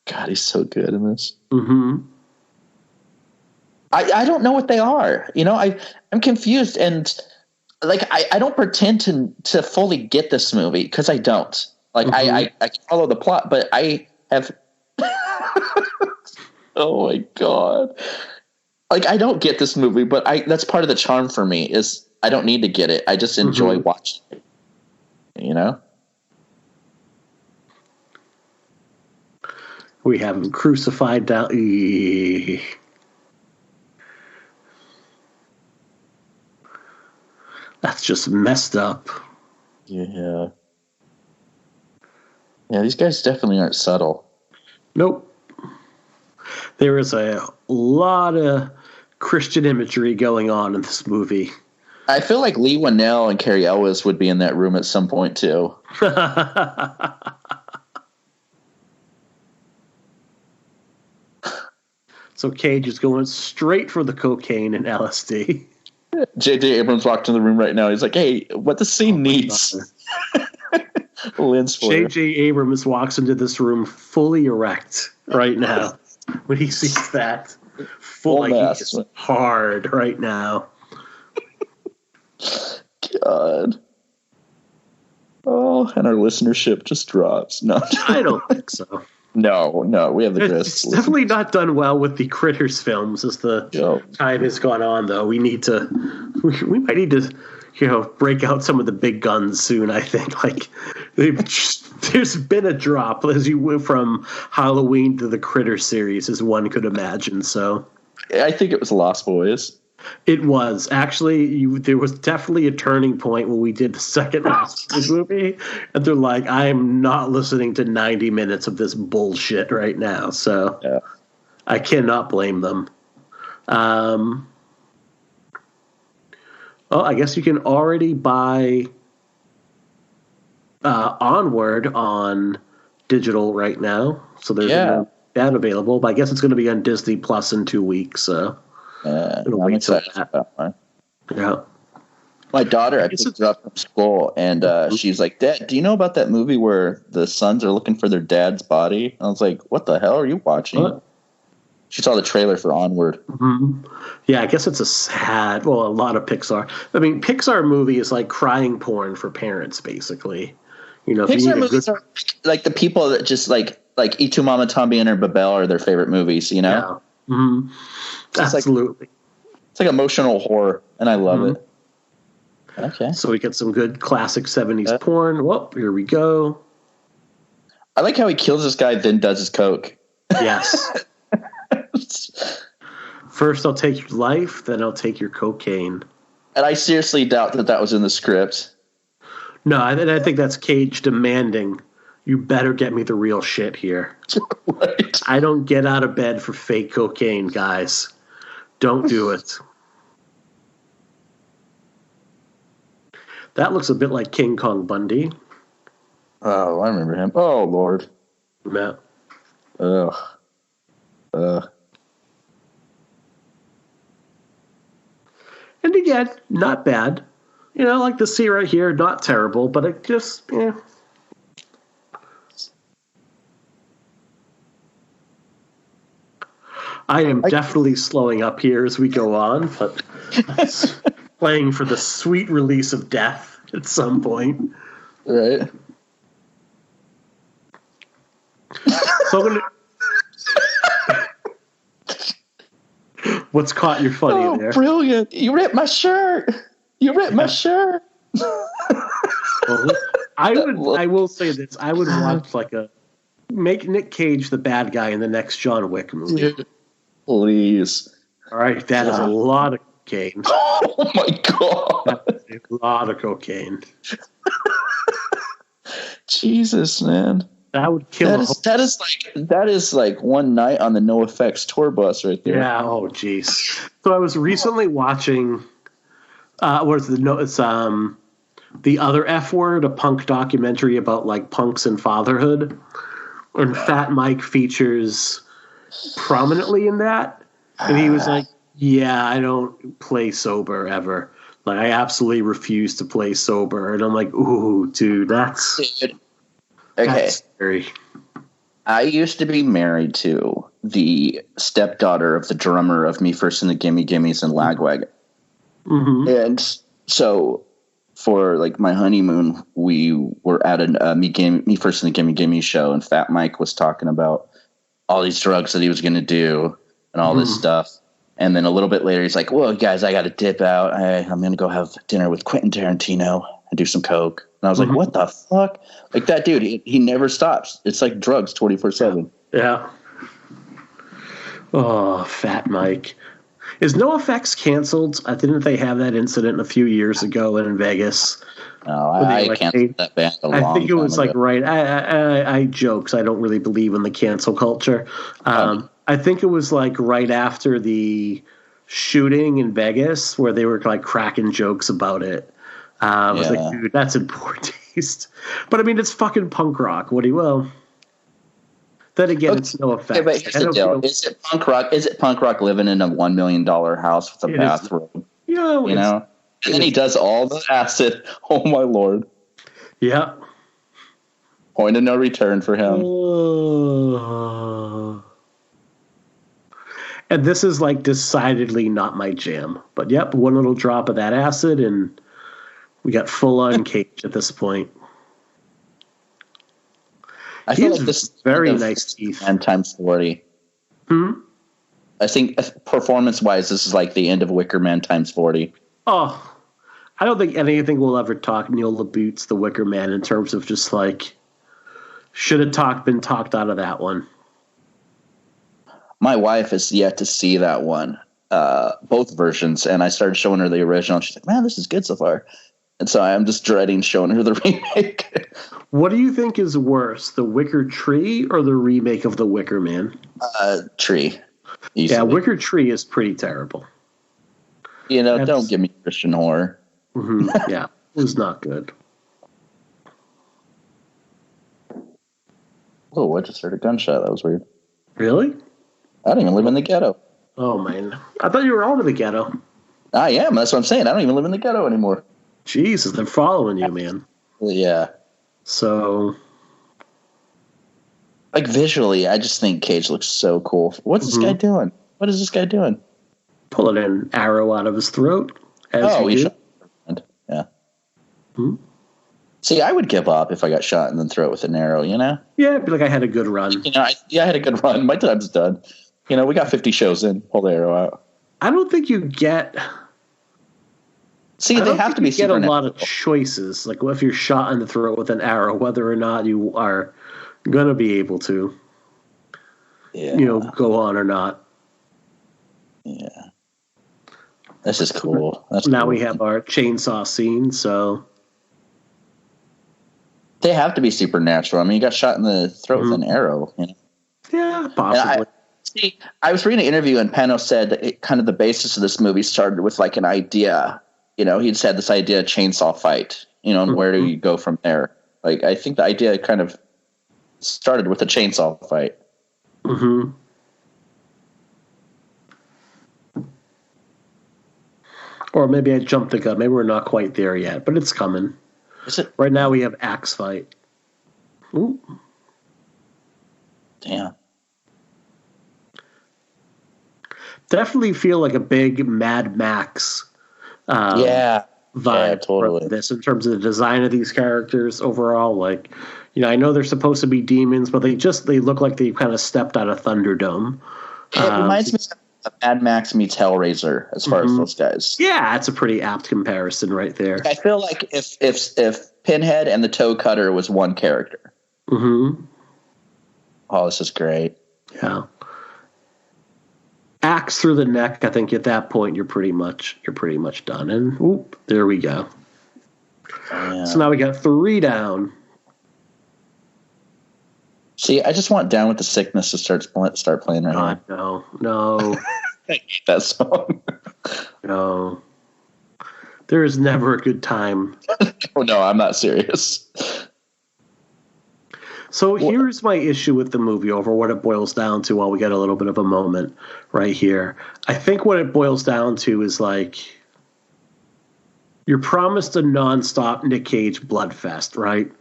God, he's so good in this. I don't know what they are. I'm confused, and like I don't pretend to fully get this movie because I don't. Like I can follow the plot, but I have. Oh my God! Like I don't get this movie, but that's part of the charm for me. Is I don't need to get it. I just enjoy watching it. We have him crucified down. That's just messed up. Yeah. Yeah, these guys definitely aren't subtle. Nope. There is a lot of Christian imagery going on in this movie. I feel like Lee Winnell and Carrie Elwes would be in that room at some point, too. So Cage is going straight for the cocaine and LSD. J.J. Abrams walked in the room right now. He's like, hey, what the scene needs. J.J. Abrams walks into this room fully erect right now when he sees that. Full like he's hard right now. God. Oh, and our listenership just drops. No, I don't think so. No, we have the greatest. It's definitely not done well with the Critters films as the time has gone on, though. We might need to, break out some of the big guns soon, I think. Like, there's been a drop as you went from Halloween to the Critter series, as one could imagine, so. I think it was Lost Boys. It was. Actually, there was definitely a turning point when we did the second Lost Boys movie, and they're like, I am not listening to 90 minutes of this bullshit right now, so I cannot blame them. Well, I guess you can already buy Onward on digital right now, so there's that available, but I guess it's going to be on Disney Plus in 2 weeks, so... I'm excited about mine. Yeah. My daughter, I picked her up from school, and she's like, Dad, do you know about that movie where the sons are looking for their dad's body? I was like, what the hell are you watching? What? She saw the trailer for Onward. Yeah, I guess it's a lot of Pixar. I mean, Pixar movie is like crying porn for parents, basically. Pixar movies are like the people that just like Itu Mama, Tommy, and Babel are their favorite movies, Yeah. Absolutely. It's like emotional horror, and I love it. Okay. So we get some good classic 70s porn. Well, here we go. I like how he kills this guy, then does his coke. Yes. First I'll take your life, then I'll take your cocaine. And I seriously doubt that was in the script. No, I think that's Cage demanding, you better get me the real shit here. Right. I don't get out of bed for fake cocaine, guys. Don't do it. That looks a bit like King Kong Bundy. Oh, I remember him. Oh, Lord. Yeah. Ugh. And again, not bad. Like the sea right here, not terrible, but it just, I am definitely slowing up here as we go on, but playing for the sweet release of death at some point. Right. So I'm gonna... What's caught your funny there? Brilliant. You ripped my shirt. My shirt. Well, I will say this. I would watch make Nick Cage the bad guy in the next John Wick movie. Please. All right, that is a lot of cocaine. Oh my God. That's a lot of cocaine. Jesus, man. That would kill. That is like one night on the No Effects tour bus right there. Yeah. Oh, jeez. So I was recently watching. What's the no? It's the other F word, a punk documentary about like punks and fatherhood, and Fat Mike features prominently in that, and he was like, "Yeah, I don't play sober ever. Like, I absolutely refuse to play sober." And I'm like, "Ooh, dude, that's Dude. Okay. That's scary." I used to be married to the stepdaughter of the drummer of Me First and the Gimme Gimmes and Lagwagon. Mm-hmm. And so for like my honeymoon, we were at a Me First and the Gimme Gimme show, and Fat Mike was talking about all these drugs that he was going to do and all this stuff. And then a little bit later, he's like, "Well, guys, I got to dip out. I'm going to go have dinner with Quentin Tarantino and do some coke." And I was like, "What the fuck?" Like, that dude, he never stops. It's like drugs 24/7. Yeah. Oh, Fat Mike. Is No Effects canceled? Didn't they have that incident a few years ago in Vegas? No, I canceled that band a long time ago. I think it was like right. I joke 'cause I don't really believe in the cancel culture. I think it was like right after the shooting in Vegas where they were like cracking jokes about it. I was like, dude, that's in poor taste. But I mean, it's fucking punk rock. Then again, it's No Effects. Okay, but here's the deal. Is it punk rock? Is it punk rock living in a $1 million house with a bathroom? You know? And then he does all the acid. Oh, my Lord. Yeah. Point of no return for him. And this is like decidedly not my jam. But yep, one little drop of that acid and we got full on Cage at this point. I feel like this is very nice teeth. And times 40. I think performance-wise, this is like the end of Wicker Man times 40. Oh, I don't think anything will ever talk Neil LaBute's The Wicker Man in terms of just like should have been talked out of that one. My wife is yet to see that one, both versions, and I started showing her the original. And she's like, "Man, this is good so far." And so I'm just dreading showing her the remake. What do you think is worse, The Wicker Tree or the remake of The Wicker Man? Tree. Easily. Yeah, Wicker Tree is pretty terrible. Don't give me Christian horror. Yeah, it was not good. Oh, I just heard a gunshot. That was weird. Really? I don't even live in the ghetto. Oh, man. I thought you were out of the ghetto. I am. That's what I'm saying. I don't even live in the ghetto anymore. Jesus, they're following you, man. Yeah. So, like, visually, I just think Cage looks so cool. What's this guy doing? What is this guy doing? Pulling an arrow out of his throat. He shot. Yeah. See, I would give up if I got shot in the throat with an arrow, Yeah, it'd be like I had a good run. I had a good run. My time's done. We got 50 shows in. Pull the arrow out. I don't think you get... See, they have to be get a lot of choices. Like, if you're shot in the throat with an arrow, whether or not you are going to be able to, go on or not. Yeah. This is cool. Now we have our chainsaw scene, so... They have to be supernatural. I mean, you got shot in the throat with an arrow. Yeah, possibly. I was reading an interview, and Pano said that kind of the basis of this movie started with like an idea. He'd said this idea, chainsaw fight, and where do you go from there? Like, I think the idea kind of started with a chainsaw fight. Or maybe I jumped the gun. Maybe we're not quite there yet, but it's coming. Is it? Right now we have axe fight. Ooh. Damn. Definitely feel like a big Mad Max vibe totally. for this in terms of the design of these characters overall. Like, I know they're supposed to be demons, but they look like they kind of stepped out of Thunderdome. It reminds me of Mad Max meets Hellraiser as far as those guys. Yeah, that's a pretty apt comparison right there. I feel like if Pinhead and the Toe Cutter was one character. Oh, this is great. Yeah. Axe through the neck. I think at that point you're pretty much done. And there we go. Yeah. So now we got 3 down. See, I just want Down with the Sickness to start playing right God, now. no. I hate that song. No. There is never a good time. Oh, no, I'm not serious. So here's my issue with the movie over what it boils down to while we get a little bit of a moment right here. I think what it boils down to is like you're promised a nonstop Nick Cage bloodfest, right?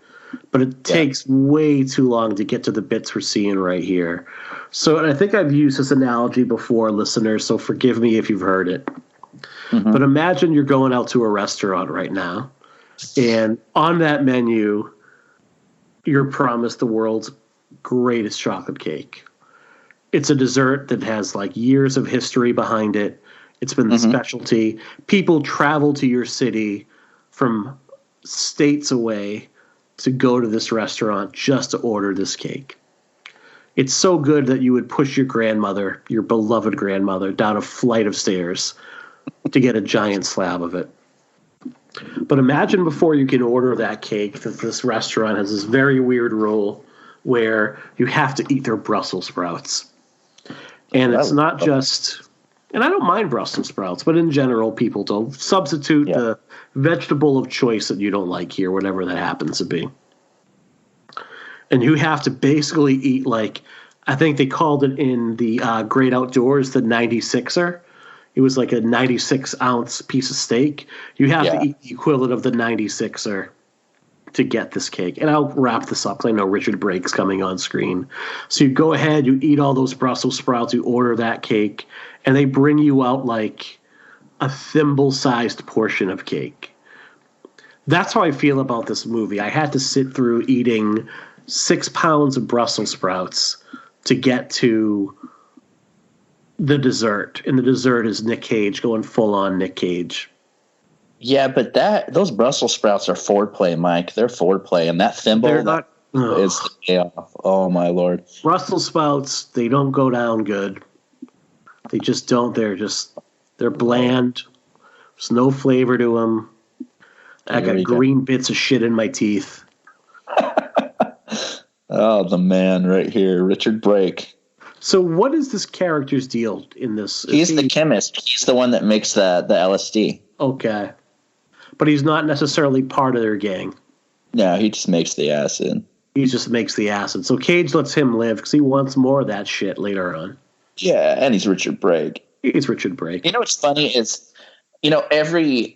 But it takes way too long to get to the bits we're seeing right here. So, and I think I've used this analogy before, listeners, so forgive me if you've heard it. Mm-hmm. But imagine you're going out to a restaurant right now, and on that menu, you're promised the world's greatest chocolate cake. It's a dessert that has like years of history behind it. It's been the specialty. People travel to your city from states away to go to this restaurant just to order this cake. It's so good that you would push your grandmother, your beloved grandmother, down a flight of stairs to get a giant slab of it. But imagine before you can order that cake that this restaurant has this very weird rule where you have to eat their Brussels sprouts. And it's not just... And I don't mind Brussels sprouts, but in general, people don't substitute the vegetable of choice that you don't like here, whatever that happens to be. And you have to basically eat like, I think they called it in the Great Outdoors, the 96er. It was like a 96-ounce piece of steak. You have to eat the equivalent of the 96er to get this cake. And I'll wrap this up because I know Richard Brake's coming on screen. So you go ahead, you eat all those Brussels sprouts, you order that cake, and they bring you out like a thimble-sized portion of cake. That's how I feel about this movie. I had to sit through eating 6 pounds of Brussels sprouts to get to the dessert. And the dessert is Nick Cage going full-on Nick Cage. Yeah, but those Brussels sprouts are foreplay, Mike. They're foreplay, and that thimble is the payoff. Oh, my Lord. Brussels sprouts, they don't go down good. They just don't. They're bland. There's no flavor to them. I got green bits of shit in my teeth. Oh, the man right here, Richard Brake. So what is this character's deal in this? He's the chemist. He's the one that makes the LSD. Okay. But he's not necessarily part of their gang. No, he just makes the acid. He just makes the acid. So Cage lets him live because he wants more of that shit later on. Yeah, and he's Richard Brake. He's Richard Brake. You know what's funny is, every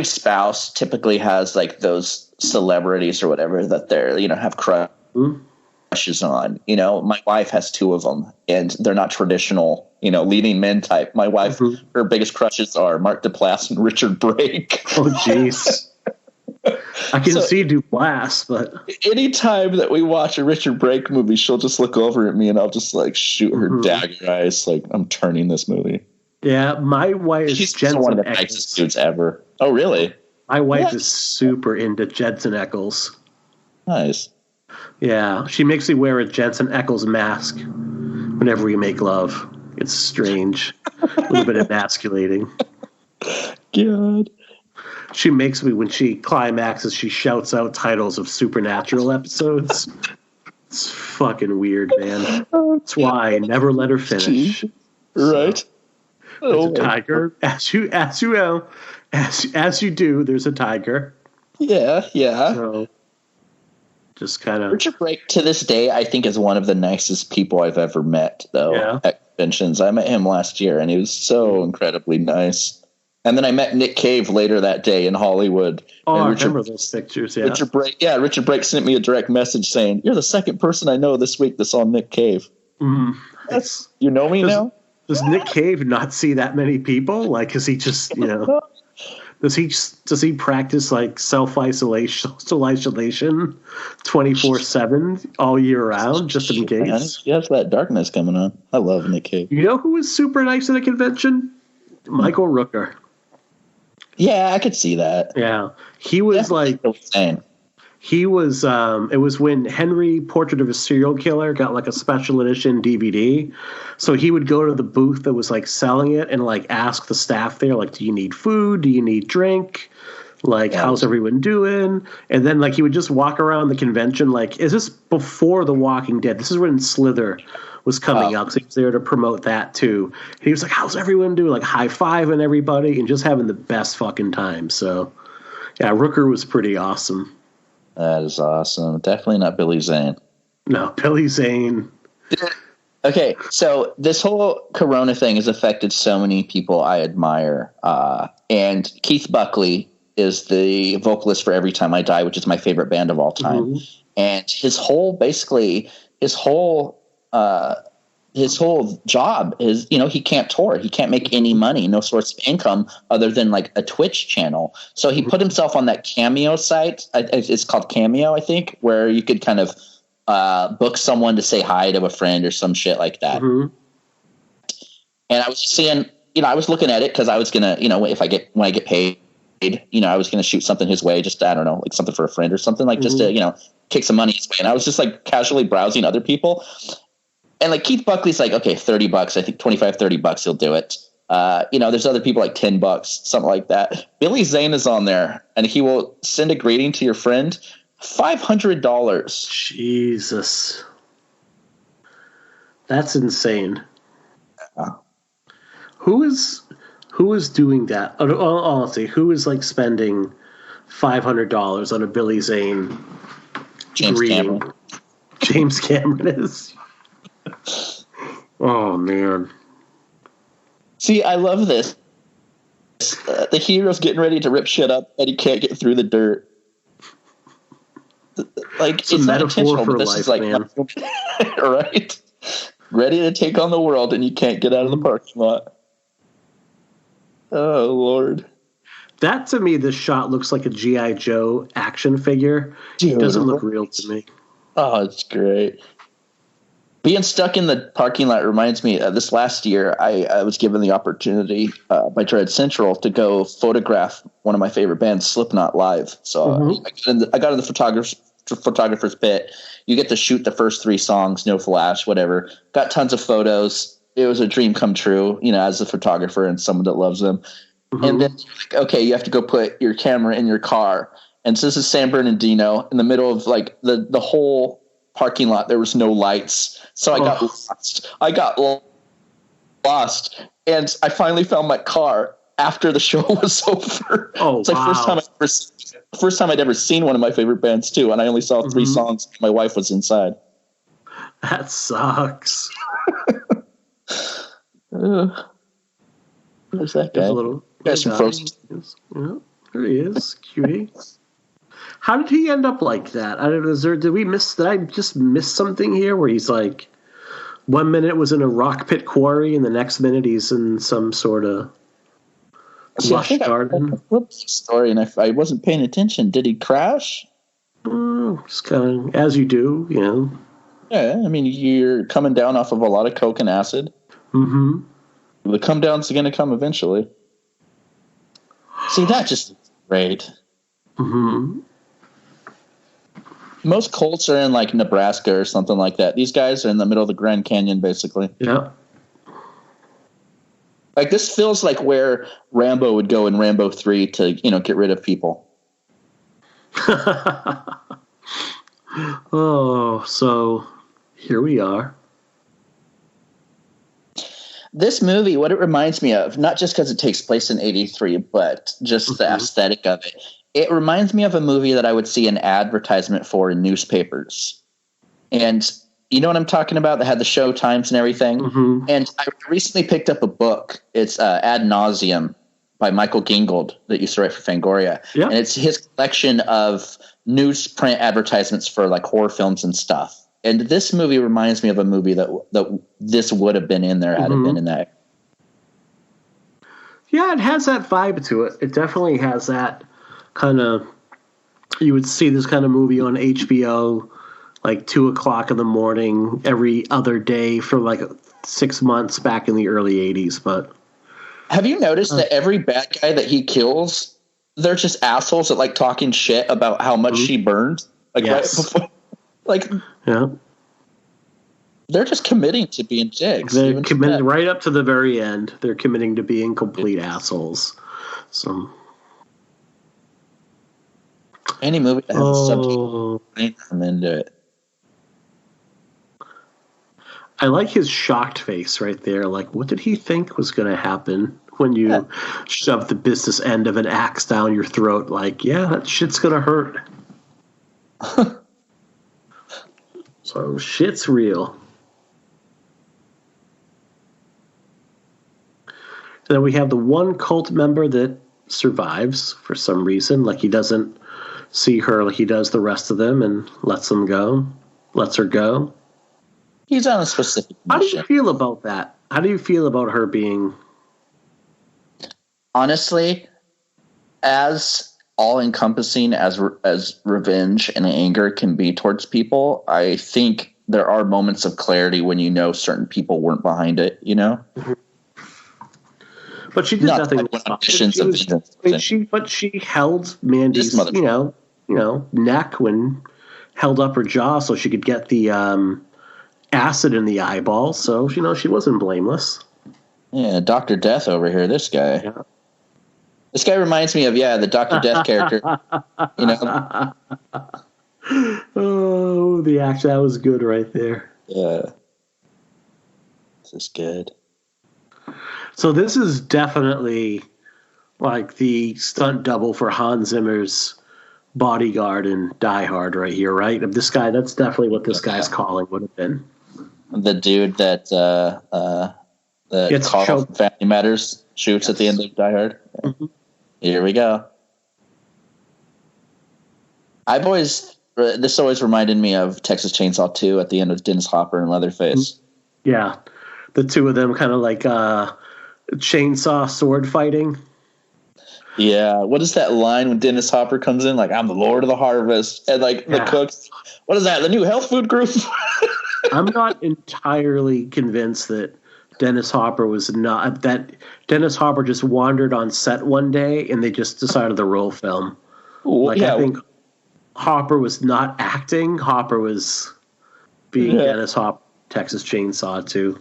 spouse typically has like those celebrities or whatever that they're, have crushes on. My wife has 2 of them, and they're not traditional, leading men type. My wife, her biggest crushes are Mark Duplass and Richard Brake. Oh, jeez. I can see Duplass, but anytime that we watch a Richard Brake movie, she'll just look over at me and I'll just like shoot her dagger eyes like I'm turning this movie. Yeah, my wife is Jensen one of the nicest dudes ever. Oh, really? My wife is super into Jensen Ackles. Nice. Yeah, she makes me wear a Jensen Ackles mask whenever we make love. It's strange. A little bit emasculating. God. She makes me, when she climaxes, she shouts out titles of Supernatural episodes. It's fucking weird, man. That's why I never let her finish. Right. There's a tiger. As you do, there's a tiger. Yeah. So, just kind of... Richard Brake, to this day, I think is one of the nicest people I've ever met, though, at conventions. I met him last year, and he was so incredibly nice. And then I met Nick Cave later that day in Hollywood. Oh, I remember those pictures, yeah. Richard Brake sent me a direct message saying, "You're the second person I know this week that saw Nick Cave." You know me now? Does Nick Cave not see that many people? Like, is he just, does he practice like self-isolation 24/7 all year round just in case? He has that darkness coming on. I love Nick Cave. You know who was super nice at a convention? Michael Rooker. Yeah, I could see that. Yeah. He was it was when Henry Portrait of a Serial Killer got like a special edition DVD. So he would go to the booth that was like selling it and like ask the staff there, like, do you need food? Do you need drink? Like, how's everyone doing? And then, like, he would just walk around the convention like, is this before The Walking Dead? This is when Slither was coming out, so he was there to promote that, too. And he was like, how's everyone doing? Like, high-fiving everybody and just having the best fucking time. So, yeah, Rooker was pretty awesome. That is awesome. Definitely not Billy Zane. No, Billy Zane. Okay, so this whole Corona thing has affected so many people I admire. And Keith Buckley is the vocalist for Every Time I Die, which is my favorite band of all time. Mm-hmm. And his whole job is, he can't tour. He can't make any money, no source of income other than like a Twitch channel. So he put himself on that Cameo site. It's called Cameo, I think, where you could kind of book someone to say hi to a friend or some shit like that. Mm-hmm. And I was seeing, I was looking at it because I was going to, when I get paid, I was going to shoot something his way, just, I don't know, like something for a friend or something, like just to, kick some money his way. And I was just like casually browsing other people. And like Keith Buckley's like, okay, $30, I think $25-$30 he'll do it. There's other people like $10, something like that. Billy Zane is on there and he will send a greeting to your friend. $500. Jesus. That's insane. Who is doing that? Honestly, who is like spending $500 on a Billy Zane greeting? James Cameron is. Oh man. See, I love this. The hero's getting ready to rip shit up and he can't get through the dirt. Like it's not intentional, but this is like, man. Right? Ready to take on the world and you can't get out of the parking lot. Oh Lord. That to me, this shot looks like a G.I. Joe action figure. It doesn't look real to me. Oh, it's great. Being stuck in the parking lot reminds me this last year, I was given the opportunity by Dread Central to go photograph one of my favorite bands, Slipknot, live. So I got in the photographer's pit. You get to shoot the first 3 songs, no flash, whatever. Got tons of photos. It was a dream come true, as a photographer and someone that loves them. Mm-hmm. And then, okay, you have to go put your camera in your car. And so this is San Bernardino in the middle of like the whole parking lot. There was no lights. So I got lost. And I finally found my car after the show was over. Oh, it's like first time I'd ever seen one of my favorite bands too. And I only saw 3 songs. My wife was inside. That sucks. Where's that guy? Got some frozen. Yeah, there he is. Cutie. How did he end up like that? I don't know. Did I just miss something here where he's like, 1 minute was in a rock pit quarry and the next minute he's in some sort of lush garden? Story, and I wasn't paying attention. Did he crash? Just kind of, as you do, Yeah, I mean, you're coming down off of a lot of coke and acid. Mm-hmm. The come down's going to come eventually. See, that just great. Mm-hmm. Most cults are in like Nebraska or something like that. These guys are in the middle of the Grand Canyon, basically. Yeah. Like this feels like where Rambo would go in Rambo 3 to, get rid of people. Oh, so here we are. This movie, what it reminds me of, not just because it takes place in 83, but just the aesthetic of it. It reminds me of a movie that I would see an advertisement for in newspapers. And you know what I'm talking about? That had the show times and everything. Mm-hmm. And I recently picked up a book. It's Ad Nauseum by Michael Gingold that used to write for Fangoria. Yep. And it's his collection of newsprint advertisements for like horror films and stuff. And this movie reminds me of a movie that this would have been in there had it been in that. Yeah, it has that vibe to it. It definitely has that kind of, you would see this kind of movie on HBO like 2:00 in the morning every other day for like 6 months back in the early 80s. But have you noticed that every bad guy that he kills, they're just assholes that like talking shit about how much she burned? Like right before, like they're just committing to being dicks. They're committing right up to the very end. They're committing to being complete assholes. So Any movie that has a Oh, subject, I'm into it. I like his shocked face right there. Like, what did he think was going to happen when you shove the business end of an axe down your throat? Like, yeah, that shit's going to hurt. So shit's real. And then we have the one cult member that survives for some reason. Like, he doesn't see her like he does the rest of them and lets her go. He's on a specific mission. How do you feel about that? How do you feel about her being... Honestly, as all-encompassing as revenge and anger can be towards people, I think there are moments of clarity when you know certain people weren't behind it, you know? But she did nothing. But she held Mandy's, neck when held up her jaw so she could get the acid in the eyeball. So, she wasn't blameless. Yeah, Dr. Death over here, this guy. Yeah. This guy reminds me of, the Dr. Death character. Oh, the action. That was good right there. Yeah. This is good. So this is definitely like the stunt double for Hans Zimmer's Bodyguard and Die Hard right here, right? This guy, that's definitely what this guy's calling would have been. The dude that call Family Matters shoots at the end of Die Hard. Mm-hmm. Here we go. This always reminded me of Texas Chainsaw 2 at the end of Dennis Hopper and Leatherface. Yeah. The two of them kind of like chainsaw sword fighting. Yeah. What is that line when Dennis Hopper comes in? Like, I'm the Lord of the Harvest. And like the cooks, what is that? The new health food group? I'm not entirely convinced that Dennis Hopper just wandered on set one day and they just decided to roll film. I think Hopper was not acting. Hopper was being Dennis Hopper, Texas Chainsaw 2.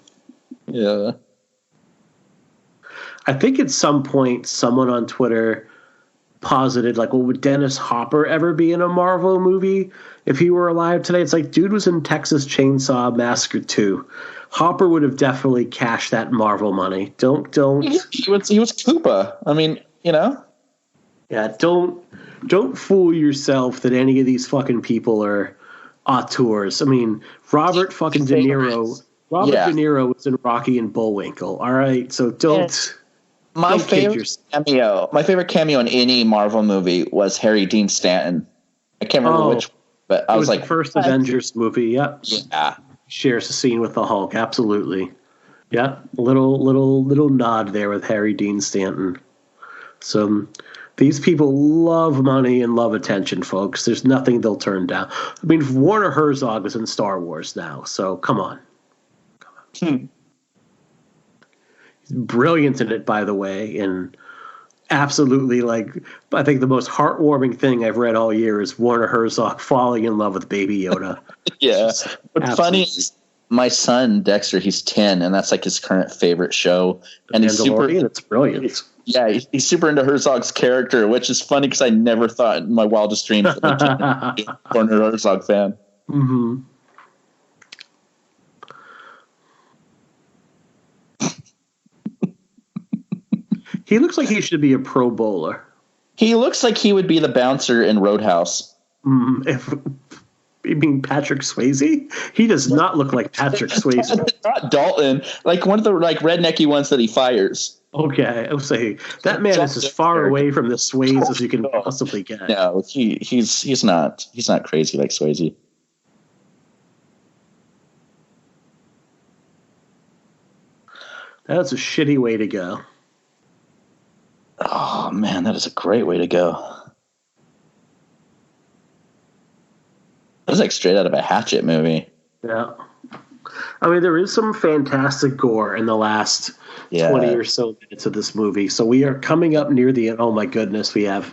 Yeah. I think at some point someone on Twitter posited, like, well, would Dennis Hopper ever be in a Marvel movie if he were alive today? It's like, dude was in Texas Chainsaw Massacre 2. Hopper would have definitely cashed that Marvel money. Don't. He was Koopa. I mean, Yeah, don't fool yourself that any of these fucking people are auteurs. I mean, Robert De Niro was in Rocky and Bullwinkle. All right, so don't. My favorite cameo in any Marvel movie was Harry Dean Stanton. I can't remember which, but I was like, the first Avengers movie. Yep. Yeah. Shares a scene with the Hulk. Absolutely. Yeah. Little nod there with Harry Dean Stanton. So these people love money and love attention, folks. There's nothing they'll turn down. I mean, Werner Herzog is in Star Wars now, so come on. He's brilliant in it, by the way, and absolutely, I think the most heartwarming thing I've read all year is Werner Herzog falling in love with Baby Yoda. Yeah. What's funny is my son, Dexter, he's 10, and that's like his current favorite show. And it's brilliant. Yeah, he's super into Herzog's character, which is funny because I never thought in my wildest dreams that I'd be a Werner Herzog fan. Mm-hmm. He looks like he should be a Pro Bowler. He looks like he would be the bouncer in Roadhouse. You mean Patrick Swayze? He does not look like Patrick Swayze. Not Dalton. Like one of the rednecky ones that he fires. Okay, I would say that man is as far away from the Swayze as you can possibly get. No, he's not crazy like Swayze. That's a shitty way to go. Oh man, that is a great way to go. That's like straight out of a Hatchet movie. Yeah. I mean, there is some fantastic gore in the last 20 or so minutes of this movie. So we are coming up near the end. Oh my goodness, we have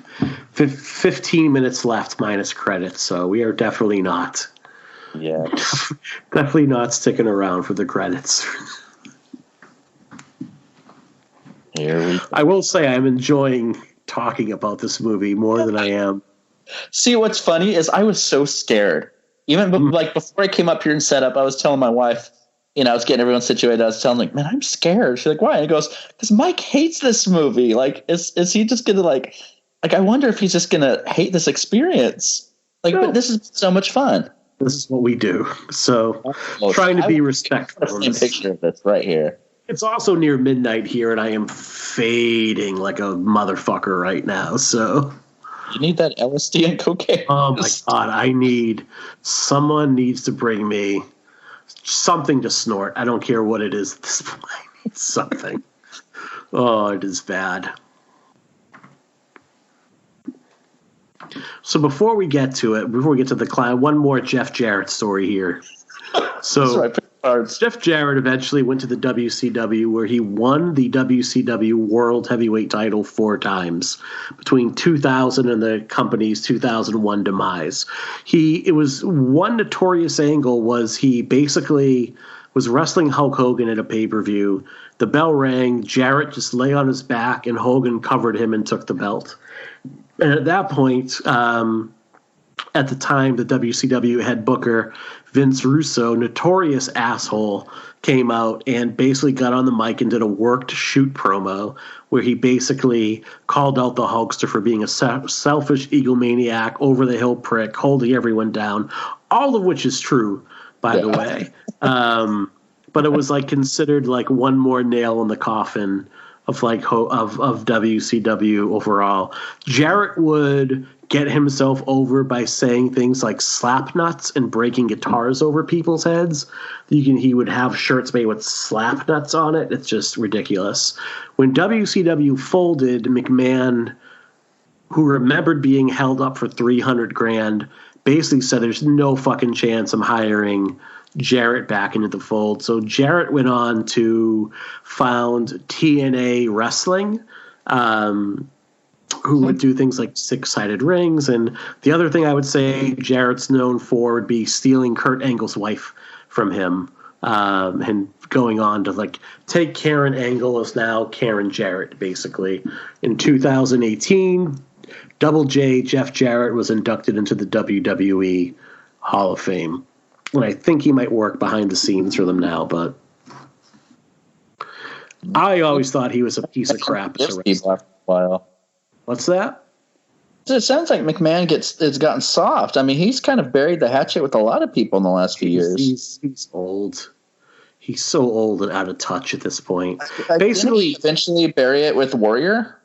15 minutes left minus credits. So we are definitely not. Yeah. Definitely not sticking around for the credits. Here we go. I will say I'm enjoying talking about this movie more than I am See, what's funny is I was so scared. Even like before I came up here and set up, I was telling my wife, I was getting everyone situated. I was telling like, man, I'm scared. She's like, why? And he goes, because Mike hates this movie. Like, is he just gonna like, I wonder if he's just gonna hate this experience. Like, but this is so much fun. This is what we do. So trying to be respectful. Same picture of this right here. It's also near midnight here, and I am fading like a motherfucker right now. So you need that LSD and cocaine. Oh my God! Someone needs to bring me something to snort. I don't care what it is at this point. I need something. Oh, it is bad. So before we get to the clown, one more Jeff Jarrett story here. So Jeff Jarrett eventually went to the WCW, where he won the WCW World Heavyweight title 4 times between 2000 and the company's 2001 demise. It was one notorious angle was he basically was wrestling Hulk Hogan at a pay-per-view. The bell rang, Jarrett just lay on his back, and Hogan covered him and took the belt. And at that point, at the time, the WCW head booker, Vince Russo, notorious asshole, came out and basically got on the mic and did a worked shoot promo where he basically called out the Hulkster for being a selfish egomaniac, over-the-hill prick, holding everyone down, all of which is true, by the way. But it was like considered like one more nail in the coffin of WCW overall. Jarrett would get himself over by saying things like slap nuts and breaking guitars over people's heads. He would have shirts made with slap nuts on it. It's just ridiculous. When WCW folded, McMahon, who remembered being held up for $300,000, basically said there's no fucking chance I'm hiring Jarrett back into the fold. So Jarrett went on to found TNA Wrestling, who would do things like 6-sided rings. And the other thing I would say Jarrett's known for would be stealing Kurt Angle's wife from him, and going on to like take Karen Angle as now Karen Jarrett, basically. In 2018, Double J Jeff Jarrett was inducted into the WWE Hall of Fame. And I think he might work behind the scenes for them now, but I always thought he was a piece of crap. After a while. What's that? It sounds like McMahon has gotten soft. I mean, he's kind of buried the hatchet with a lot of people in the last few years. He's old. He's so old and out of touch at this point. Basically, eventually bury it with Warrior.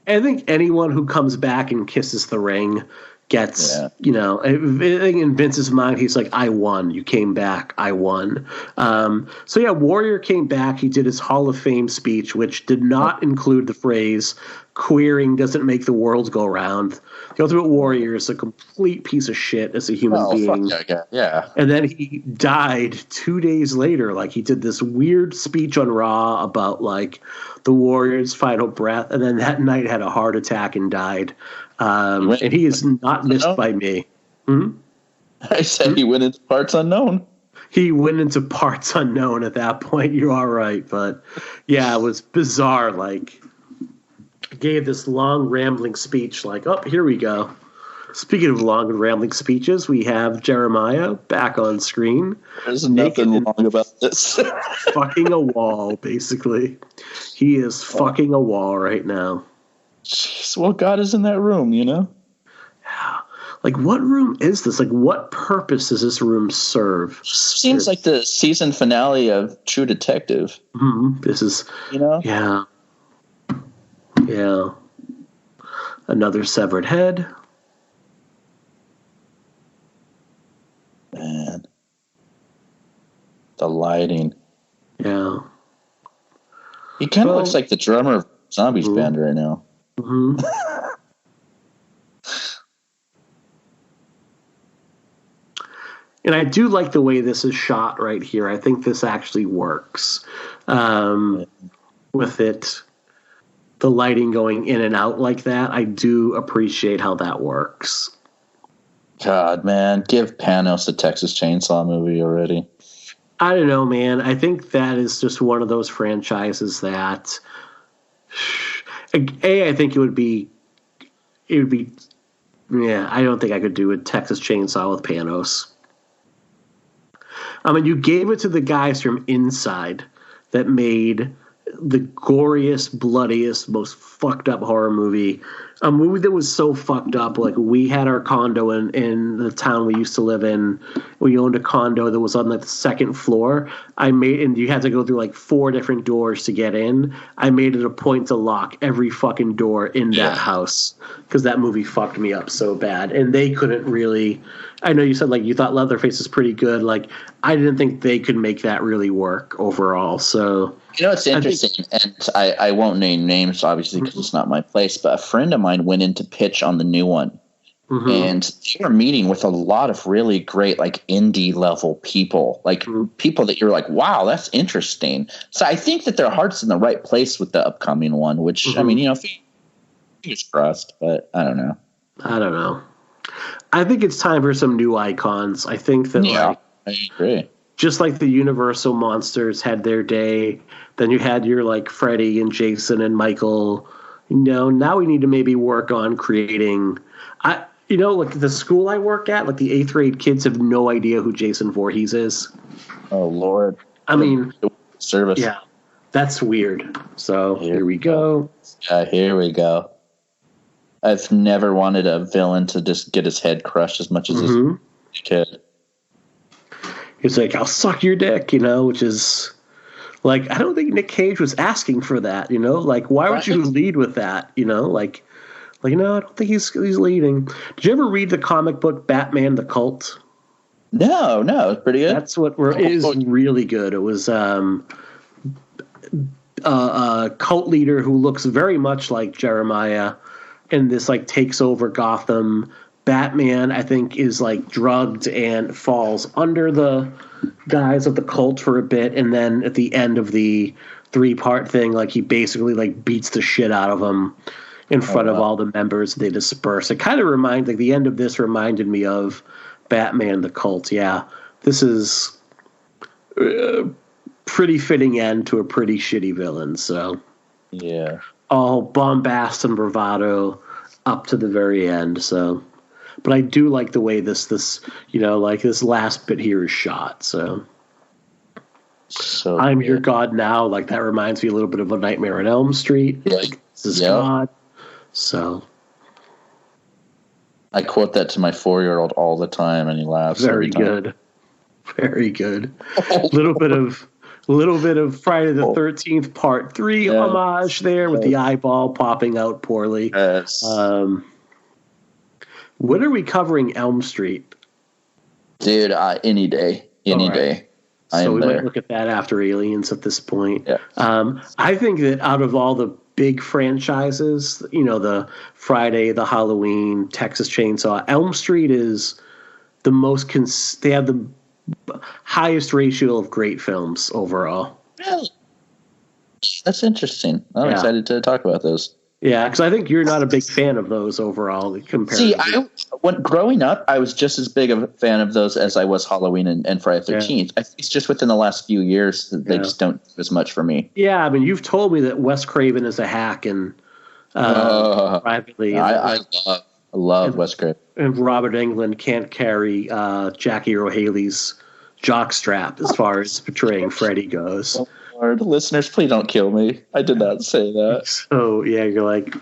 I think anyone who comes back and kisses the ring gets, in Vince's mind, he's like, I won. You came back. I won. Warrior came back. He did his Hall of Fame speech, which did not include the phrase, queering doesn't make the world go round. The Ultimate Warrior is a complete piece of shit as a human being. Yeah. And then he died 2 days later. Like, he did this weird speech on Raw about, like, the Warrior's final breath, and then that night had a heart attack and died. And he is not missed by me. I said he went into parts unknown. He went into parts unknown at that point. You are right. But, yeah, it was bizarre. Like, gave this long, rambling speech like, oh, here we go. Speaking of long and rambling speeches, we have Jeremiah back on screen. There's nothing long about this. Fucking a wall, basically. He is fucking a wall right now. Jeez, well, God is in that room, Yeah. Like, what room is this? Like, what purpose does this room serve? Seems like the season finale of True Detective. Mm-hmm. This is, Yeah. Yeah. Another severed head. Man. The lighting. Yeah. He kind of looks like the drummer of Zombies band right now. Mm-hmm. And I do like the way this is shot right here. I think this actually works. With it, the lighting going in and out like that, I do appreciate how that works. God, man, give Panos the Texas Chainsaw movie already. I don't know, man. I think that is just one of those franchises that, I think it would be Yeah, I don't think I could do a Texas Chainsaw with Panos. I mean, you gave it to the guys from Inside that made the goriest, bloodiest, most fucked up horror movie. A movie that was so fucked up. Like, we had our condo in the town we used to live in. We owned a condo that was on like the second floor. And you had to go through like 4 different doors to get in. I made it a point to lock every fucking door in that house because that movie fucked me up so bad. And they couldn't really. I know you said like you thought Leatherface is pretty good. Like, I didn't think they could make that really work overall. So. You know, it's interesting, and I won't name names, obviously, because it's not my place, but a friend of mine went in to pitch on the new one, and they were meeting with a lot of really great, like, indie-level people, like, people that you're like, wow, that's interesting. So I think that their heart's in the right place with the upcoming one, which, I mean, you know, fingers crossed, but I don't know. I think it's time for some new icons. I think that, I agree. Just like the Universal monsters had their day, then you had your like Freddy and Jason and Michael. You know, now we need to maybe work on creating. Like the school I work at, like the 8th grade kids have no idea who Jason Voorhees is. Oh Lord! I mean, service. Yeah, that's weird. So here we go. Yeah, here we go. I've never wanted a villain to just get his head crushed as much as this kid. He's like, I'll suck your dick, which is like, I don't think Nick Cage was asking for that, like, why would you lead with that? No, I don't think he's leading. Did you ever read the comic book Batman the Cult? No, it's pretty good. That's what it is really good. It was a cult leader who looks very much like Jeremiah, and this like takes over Gotham. Batman, I think, is like drugged and falls under the guise of the cult for a bit, and then at the end of the 3-part thing, like he basically like beats the shit out of them in front of all the members. They disperse. It kind of reminds, like the end of this reminded me of Batman the Cult. Yeah, this is a pretty fitting end to a pretty shitty villain. So yeah, all bombast and bravado up to the very end. So. But I do like the way this like this last bit here is shot. So I'm your God now. Like that reminds me a little bit of A Nightmare on Elm Street. Like this is God. So I quote that to my 4-year-old all the time, and he laughs. Very good. Very good. little bit of Friday the 13th Part 3 homage there with the eyeball popping out poorly. Yes. When are we covering Elm Street? Dude, any day. So we might look at that after Aliens at this point. Yeah. I think that out of all the big franchises, the Friday, the Halloween, Texas Chainsaw, Elm Street is the most they have the highest ratio of great films overall. Really? That's interesting. I'm excited to talk about those. Yeah, because I think you're not a big fan of those overall. See, when growing up, I was just as big of a fan of those as I was Halloween and Friday the 13th. I think it's just within the last few years that they just don't do as much for me. Yeah, I mean, you've told me that Wes Craven is a hack and privately. I love Wes Craven. And Robert Englund can't carry Jackie Earle Haley's jockstrap as far as portraying Freddy goes. Lord, listeners, please don't kill me. I did not say that. So, yeah, you're like,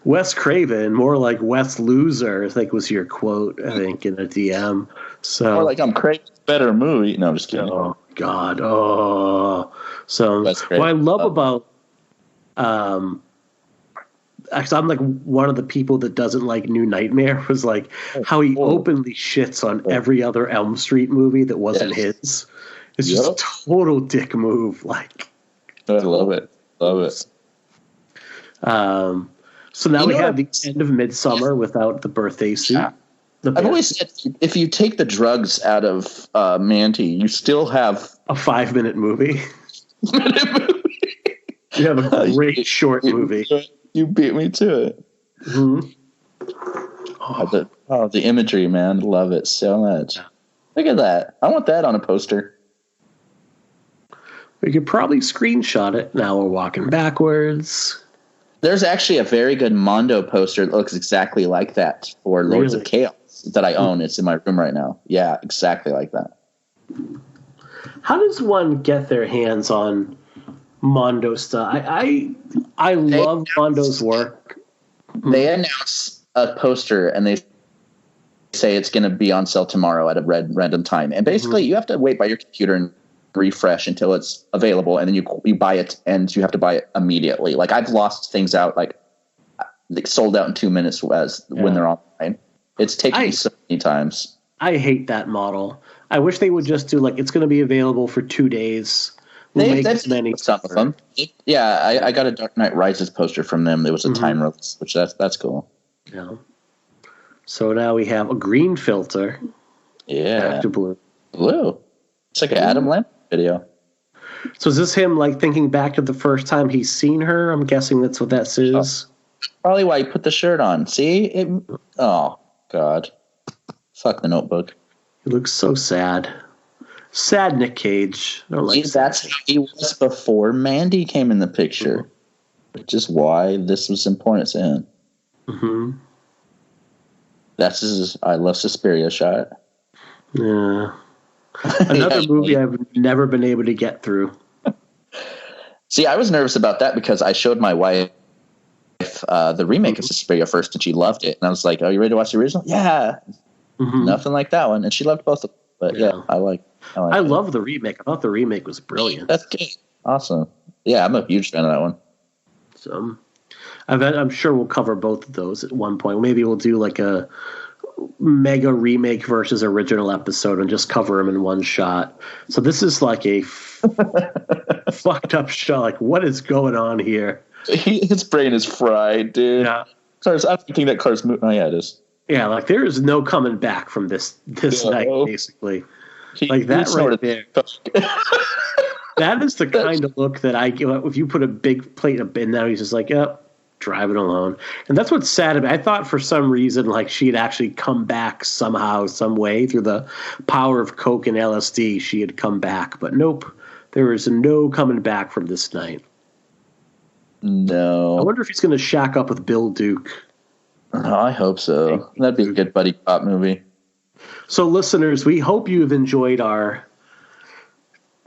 Wes Craven, more like Wes Loser, I think was your quote, I think, in a DM. So, more like I'm Craven's better movie. No, I'm just kidding. Oh, God. Oh. So, what I love about, actually, I'm like one of the people that doesn't like New Nightmare, was like how he openly shits on every other Elm Street movie that wasn't his. It's just a total dick move. Like, I love it. So now we have the end of Midsommar without the birthday suit. Yeah. I've always said if you take the drugs out of Mandy, you still have a 5-minute movie. You have a great short movie. You beat me to it. Mm-hmm. The imagery, man. Love it so much. Look at that. I want that on a poster. We could probably screenshot it. Now we're walking backwards. There's actually a very good Mondo poster that looks exactly like that for Lords of Chaos that I own. It's in my room right now. Yeah, exactly like that. How does one get their hands on Mondo stuff? I love Mondo's work. They announce a poster and they say it's going to be on sale tomorrow at a random time. And basically you have to wait by your computer and refresh until it's available. And then you buy it and you have to buy it immediately. Like I've lost things out, like sold out in 2 minutes when they're online. It's taken me so many times. I hate that model. I wish they would just do like, it's going to be available for 2 days. They've some of them. Yeah, I got a Dark Knight Rises poster from them. It was a time release, which that's cool. Yeah. So now we have a green filter. Yeah. Back to blue. Blue. It's like an Adam Lambert video. So is this him like thinking back to the first time he's seen her? I'm guessing that's what that is. Probably why he put the shirt on. See? Oh, God. Fuck The Notebook. He looks so sad. Sad Nick Cage. That's how he was before Mandy came in the picture. Which is why this was important to him. Mm-hmm. That's his I Love Suspiria shot. Yeah. Another movie I've never been able to get through. See, I was nervous about that because I showed my wife the remake of Suspiria first and she loved it. And I was like, are you ready to watch the original? Yeah. Nothing like that one. And she loved both of them. But yeah, I love the remake. I thought the remake was brilliant. That's good. Awesome. Yeah, I'm a huge fan of that one. So I'm sure we'll cover both of those at one point. Maybe we'll do like a mega remake versus original episode and just cover them in one shot. So this is like a fucked up shot. Like, what is going on here? His brain is fried, dude. Yeah. Cars, I don't think that car's moving. Oh, yeah, it is. Yeah, like there is no coming back from this night, basically. Like that right there. That is the kind of look that I give up. If you put a big plate of bin now, he's just like, yep, driving alone. And that's what's sad about it. I thought for some reason like she had actually come back somehow, some way through the power of Coke and LSD. She had come back, but nope. There is no coming back from this night. No. I wonder if he's going to shack up with Bill Duke. Oh, I hope so. That'd be a good buddy cop movie. So, listeners, we hope you've enjoyed our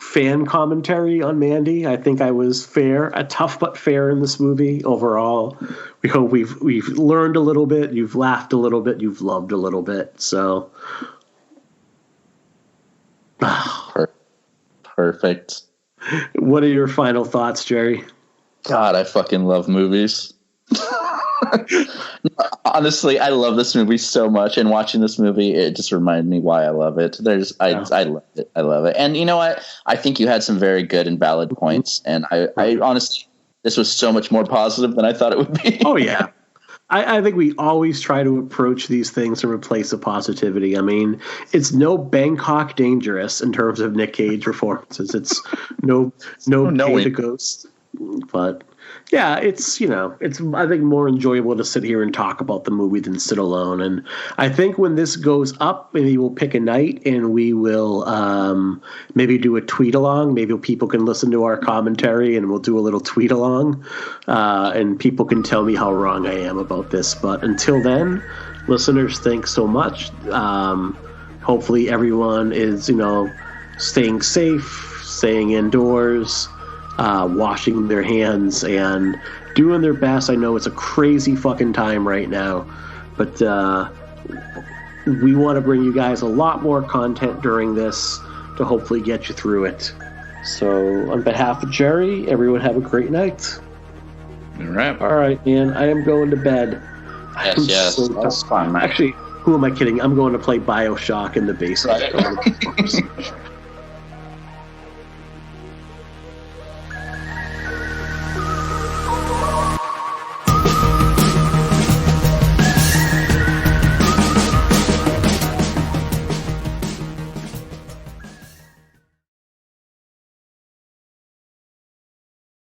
fan commentary on Mandy. I think I was fair, tough but fair in this movie overall. We hope we've learned a little bit, you've laughed a little bit, you've loved a little bit. So, perfect. What are your final thoughts, Jerry? God, I fucking love movies. Honestly, I love this movie so much, and watching this movie, it just reminded me why I love it. I love it. I love it. And you know what? I think you had some very good and valid points, and I honestly, this was so much more positive than I thought it would be. Oh, yeah. I think we always try to approach these things from a place of positivity. I mean, it's no Bangkok Dangerous in terms of Nick Cage performances. It's no Pay the Ghost. But yeah, it's I think more enjoyable to sit here and talk about the movie than sit alone. And I think when this goes up, maybe we'll pick a night and we will maybe do a tweet along. Maybe people can listen to our commentary and we'll do a little tweet along, and people can tell me how wrong I am about this. But until then, listeners, thanks so much. Hopefully everyone is staying safe, staying indoors, washing their hands and doing their best. I know it's a crazy fucking time right now, but we want to bring you guys a lot more content during this to hopefully get you through it. So on behalf of Jerry, everyone have a great night. All right, man. I am going to bed. Yes. That's fine, man. Actually, who am I kidding? I'm going to play BioShock in the basement. Right.